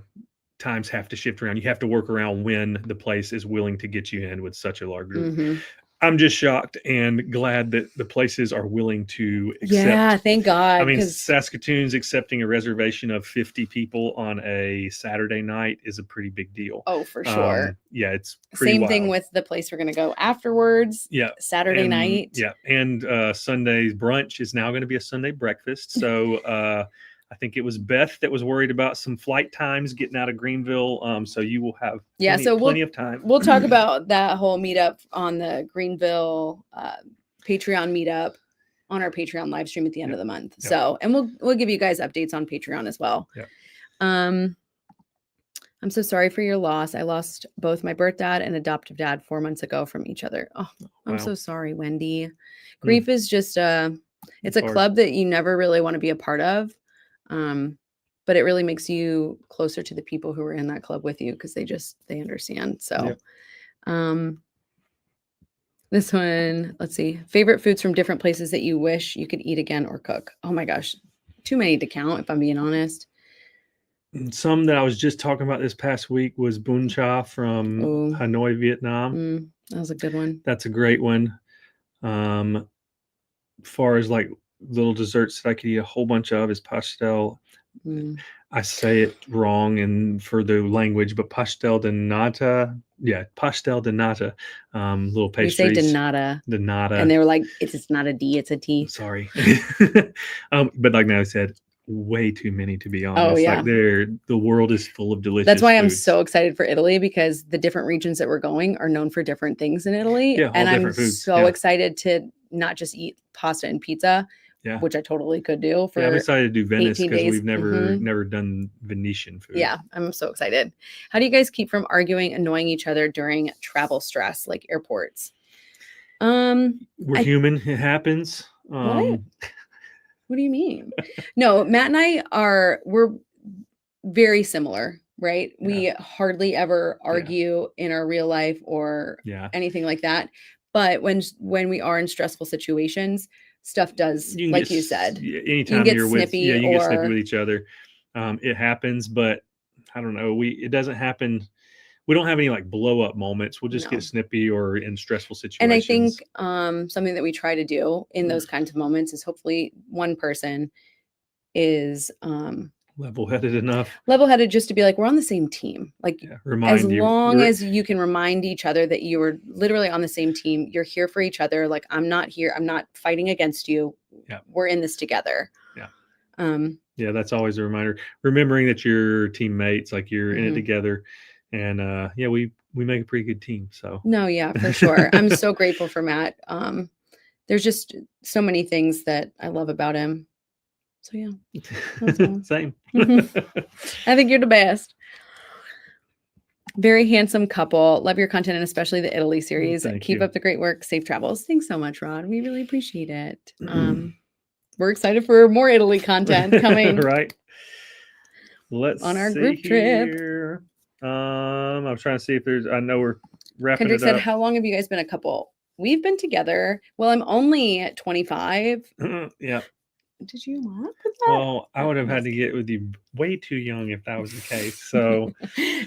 times have to shift around. You have to work around when the place is willing to get you in with such a large group. I'm just shocked and glad that the places are willing to accept. Yeah, thank God. I mean, Saskatoon's accepting a reservation of 50 people on a Saturday night is a pretty big deal. Oh, for sure. Yeah, it's pretty same wild. Thing with the place we're going to go afterwards. Yeah, Saturday night. Yeah, and Sunday's brunch is now going to be a Sunday breakfast. So I think it was Beth that was worried about some flight times getting out of Greenville. So you will have plenty of time. We'll talk about that whole meetup on the Greenville Patreon meetup. on our Patreon live stream at the end of the month. So, and we'll give you guys updates on Patreon as well. I'm so sorry for your loss. I lost both my birth dad and adoptive dad 4 months ago from each other. Oh, I'm so sorry, Wendy. Grief is just it's a club that you never really want to be a part of. But it really makes you closer to the people who are in that club with you because they understand. So, this one, let's see. Favorite foods from different places that you wish you could eat again or cook. Oh my gosh. Too many to count, if I'm being honest. Some that I was just talking about this past week was bún chả from Hanoi, Vietnam. That was a good one. That's a great one. As far as like little desserts that I could eat a whole bunch of is pastel. I say it wrong and for the language, but pastel de nata. Yeah, pastel de nata. Little pastries. We say de nata. De nata. And they were like, it's not a D, it's a T. Sorry. But like Now said, way too many to be honest. Oh, yeah. Like the world is full of delicious That's why foods. I'm so excited for Italy because the different regions that we're going are known for different things in Italy. Yeah, and I'm foods. so excited to not just eat pasta and pizza, which I totally could do for I'm excited to do Venice because we've never never done Venetian food. Yeah, I'm so excited. How do you guys keep from arguing, annoying each other during travel stress, like airports? We're human. It happens. What do you mean? No, Matt and we're very similar, right? Yeah. We hardly ever argue in our real life or anything like that. But when we are in stressful situations, stuff does, like you said. Anytime you're snippy you get snippy with each other. It happens, but I don't know. It doesn't happen. We don't have any like blow up moments. We'll just get snippy or in stressful situations. And I think something that we try to do in those kinds of moments is hopefully one person is level-headed enough. Level-headed just to be like, we're on the same team. Like as long as you can remind each other that you are literally on the same team, you're here for each other. Like I'm not fighting against you. Yeah. We're in this together. Yeah. Yeah, that's always a reminder. Remembering that you're teammates, like you're in it together. And we make a pretty good team. So no, yeah, for sure. I'm so grateful for Matt. There's just so many things that I love about him. So yeah, that's cool. Same. I think you're the best. Very handsome couple. Love your content and especially the Italy series. Keep up the great work. Safe travels. Thanks so much, Rod. We really appreciate it. We're excited for more Italy content coming. Right. Let's on our group trip. I'm trying to see if I know we're wrapping Kendrick it up. said, how long have you guys been a couple? We've been together. Well, I'm only 25. Yeah. Did you laugh at that? Well, I would have had to get with you way too young if that was the case. So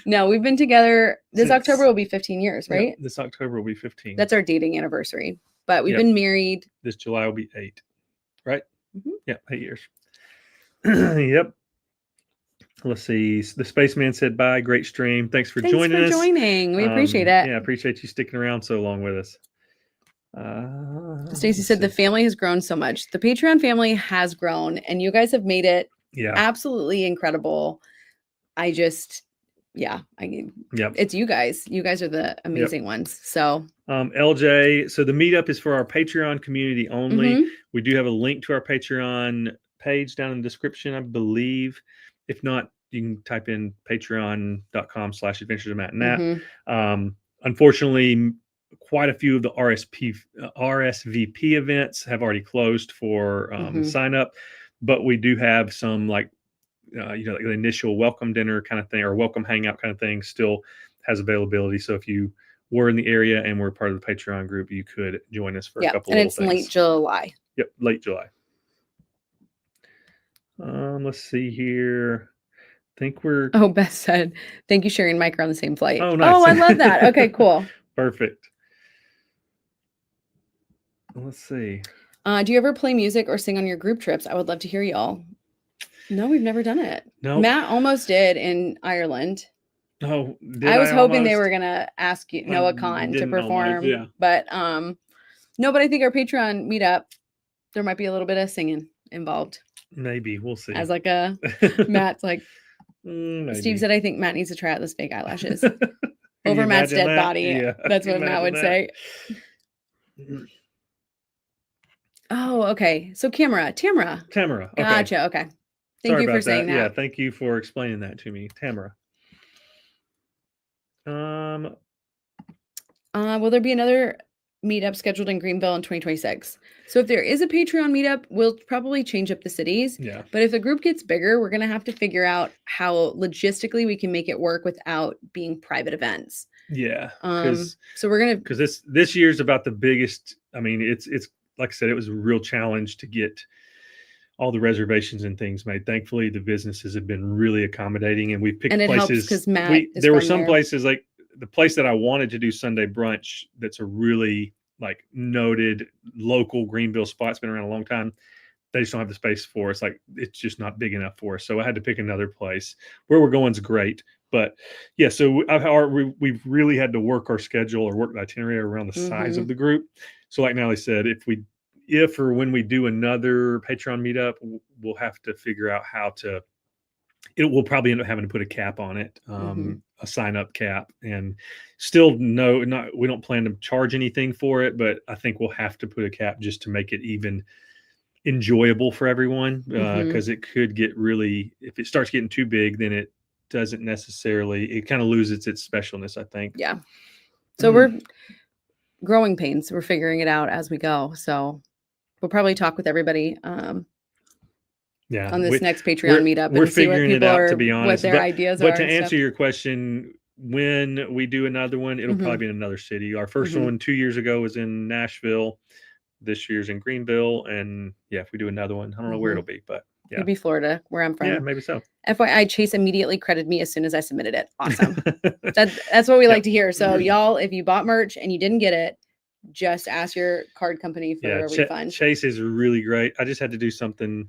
no, we've been together. This October will be 15 years, right? Yeah, this October will be 15. That's our dating anniversary. But we've been married. This July will be 8. Right? Yeah, 8 years. Yep. Let's see. The Spaceman said bye. Great stream. Thanks for joining us. We appreciate it. Yeah, I appreciate you sticking around so long with us. Stacy said the family has grown so much. The Patreon family has grown, and you guys have made it absolutely incredible. It's you guys. You guys are the amazing ones. So LJ, so the meetup is for our Patreon community only. We do have a link to our Patreon page down in the description, I believe. If not, you can type in patreon.com/adventures of Matt and Nat. Unfortunately, quite a few of the RSVP events have already closed for sign up, but we do have some like the initial welcome dinner kind of thing or welcome hangout kind of thing still has availability. So if you were in the area and were part of the Patreon group, you could join us for a couple of things. And it's late July. Yep, late July. Let's see here. I think we're. Oh, Beth said, "Thank you, Sherry and Mike are on the same flight." Oh, nice. Oh, I love that. Okay, cool. Perfect. Let's see. Do you ever play music or sing on your group trips? I would love to hear y'all. No, we've never done it. No, Matt almost did in Ireland. Oh, I was hoping they were gonna ask you Noah Khan to perform, but no. But I think our Patreon meetup, there might be a little bit of singing involved. Maybe we'll see. As like a Matt's like Steve said, I think Matt needs to try out those fake eyelashes over Matt's dead body. Yeah. That's what Matt would say. Oh, okay. So Tamara. Tamara. Okay. Gotcha. Okay. Thank you for saying that. Yeah, thank you for explaining that to me, Tamara. Will there be another meetup scheduled in Greenville in 2026? So if there is a Patreon meetup, we'll probably change up the cities. Yeah. But if the group gets bigger, we're going to have to figure out how logistically we can make it work without being private events. Yeah. So we're going to, because this year's about the biggest. I mean, it's like I said, it was a real challenge to get all the reservations and things made. Thankfully, the businesses have been really accommodating, and we picked and it places because Matt there were some places like the place that I wanted to do Sunday brunch. That's a really like noted local Greenville spot. It's been around a long time. They just don't have the space for us. Like it's just not big enough for us. So I had to pick another place. Where we're going is great, but yeah. So we've really had to work our schedule or work the itinerary around the size of the group. So like Natalie said, if or when we do another Patreon meetup, we'll have to figure out how to. We'll probably end up having to put a cap on it, a sign up cap, and still we don't plan to charge anything for it, but I think we'll have to put a cap just to make it even enjoyable for everyone, because it could get really, if it starts getting too big, then it doesn't necessarily, it kind of loses its specialness, I think. Yeah. So we're growing pains. We're figuring it out as we go. So we'll probably talk with everybody on this next Patreon meetup. We're figuring it out, to be honest. What their ideas are. But to answer your question, when we do another one, it'll probably be in another city. Our first one 2 years ago was in Nashville. This year's in Greenville. And yeah, if we do another one, I don't know where it'll be, but yeah. It'd be Florida, where I'm from. Yeah, maybe so. FYI, Chase immediately credited me as soon as I submitted it. Awesome. That's what we like to hear. So y'all, if you bought merch and you didn't get it, just ask your card company for a refund. Chase is really great. I just had to do something.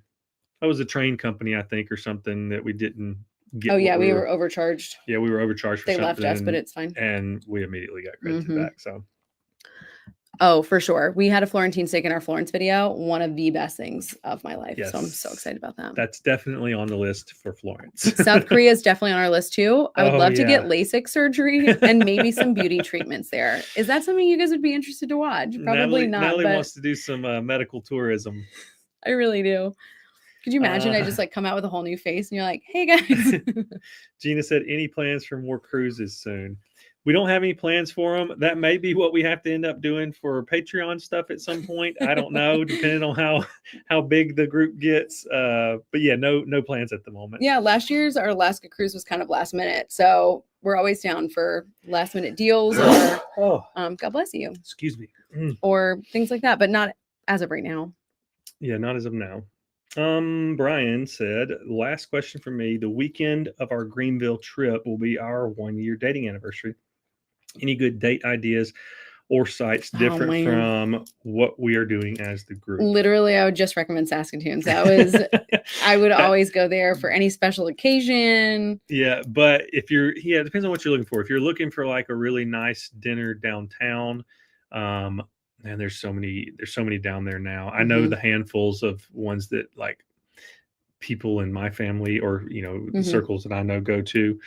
That was a train company, I think, or something that we didn't get. Oh yeah, we were overcharged. Yeah, we were overcharged for something. They left us, but it's fine. And we immediately got credited back. So. Oh, for sure. We had a Florentine steak in our Florence video. One of the best things of my life. Yes. So I'm so excited about that. That's definitely on the list for Florence. South Korea is definitely on our list too. I would love to get LASIK surgery and maybe some beauty treatments there. Is that something you guys would be interested to watch? Probably not. Natalie wants to do some medical tourism. I really do. Could you imagine I just like come out with a whole new face and you're like, hey guys. Gina said, any plans for more cruises soon? We don't have any plans for them. That may be what we have to end up doing for Patreon stuff at some point. I don't know, depending on how big the group gets. But yeah, no plans at the moment. Yeah, last year's our Alaska cruise was kind of last minute. So we're always down for last minute deals or God bless you. Excuse me. Or things like that, but not as of right now. Yeah, not as of now. Brian said, last question for me. The weekend of our Greenville trip will be our 1-year dating anniversary. Any good date ideas or sites different from what we are doing as the group? Literally, I would just recommend Saskatoon. I would always go there for any special occasion. Yeah, but it depends on what you're looking for. If you're looking for like a really nice dinner downtown, and there's so many down there now. I know the handfuls of ones that like people in my family or the circles that I know go to.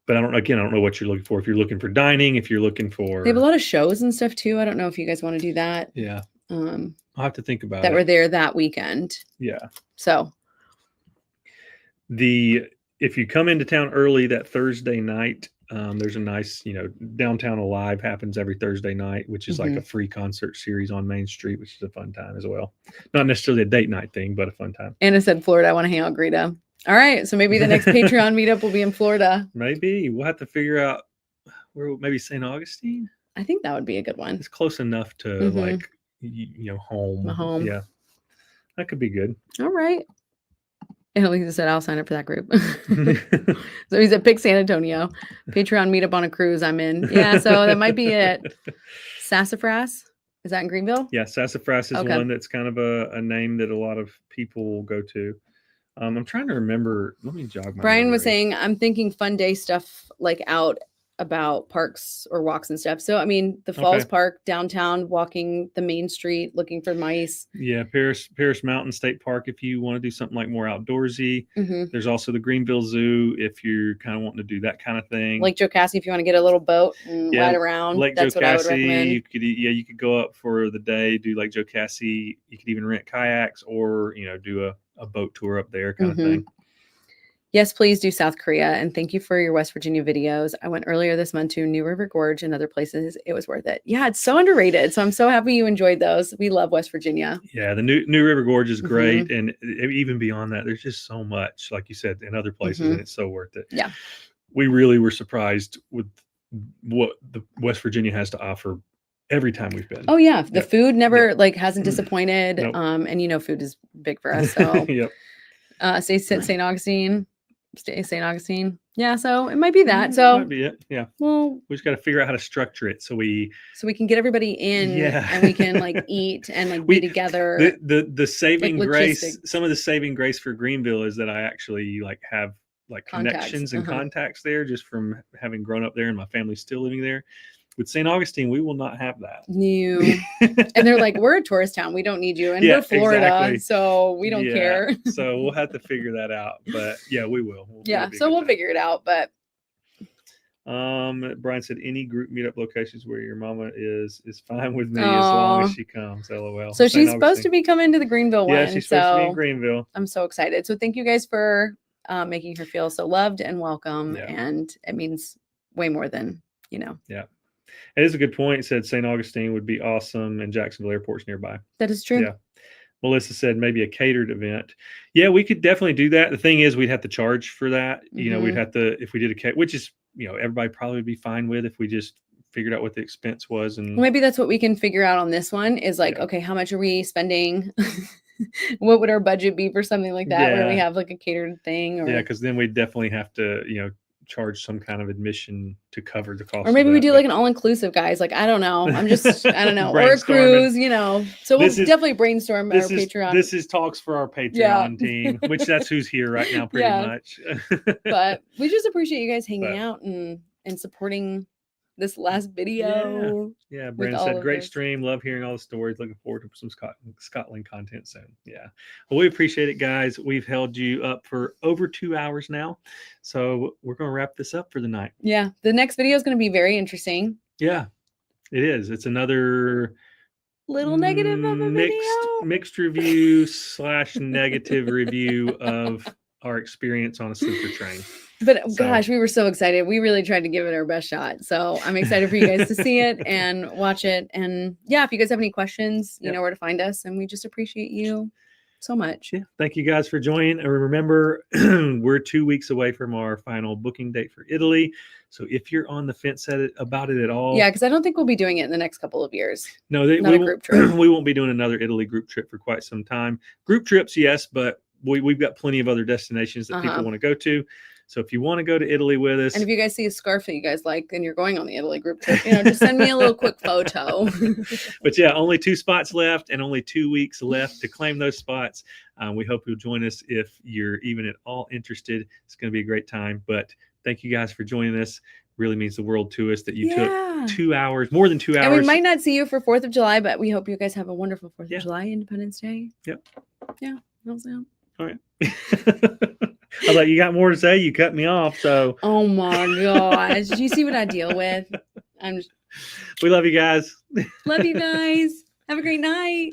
But I don't know what you're looking for. If you're looking for dining, if you're looking for, they have a lot of shows and stuff too. I don't know if you guys want to do that. Yeah. I'll have to think about that. We're there that weekend. Yeah. So if you come into town early that Thursday night, there's a nice, Downtown Alive happens every Thursday night, which is like a free concert series on Main Street, which is a fun time as well. Not necessarily a date night thing, but a fun time. Anna said, Florida, I want to hang out with Greta. All right. So maybe the next Patreon meetup will be in Florida. Maybe. We'll have to figure out where, maybe St. Augustine. I think that would be a good one. It's close enough to like, home. Home. Yeah. That could be good. All right. And Lisa said, I'll sign up for that group. So he's at Pick San Antonio. Patreon meetup on a cruise I'm in. Yeah, so that might be it. Sassafras? Is that in Greenville? Yeah, Sassafras is one that's kind of a name that a lot of people will go to. I'm trying to remember. Let me jog my Brian memory. Was saying, I'm thinking fun day stuff like out about parks or walks and stuff. So, I mean, the Falls Park downtown, walking the main street, looking for mice. Yeah. Paris Mountain State Park, if you want to do something like more outdoorsy. There's also the Greenville Zoo, if you're kind of wanting to do that kind of thing. Lake Jocassee, if you want to get a little boat and ride around. That's what I would recommend. You could go up for the day, do Lake Jocassee. You could even rent kayaks or, do a boat tour up there kind of thing. Yes, please do South Korea. And thank you for your West Virginia videos. I went earlier this month to New River Gorge and other places. It was worth it. Yeah, it's so underrated. So I'm so happy you enjoyed those. We love West Virginia. Yeah, the New River Gorge is great. And even beyond that, there's just so much, like you said, in other places, and it's so worth it. Yeah. We really were surprised with what the West Virginia has to offer every time we've been. Oh, yeah. The food never hasn't disappointed. Nope. And food is big for us. So St. Augustine. St. Augustine. Yeah, so it might be that. So might be it. Yeah. Well, we just got to figure out how to structure it so we can get everybody in and we can eat and be together. The saving grace, some of the saving grace for Greenville is that I actually have connections and contacts there just from having grown up there and my family's still living there. With St. Augustine, we will not have that. No. And they're like, we're a tourist town. We don't need you. And we're Florida, so we don't care. So we'll have to figure that out. But yeah, we will. We'll figure it out. But Brian said any group meetup locations where your mama is fine with me as long as she comes. LOL. So she's supposed to be coming to the Greenville one. Yeah, she's supposed to be in Greenville. I'm so excited. So thank you guys for making her feel so loved and welcome. Yeah. And it means way more than, Yeah. It is a good point. It said St. Augustine would be awesome and Jacksonville Airport's nearby. That is true. Yeah. Melissa said maybe a catered event. Yeah, we could definitely do that. The thing is, we'd have to charge for that. We'd have to, if we did which is, everybody probably would be fine with if we just figured out what the expense was. And maybe that's what we can figure out on this one is okay, how much are we spending? What would our budget be for something like that where we have a catered thing? Or... Yeah, because then we definitely have to, charge some kind of admission to cover the cost. Or maybe we do an all-inclusive, guys. I don't know. I don't know. Or a cruise, So we'll definitely brainstorm our Patreon. This is talks for our Patreon team, which that's who's here right now pretty much. But we just appreciate you guys hanging out and supporting this last video. Yeah. Brandon said, great stream. Love hearing all the stories. Looking forward to some Scotland content soon. Yeah. Well, we appreciate it, guys. We've held you up for over 2 hours now. So we're going to wrap this up for the night. Yeah. The next video is going to be very interesting. Yeah, it is. It's another little negative of a video. Mixed review / negative review of our experience on a sleeper train. But gosh, we were so excited. We really tried to give it our best shot. So I'm excited for you guys to see it and watch it. And if you guys have any questions, you know where to find us. And we just appreciate you so much. Yeah. Thank you guys for joining. And remember, we're 2 weeks away from our final booking date for Italy. So if you're on the fence about it at all. Yeah, because I don't think we'll be doing it in the next couple of years. No, not a group trip. We won't be doing another Italy group trip for quite some time. Group trips, yes, but we've got plenty of other destinations that people want to go to. So if you want to go to Italy with us. And if you guys see a scarf that you guys like and you're going on the Italy group trip, just send me a little quick photo. But yeah, only 2 spots left and only 2 weeks left to claim those spots. We hope you'll join us if you're even at all interested. It's going to be a great time. But thank you guys for joining us. Really means the world to us that you took 2 hours, more than 2 hours. And we might not see you for 4th of July, but we hope you guys have a wonderful 4th of July, Independence Day. Yep. Yeah. All right. I thought you got more to say. You cut me off. So. Oh my gosh. Do you see what I deal with? We love you guys. Love you guys. Have a great night.